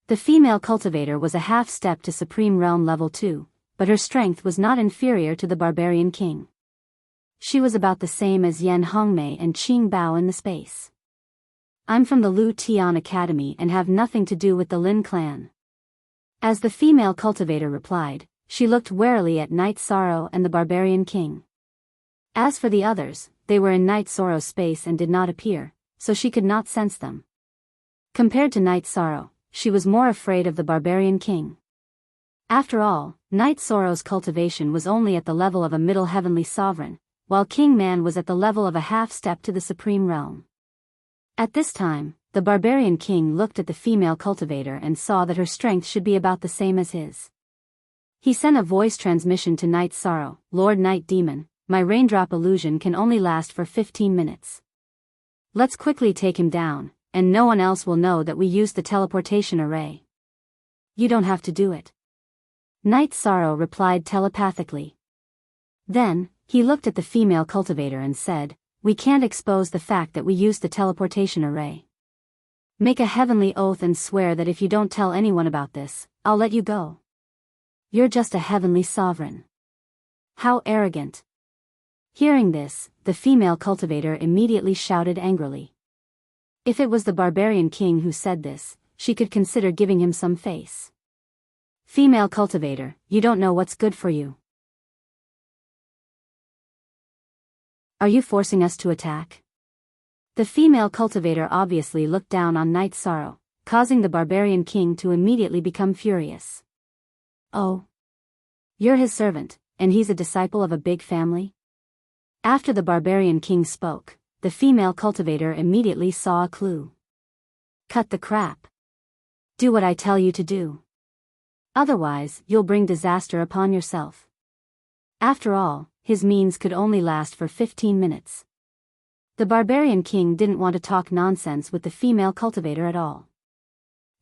The female cultivator was a half-step to Supreme Realm level 2, but her strength was not inferior to the barbarian king. She was about the same as Yan Hongmei and Qing Bao in the space. I'm from the Lu Tian Academy and have nothing to do with the Lin clan. As the female cultivator replied, she looked warily at Night Sorrow and the barbarian king. As for the others, they were in Night Sorrow's space and did not appear, so she could not sense them. Compared to Night Sorrow, she was more afraid of the barbarian king. After all, Night Sorrow's cultivation was only at the level of a middle heavenly sovereign, while King Man was at the level of a half-step to the Supreme Realm. At this time, the barbarian king looked at the female cultivator and saw that her strength should be about the same as his. He sent a voice transmission to Night Sorrow, "Lord Night Demon, my raindrop illusion can only last for 15 minutes. Let's quickly take him down, and no one else will know that we used the teleportation array." You don't have to do it. Night Sorrow replied telepathically. Then, he looked at the female cultivator and said, "We can't expose the fact that we used the teleportation array. Make a heavenly oath and swear that if you don't tell anyone about this, I'll let you go. You're just a heavenly sovereign." How arrogant. Hearing this, the female cultivator immediately shouted angrily. If it was the barbarian king who said this, she could consider giving him some face. Female cultivator, you don't know what's good for you. Are you forcing us to attack? The female cultivator obviously looked down on Night Sorrow, causing the barbarian king to immediately become furious. Oh. You're his servant, and he's a disciple of a big family? After the barbarian king spoke, the female cultivator immediately saw a clue. Cut the crap. Do what I tell you to do. Otherwise, you'll bring disaster upon yourself. After all, his means could only last for 15 minutes. The barbarian king didn't want to talk nonsense with the female cultivator at all.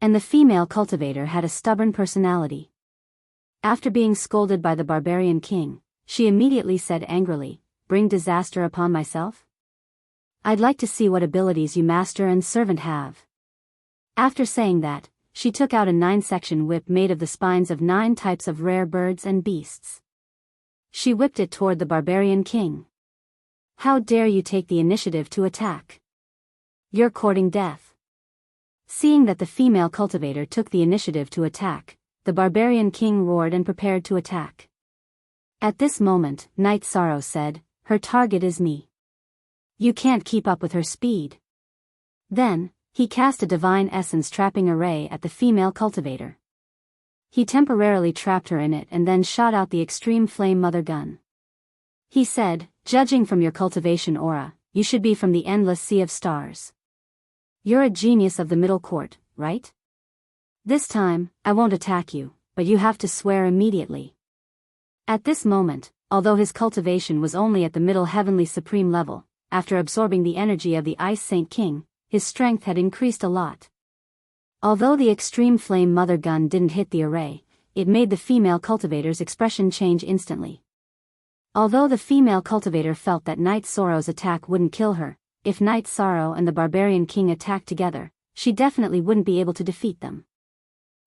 And the female cultivator had a stubborn personality. After being scolded by the barbarian king, she immediately said angrily, "Bring disaster upon myself? I'd like to see what abilities you master and servant have." After saying that, she took out a 9-section whip made of the spines of 9 types of rare birds and beasts. She whipped it toward the barbarian king. "How dare you take the initiative to attack? You're courting death." Seeing that the female cultivator took the initiative to attack, the barbarian king roared and prepared to attack. At this moment, Night Sorrow said, "Her target is me. You can't keep up with her speed." Then, he cast a divine essence trapping array at the female cultivator. He temporarily trapped her in it and then shot out the extreme flame mother gun. He said, "Judging from your cultivation aura, you should be from the endless sea of stars. You're a genius of the middle court, right? This time, I won't attack you, but you have to swear immediately." At this moment, although his cultivation was only at the middle heavenly supreme level, after absorbing the energy of the Ice Saint King, his strength had increased a lot. Although the extreme flame mother gun didn't hit the array, it made the female cultivator's expression change instantly. Although the female cultivator felt that Night Sorrow's attack wouldn't kill her, if Night Sorrow and the barbarian king attacked together, she definitely wouldn't be able to defeat them.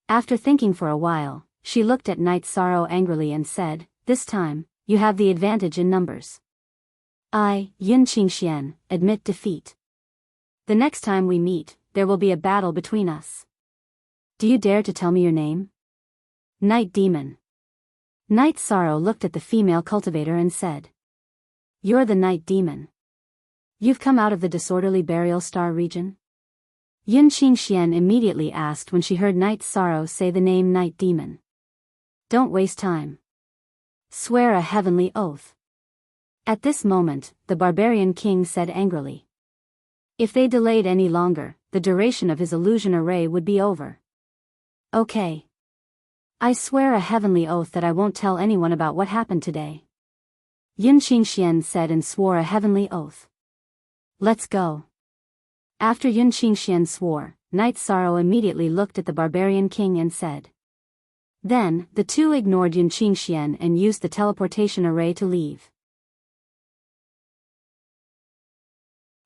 After thinking for a while, she looked at Night Sorrow angrily and said, "This time, you have the advantage in numbers. I, Yun Qingxian, admit defeat. The next time we meet, there will be a battle between us. Do you dare to tell me your name?" "Night Demon." Night Sorrow looked at the female cultivator and said, "You're the Night Demon. You've come out of the disorderly burial star region?" Yun Qingxian immediately asked when she heard Night Sorrow say the name Night Demon. "Don't waste time. Swear a heavenly oath." At this moment, the barbarian king said angrily. If they delayed any longer, the duration of his illusion array would be over. "Okay. I swear a heavenly oath that I won't tell anyone about what happened today." Yun Qingxian said and swore a heavenly oath. "Let's go." After Yun Qingxian swore, Night Sorrow immediately looked at the barbarian king and said. Then, the two ignored Yun Qingxian and used the teleportation array to leave.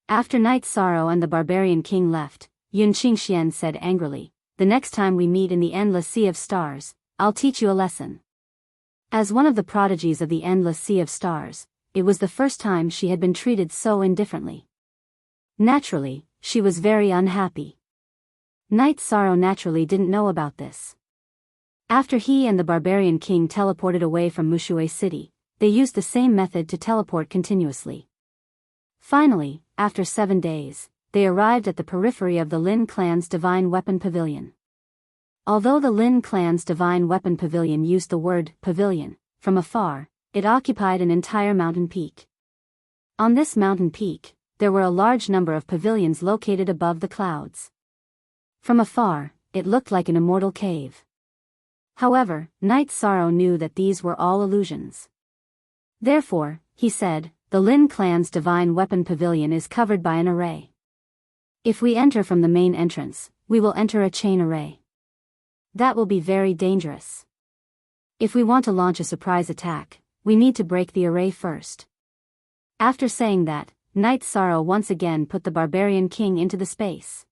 After Night Sorrow and the barbarian king left, Yun Qingxian said angrily, "The next time we meet in the endless sea of stars, I'll teach you a lesson." As one of the prodigies of the endless sea of stars, it was the first time she had been treated so indifferently. Naturally, she was very unhappy. Night Sorrow naturally didn't know about this. After he and the barbarian king teleported away from Mushue City, they used the same method to teleport continuously. Finally, after 7 days, they arrived at the periphery of the Lin clan's Divine Weapon Pavilion. Although the Lin clan's Divine Weapon Pavilion used the word pavilion, from afar, it occupied an entire mountain peak. On this mountain peak, there were a large number of pavilions located above the clouds. From afar, it looked like an immortal cave. However, Night Sorrow knew that these were all illusions. Therefore, he said, "The Lin clan's Divine Weapon Pavilion is covered by an array. If we enter from the main entrance, we will enter a chain array. That will be very dangerous. If we want to launch a surprise attack, we need to break the array first." After saying that, Night Sorrow once again put the barbarian king into the space.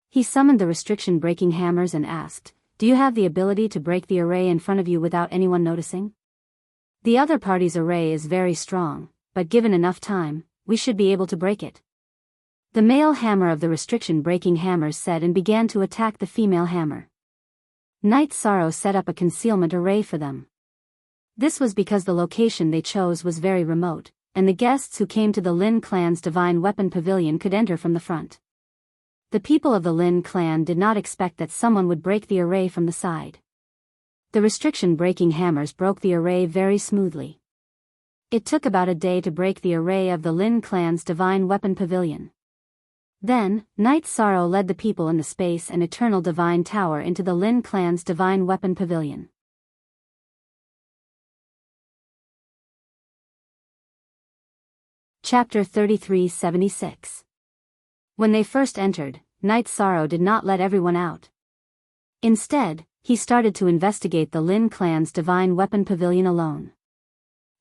He summoned the restriction-breaking hammers and asked, "Do you have the ability to break the array in front of you without anyone noticing? The other party's array is very strong, but given enough time, we should be able to break it." The male hammer of the restriction-breaking hammers said and began to attack the female hammer. Night Sorrow set up a concealment array for them. This was because the location they chose was very remote, and the guests who came to the Lin clan's Divine Weapon Pavilion could enter from the front. The people of the Lin clan did not expect that someone would break the array from the side. The restriction-breaking hammers broke the array very smoothly. It took about a day to break the array of the Lin clan's Divine Weapon Pavilion. Then, Night Sorrow led the people in the Space and Eternal Divine Tower into the Lin clan's Divine Weapon Pavilion. Chapter 3376. When they first entered, Night Sorrow did not let everyone out. Instead, he started to investigate the Lin clan's Divine Weapon Pavilion alone.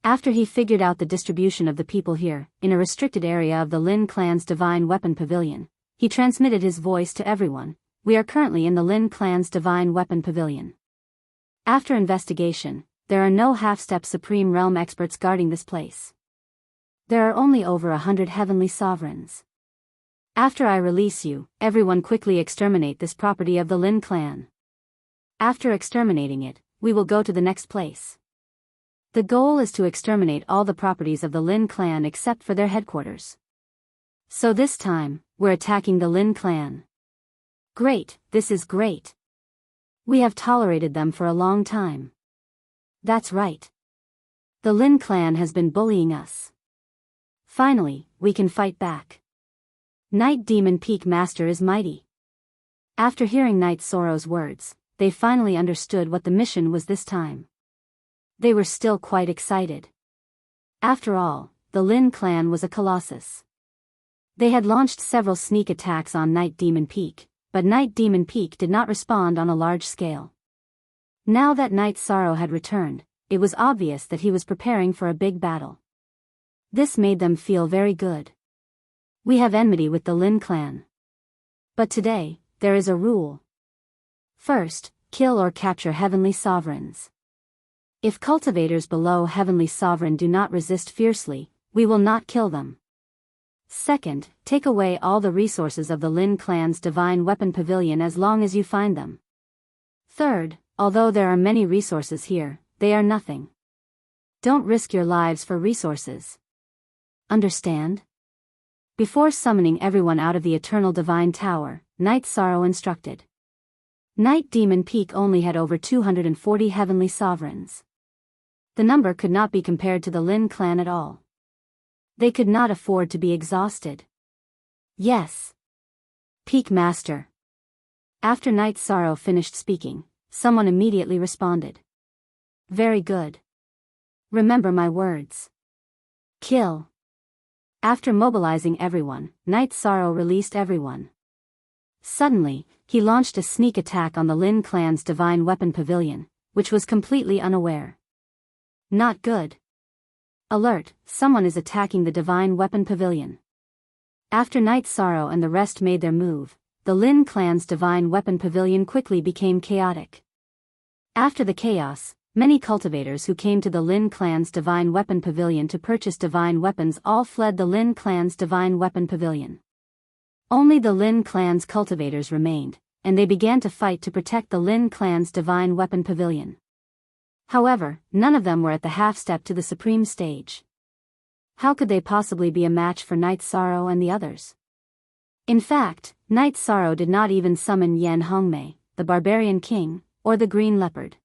After he figured out the distribution of the people here, in a restricted area of the Lin clan's Divine Weapon Pavilion, he transmitted his voice to everyone. We are currently in the Lin clan's Divine Weapon Pavilion. After investigation, there are no half-step Supreme Realm experts guarding this place. There are only over 100 heavenly sovereigns. After I release you, everyone quickly exterminate this property of the Lin clan. After exterminating it, we will go to the next place. The goal is to exterminate all the properties of the Lin clan except for their headquarters. So this time, we're attacking the Lin clan. Great, this is great. We have tolerated them for a long time. That's right. The Lin clan has been bullying us. Finally, we can fight back. Night Demon Peak Master is mighty. After hearing Night Sorrow's words, they finally understood what the mission was this time. They were still quite excited. After all, the Lin clan was a colossus. They had launched several sneak attacks on Night Demon Peak, but Night Demon Peak did not respond on a large scale. Now that Night Sorrow had returned, it was obvious that he was preparing for a big battle. This made them feel very good. We have enmity with the Lin clan. But today, there is a rule. First, kill or capture heavenly sovereigns. If cultivators below Heavenly Sovereign do not resist fiercely, we will not kill them. Second, take away all the resources of the Lin clan's Divine Weapon Pavilion as long as you find them. Third, although there are many resources here, they are nothing. Don't risk your lives for resources. Understand? Before summoning everyone out of the Eternal Divine Tower, Night Sorrow instructed. Night Demon Peak only had over 240 heavenly sovereigns. The number could not be compared to the Lin clan at all. They could not afford to be exhausted. Yes. Peak Master. After Night Sorrow finished speaking, someone immediately responded. Very good. Remember my words. Kill. After mobilizing everyone, Night Sorrow released everyone. Suddenly, he launched a sneak attack on the Lin clan's Divine Weapon Pavilion, which was completely unaware. Not good. Alert, someone is attacking the Divine Weapon Pavilion. After Night Sorrow and the rest made their move, the Lin clan's Divine Weapon Pavilion quickly became chaotic. After the chaos, many cultivators who came to the Lin clan's Divine Weapon Pavilion to purchase divine weapons all fled the Lin clan's Divine Weapon Pavilion. Only the Lin clan's cultivators remained, and they began to fight to protect the Lin clan's Divine Weapon Pavilion. However, none of them were at the half-step to the supreme stage. How could they possibly be a match for Night Sorrow and the others? In fact, Night Sorrow did not even summon Yan Hongmei, the Barbarian King, or the Green Leopard.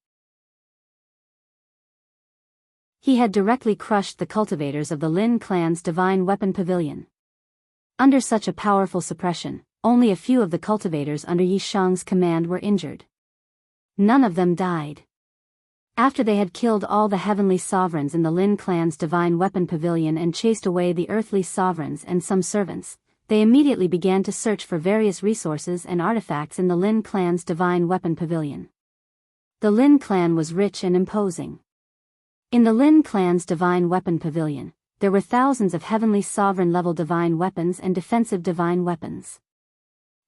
He had directly crushed the cultivators of the Lin clan's Divine Weapon Pavilion. Under such a powerful suppression, only a few of the cultivators under Yi Shang's command were injured. None of them died. After they had killed all the heavenly sovereigns in the Lin clan's Divine Weapon Pavilion and chased away the earthly sovereigns and some servants, they immediately began to search for various resources and artifacts in the Lin clan's Divine Weapon Pavilion. The Lin clan was rich and imposing. In the Lin clan's Divine Weapon Pavilion, there were thousands of heavenly sovereign-level divine weapons and defensive divine weapons.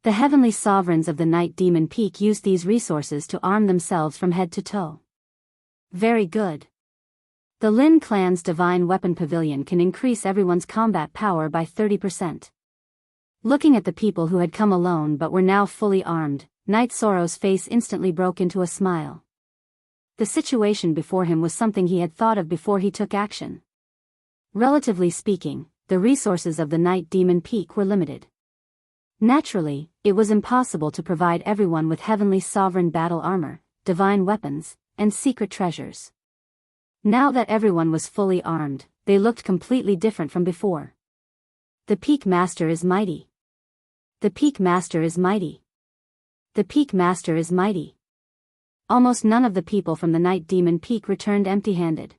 The heavenly sovereigns of the Night Demon Peak used these resources to arm themselves from head to toe. Very good. The Lin clan's Divine Weapon Pavilion can increase everyone's combat power by 30%. Looking at the people who had come alone but were now fully armed, Night Sorrow's face instantly broke into a smile. The situation before him was something he had thought of before he took action. Relatively speaking, the resources of the Night Demon Peak were limited. Naturally, it was impossible to provide everyone with heavenly sovereign battle armor, divine weapons, and secret treasures. Now that everyone was fully armed, they looked completely different from before. The Peak Master is mighty. The Peak Master is mighty. The Peak Master is mighty. Almost none of the people from the Night Demon Peak returned empty-handed.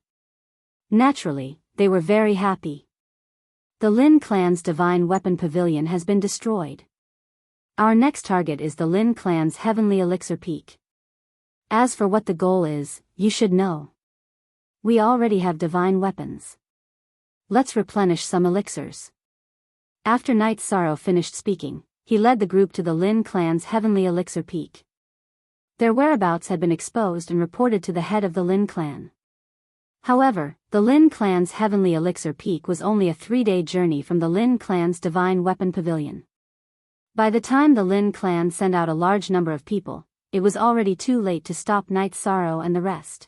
Naturally, they were very happy. The Lin clan's divine weapon pavilion has been destroyed. Our next target is the Lin clan's heavenly elixir peak. As for what the goal is, you should know. We already have divine weapons. Let's replenish some elixirs. After Night Sorrow finished speaking, he led the group to the Lin clan's heavenly elixir peak. Their whereabouts had been exposed and reported to the head of the Lin clan. However, the Lin clan's heavenly elixir peak was only a 3-day journey from the Lin clan's divine weapon pavilion. By the time the Lin clan sent out a large number of people, it was already too late to stop Night Sorrow and the rest.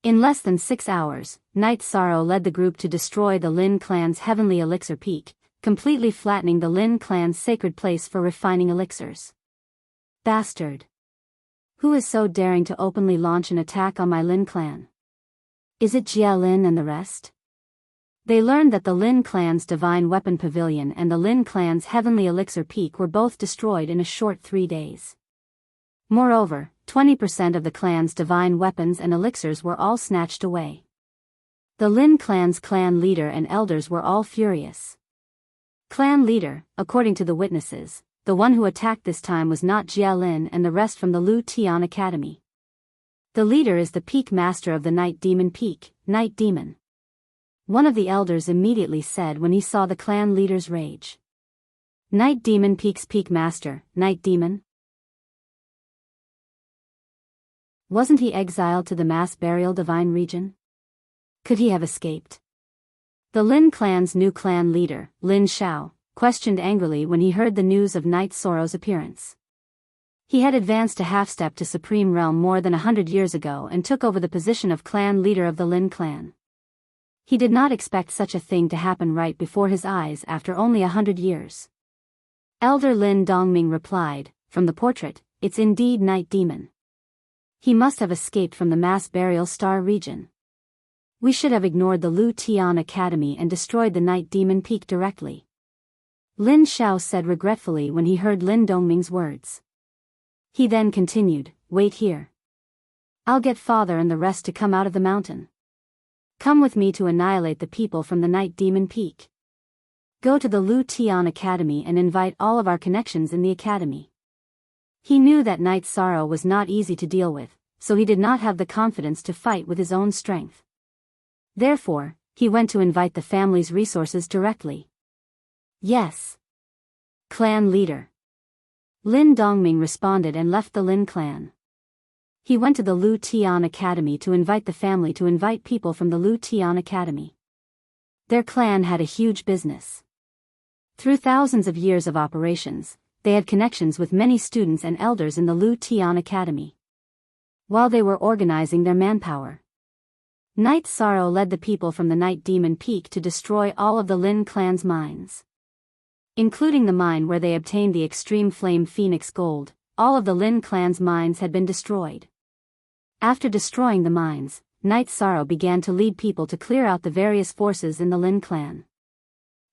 In less than 6 hours, Night Sorrow led the group to destroy the Lin clan's heavenly elixir peak, completely flattening the Lin clan's sacred place for refining elixirs. Bastard! Who is so daring to openly launch an attack on my Lin clan? Is it Jia Lin and the rest? They learned that the Lin clan's divine weapon pavilion and the Lin clan's heavenly elixir peak were both destroyed in a short 3 days. Moreover, 20% of the clan's divine weapons and elixirs were all snatched away. The Lin clan's clan leader and elders were all furious. Clan leader, according to the witnesses, the one who attacked this time was not Jia Lin and the rest from the Lu Tian Academy. The leader is the Peak Master of the Night Demon Peak, Night Demon. One of the elders immediately said when he saw the clan leader's rage. Night Demon Peak's Peak Master, Night Demon? Wasn't he exiled to the mass burial divine region? Could he have escaped? The Lin clan's new clan leader, Lin Xiao, questioned angrily when he heard the news of Night Sorrow's appearance. He had advanced a half-step to Supreme Realm more than 100 years ago and took over the position of clan leader of the Lin clan. He did not expect such a thing to happen right before his eyes after only 100 years. Elder Lin Dongming replied, "From the portrait, it's indeed Night Demon. He must have escaped from the mass burial star region. We should have ignored the Lu Tian Academy and destroyed the Night Demon Peak directly." Lin Xiao said regretfully when he heard Lin Dongming's words. He then continued, "Wait here. I'll get father and the rest to come out of the mountain. Come with me to annihilate the people from the Night Demon Peak. Go to the Lu Tian Academy and invite all of our connections in the academy." He knew that Night Sorrow was not easy to deal with, so he did not have the confidence to fight with his own strength. Therefore, he went to invite the family's resources directly. "Yes. Clan leader." Lin Dongming responded and left the Lin clan. He went to the Lu Tian Academy to invite the family to invite people from the Lu Tian Academy. Their clan had a huge business. Through thousands of years of operations, they had connections with many students and elders in the Lu Tian Academy. While they were organizing their manpower, Night Sorrow led the people from the Night Demon Peak to destroy all of the Lin clan's mines. Including the mine where they obtained the extreme flame phoenix gold, all of the Lin clan's mines had been destroyed. After destroying the mines, Night Sorrow began to lead people to clear out the various forces in the Lin clan.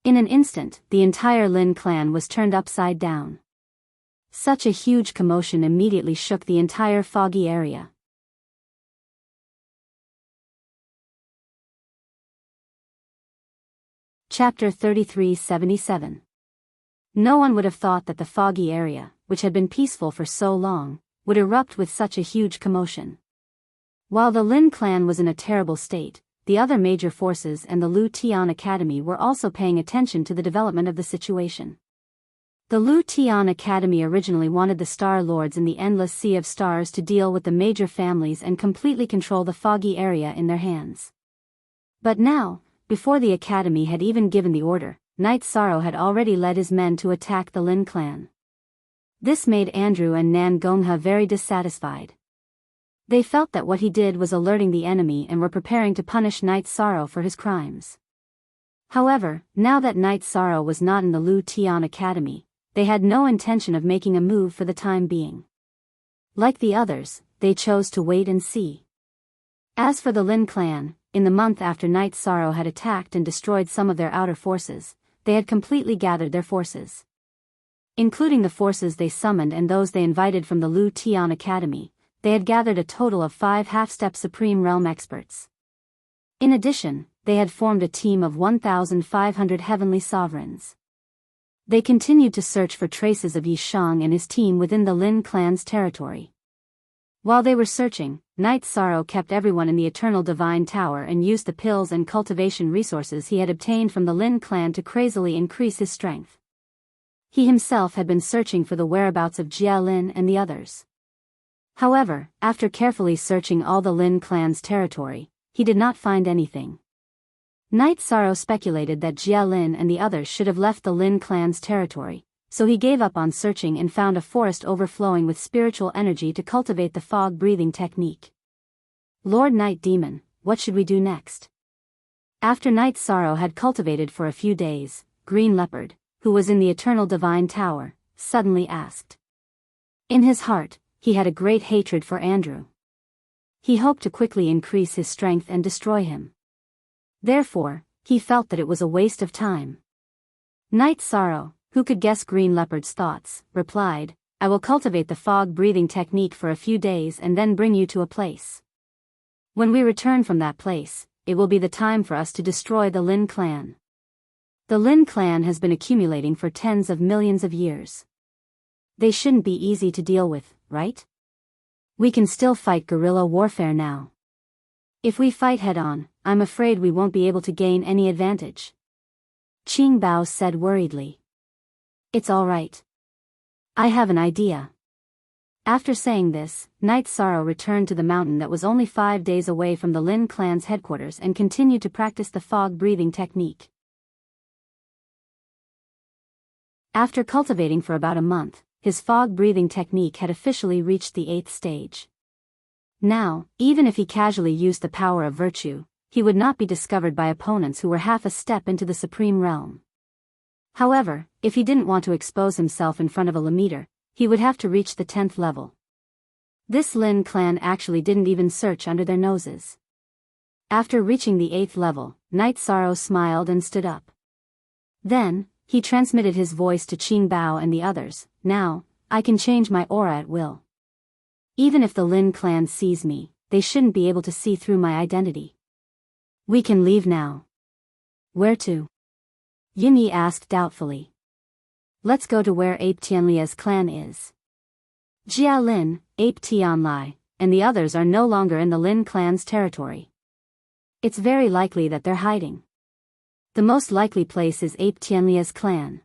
In an instant, the entire Lin clan was turned upside down. Such a huge commotion immediately shook the entire foggy area. Chapter 3377. No one would have thought that the foggy area, which had been peaceful for so long, would erupt with such a huge commotion. While the Lin clan was in a terrible state, the other major forces and the Lu Tian Academy were also paying attention to the development of the situation. The Lu Tian Academy originally wanted the Star Lords in the Endless Sea of Stars to deal with the major families and completely control the foggy area in their hands. But now, before the Academy had even given the order, Night Sorrow had already led his men to attack the Lin clan. This made Andrew and Nan Gongha very dissatisfied. They felt that what he did was alerting the enemy and were preparing to punish Night Sorrow for his crimes. However, now that Night Sorrow was not in the Lu Tian Academy, they had no intention of making a move for the time being. Like the others, they chose to wait and see. As for the Lin clan, in the month after Night Sorrow had attacked and destroyed some of their outer forces, they had completely gathered their forces. Including the forces they summoned and those they invited from the Lu Tian Academy, they had gathered a total of 5 half-step Supreme Realm experts. In addition, they had formed a team of 1,500 heavenly sovereigns. They continued to search for traces of Yi Shang and his team within the Lin clan's territory. While they were searching, Night Sorrow kept everyone in the Eternal Divine Tower and used the pills and cultivation resources he had obtained from the Lin clan to crazily increase his strength. He himself had been searching for the whereabouts of Jia Lin and the others. However, after carefully searching all the Lin clan's territory, he did not find anything. Night Sorrow speculated that Jia Lin and the others should have left the Lin clan's territory, so he gave up on searching and found a forest overflowing with spiritual energy to cultivate the fog-breathing technique. Lord Night Demon, what should we do next? After Night Sorrow had cultivated for a few days, Green Leopard, who was in the Eternal Divine Tower, suddenly asked. In his heart, he had a great hatred for Andrew. He hoped to quickly increase his strength and destroy him. Therefore, he felt that it was a waste of time. Night Sorrow, who could guess Green Leopard's thoughts, replied, I will cultivate the fog-breathing technique for a few days and then bring you to a place. When we return from that place, it will be the time for us to destroy the Lin clan. The Lin clan has been accumulating for tens of millions of years. They shouldn't be easy to deal with, right? We can still fight guerrilla warfare now. If we fight head-on, I'm afraid we won't be able to gain any advantage. Qing Bao said worriedly. It's all right. I have an idea. After saying this, Night Sorrow returned to the mountain that was only 5 days away from the Lin clan's headquarters and continued to practice the fog-breathing technique. After cultivating for about a month, his fog-breathing technique had officially reached the 8th stage. Now, even if he casually used the power of virtue, he would not be discovered by opponents who were half a step into the Supreme Realm. However, if he didn't want to expose himself in front of a Lammeter, he would have to reach the 10th level. This Lin clan actually didn't even search under their noses. After reaching the 8th level, Night Sorrow smiled and stood up. Then, he transmitted his voice to Qing Bao and the others. Now, I can change my aura at will. Even if the Lin clan sees me, they shouldn't be able to see through my identity. We can leave now. Where to? Yin Yi asked doubtfully. Let's go to where Ape Tianlia's clan is. Jia Lin, Ape Tianlai, and the others are no longer in the Lin clan's territory. It's very likely that they're hiding. The most likely place is Ape Tianlia's clan.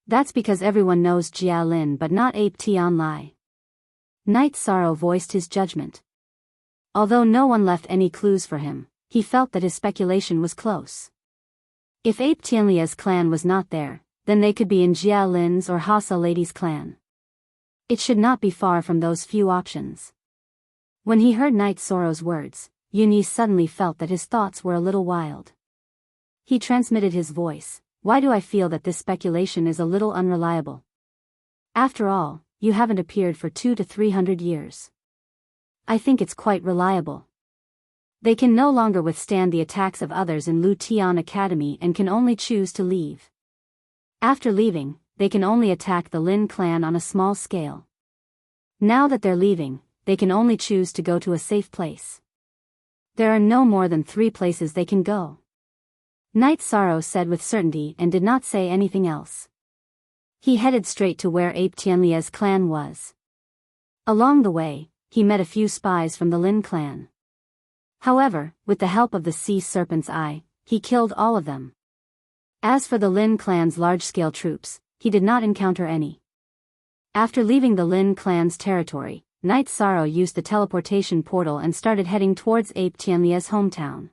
That's because everyone knows Jia Lin but not Ape Tianlai. Night Sorrow voiced his judgment. Although no one left any clues for him, he felt that his speculation was close. If Ape Tianlia's clan was not there, then they could be in Jia Lin's or Hasa Lady's clan. It should not be far from those few options. When he heard Night Sorrow's words, Yin Yi suddenly felt that his thoughts were a little wild. He transmitted his voice. Why do I feel that this speculation is a little unreliable? After all, you haven't appeared for 200 to 300 years. I think it's quite reliable. They can no longer withstand the attacks of others in Lu Tian Academy and can only choose to leave. After leaving, they can only attack the Lin clan on a small scale. Now that they're leaving, they can only choose to go to a safe place. There are no more than 3 places they can go. Night Sorrow said with certainty and did not say anything else. He headed straight to where Ape Tianlia's clan was. Along the way, he met a few spies from the Lin clan. However, with the help of the Sea Serpent's Eye, he killed all of them. As for the Lin clan's large-scale troops, he did not encounter any. After leaving the Lin clan's territory, Night Sorrow used the teleportation portal and started heading towards Ape Tianlia's hometown.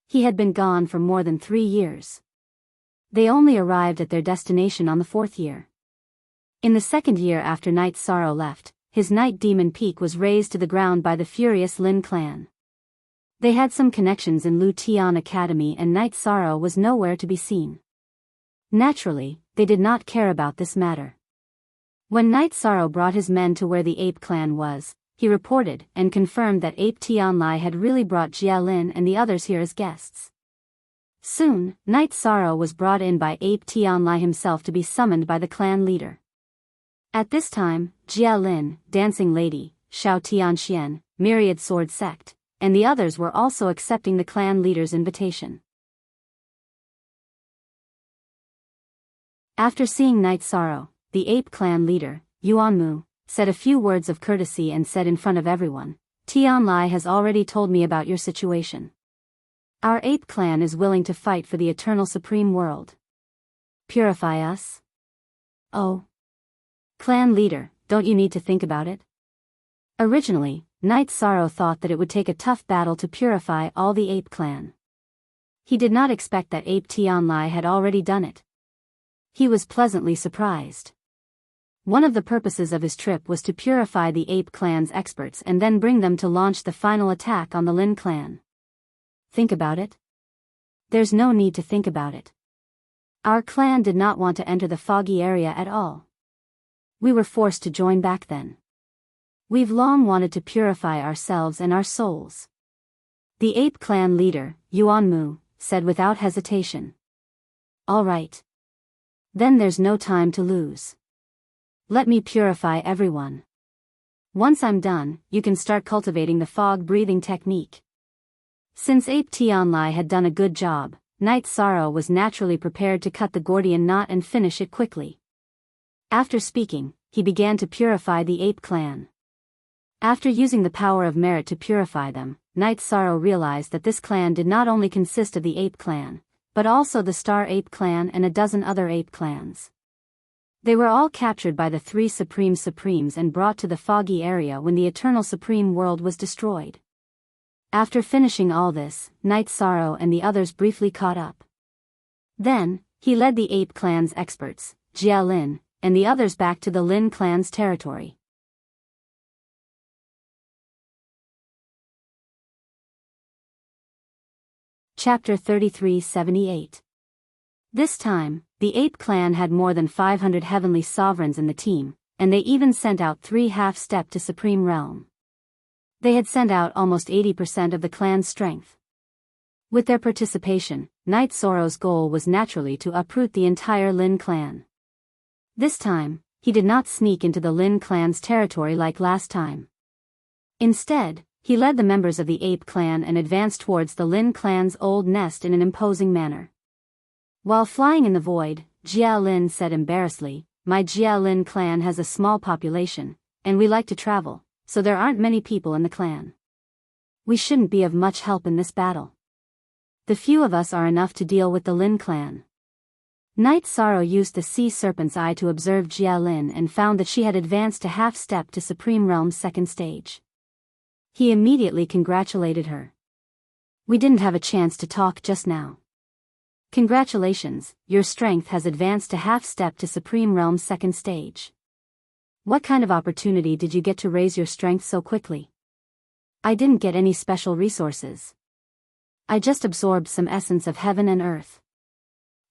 He had been gone for more than 3 years. They only arrived at their destination on the 4th year. In the 2nd year after Night Sorrow left, his Night Demon Peak was razed to the ground by the furious Lin clan. They had some connections in Lu Tian Academy and Night Sorrow was nowhere to be seen. Naturally, they did not care about this matter. When Night Sorrow brought his men to where the ape clan was, he reported and confirmed that Ape Tianlai had really brought Jia Lin and the others here as guests. Soon, Night Sorrow was brought in by Ape Tianlai himself to be summoned by the clan leader. At this time, Jia Lin, Dancing Lady, Xiao Tianxian, Myriad Sword Sect, and the others were also accepting the clan leader's invitation. After seeing Night Sorrow, the ape clan leader, Yuanmu, said a few words of courtesy and said in front of everyone, Tianlai has already told me about your situation. Our ape clan is willing to fight for the eternal supreme world. Purify us? Oh. Clan leader, don't you need to think about it? Originally, Night Sorrow thought that it would take a tough battle to purify all the ape clan. He did not expect that Ape Tianlai had already done it. He was pleasantly surprised. One of the purposes of his trip was to purify the ape clan's experts and then bring them to launch the final attack on the Lin clan. Think about it? There's no need to think about it. Our clan did not want to enter the foggy area at all. We were forced to join back then. We've long wanted to purify ourselves and our souls. The ape clan leader, Yuanmu, said without hesitation. All right. Then there's no time to lose. Let me purify everyone. Once I'm done, you can start cultivating the fog breathing technique. Since Ape Tianlai had done a good job, Night Sorrow was naturally prepared to cut the Gordian knot and finish it quickly. After speaking, he began to purify the ape clan. After using the power of merit to purify them, Night Sorrow realized that this clan did not only consist of the ape clan, but also the Star Ape clan and a dozen other ape clans. They were all captured by the three Supremes and brought to the foggy area when the Eternal Supreme World was destroyed. After finishing all this, Night Sorrow and the others briefly caught up. Then, he led the ape clan's experts, Jia Lin, and the others back to the Lin clan's territory. Chapter 3378. This time, the ape clan had more than 500 heavenly sovereigns in the team, and they even sent out 3 half-step to Supreme Realm. They had sent out almost 80% of the clan's strength. With their participation, Night Sorrow's goal was naturally to uproot the entire Lin clan. This time, he did not sneak into the Lin clan's territory like last time. Instead, he led the members of the ape clan and advanced towards the Lin clan's old nest in an imposing manner. While flying in the void, Jia Lin said embarrassedly, "My Jia Lin clan has a small population, and we like to travel, so there aren't many people in the clan. We shouldn't be of much help in this battle. The few of us are enough to deal with the Lin clan." Night Sorrow used the sea serpent's eye to observe Jia Lin and found that she had advanced a half-step to Supreme Realm's second stage. He immediately congratulated her. "We didn't have a chance to talk just now. Congratulations, your strength has advanced a half-step to Supreme Realm's second stage. What kind of opportunity did you get to raise your strength so quickly?" "I didn't get any special resources. I just absorbed some essence of heaven and earth.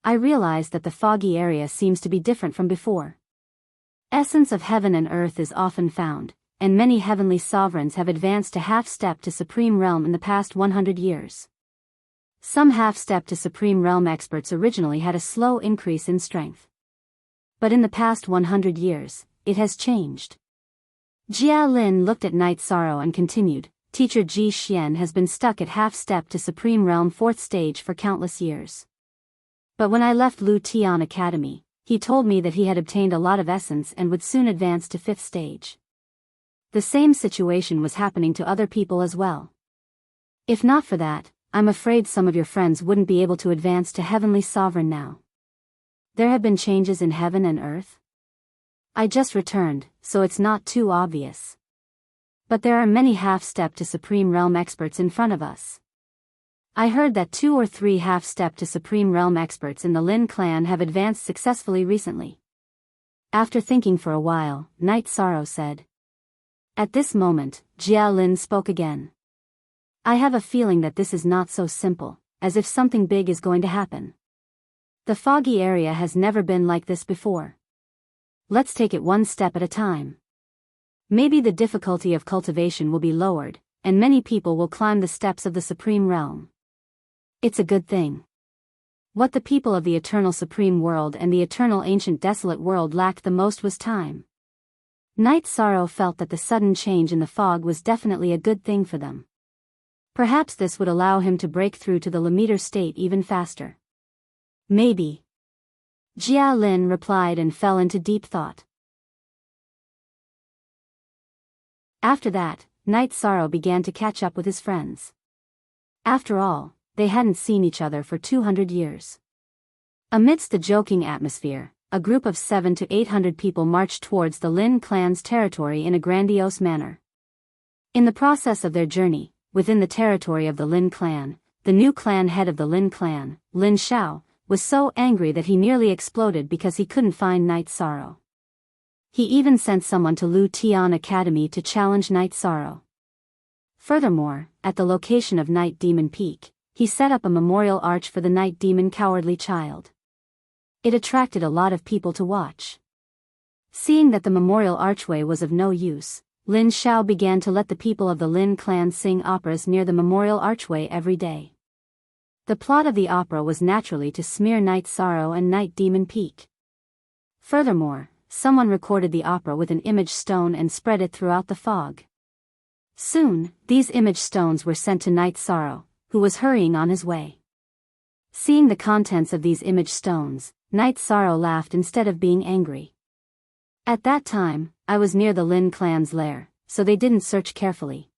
I realized that the foggy area seems to be different from before. Essence of heaven and earth is often found, and many heavenly sovereigns have advanced a half-step to Supreme Realm in the past 100 years. Some half-step to Supreme Realm experts originally had a slow increase in strength. But in the past 100 years, it has changed." Jia Lin looked at Night Sorrow and continued, "Teacher Ji Xian has been stuck at half-step to Supreme Realm 4th stage for countless years. But when I left Lu Tian Academy, he told me that he had obtained a lot of essence and would soon advance to 5th stage. The same situation was happening to other people as well. If not for that, I'm afraid some of your friends wouldn't be able to advance to Heavenly Sovereign now. There have been changes in heaven and earth? I just returned, so it's not too obvious. But there are many half-step to Supreme Realm experts in front of us. I heard that 2 or 3 half-step to Supreme Realm experts in the Lin clan have advanced successfully recently." After thinking for a while, Night Sorrow said. At this moment, Jia Lin spoke again. I have a feeling that this is not so simple, as if something big is going to happen. The foggy area has never been like this before. Let's take it one step at a time. Maybe the difficulty of cultivation will be lowered, and many people will climb the steps of the Supreme Realm. It's a good thing. What the people of the eternal Supreme World and the eternal ancient desolate world lacked the most was time. Night Sorrow felt that the sudden change in the fog was definitely a good thing for them. Perhaps this would allow him to break through to the Lammeter state even faster. Maybe. Jia Lin replied and fell into deep thought. After that, Night Sorrow began to catch up with his friends. After all, they hadn't seen each other for 200 years. Amidst the joking atmosphere, a group of 700 to 800 people marched towards the Lin clan's territory in a grandiose manner. In the process of their journey, within the territory of the Lin clan, the new clan head of the Lin clan, Lin Xiao, was so angry that he nearly exploded because he couldn't find Night Sorrow. He even sent someone to Lu Tian Academy to challenge Night Sorrow. Furthermore, at the location of Night Demon Peak, he set up a memorial arch for the Night Demon Cowardly Child. It attracted a lot of people to watch. Seeing that the memorial archway was of no use, Lin Xiao began to let the people of the Lin clan sing operas near the memorial archway every day. The plot of the opera was naturally to smear Night Sorrow and Night Demon Peak. Furthermore, someone recorded the opera with an image stone and spread it throughout the fog. Soon, these image stones were sent to Night Sorrow, who was hurrying on his way. Seeing the contents of these image stones, Night Sorrow laughed instead of being angry. At that time, I was near the Lin clan's lair, so they didn't search carefully.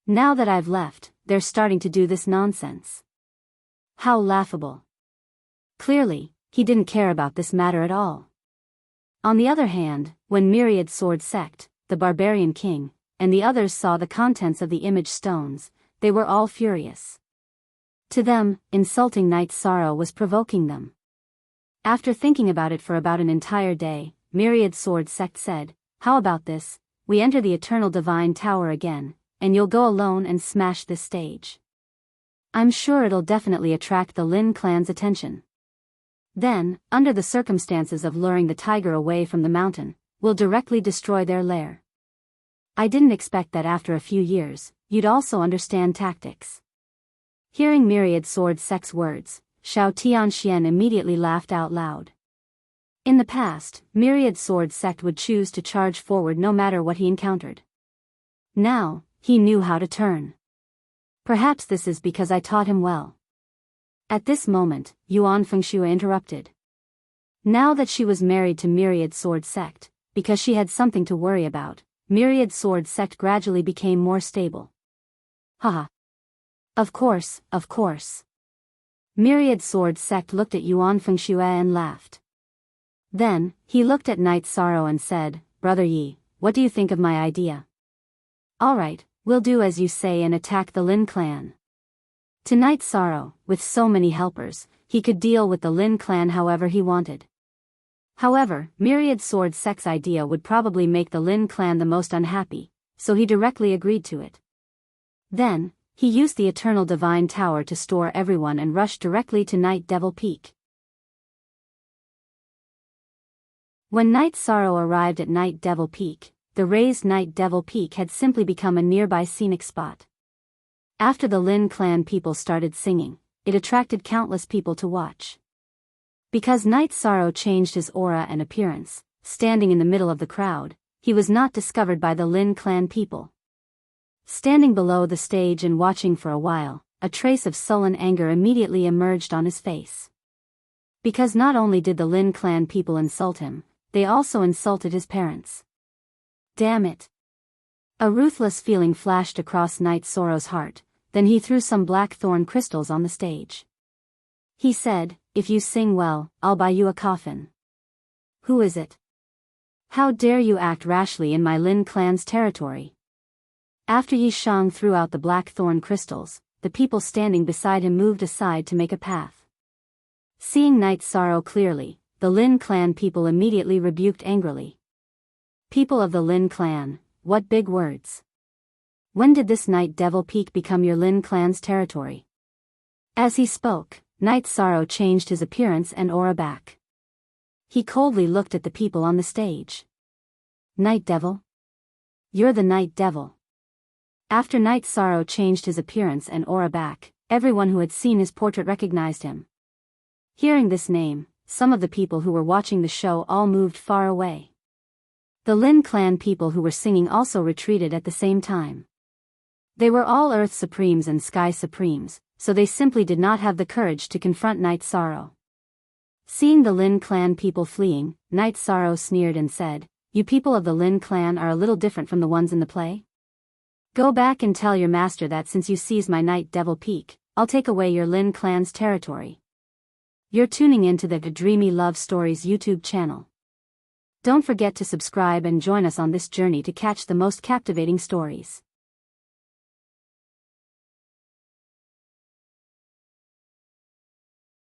Now that I've left, they're starting to do this nonsense. How laughable. Clearly, he didn't care about this matter at all. On the other hand, when Myriad Sword Sect, the barbarian king, and the others saw the contents of the image stones, they were all furious. To them, insulting Night Sorrow was provoking them. After thinking about it for about an entire day, Myriad Sword Sect said, "How about this, we enter the Eternal Divine Tower again, and you'll go alone and smash this stage. I'm sure it'll definitely attract the Lin clan's attention. Then, under the circumstances of luring the tiger away from the mountain, we'll directly destroy their lair." I didn't expect that after a few years, you'd also understand tactics. Hearing Myriad Sword Sect's words, Xiao Tianxian immediately laughed out loud. In the past, Myriad Sword Sect would choose to charge forward no matter what he encountered. Now, he knew how to turn. Perhaps this is because I taught him well. At this moment, Yuan Fengxue interrupted. Now that she was married to Myriad Sword Sect, because she had something to worry about, Myriad Sword Sect gradually became more stable. Haha. Of course, of course. Myriad Sword Sect looked at Yuan Fengxue and laughed. Then, he looked at Night Sorrow and said, "Brother Yi, what do you think of my idea?" "Alright, we'll do as you say and attack the Lin clan." To Night Sorrow, with so many helpers, he could deal with the Lin clan however he wanted. However, Myriad Sword Sect's idea would probably make the Lin clan the most unhappy, so he directly agreed to it. Then, he used the Eternal Divine Tower to store everyone and rushed directly to Night Devil Peak. When Night Sorrow arrived at Night Devil Peak, the raised Night Devil Peak had simply become a nearby scenic spot. After the Lin clan people started singing, it attracted countless people to watch. Because Night Sorrow changed his aura and appearance, standing in the middle of the crowd, he was not discovered by the Lin clan people. Standing below the stage and watching for a while, a trace of sullen anger immediately emerged on his face. Because not only did the Lin clan people insult him, they also insulted his parents. Damn it. A ruthless feeling flashed across Night Sorrow's heart, then he threw some black thorn crystals on the stage. He said, "If you sing well, I'll buy you a coffin." "Who is it? How dare you act rashly in my Lin clan's territory?" After Yi Shang threw out the black thorn crystals, the people standing beside him moved aside to make a path. Seeing Night Sorrow clearly, the Lin clan people immediately rebuked angrily. "People of the Lin clan, what big words. When did this Night Devil Peak become your Lin clan's territory? As he spoke, Night Sorrow changed his appearance and aura back. He coldly looked at the people on the stage. Night Devil? You're the Night Devil. After Night Sorrow changed his appearance and aura back, everyone who had seen his portrait recognized him. Hearing this name, some of the people who were watching the show all moved far away. The Lin clan people who were singing also retreated at the same time. They were all Earth Supremes and Sky Supremes, so they simply did not have the courage to confront Night Sorrow. Seeing the Lin clan people fleeing, Night Sorrow sneered and said, "You people of the Lin clan are a little different from the ones in the play? Go back and tell your master that since you seized my Night Devil Peak, I'll take away your Lin clan's territory." You're tuning into the Dreamy Love Stories YouTube channel. Don't forget to subscribe and join us on this journey to catch the most captivating stories.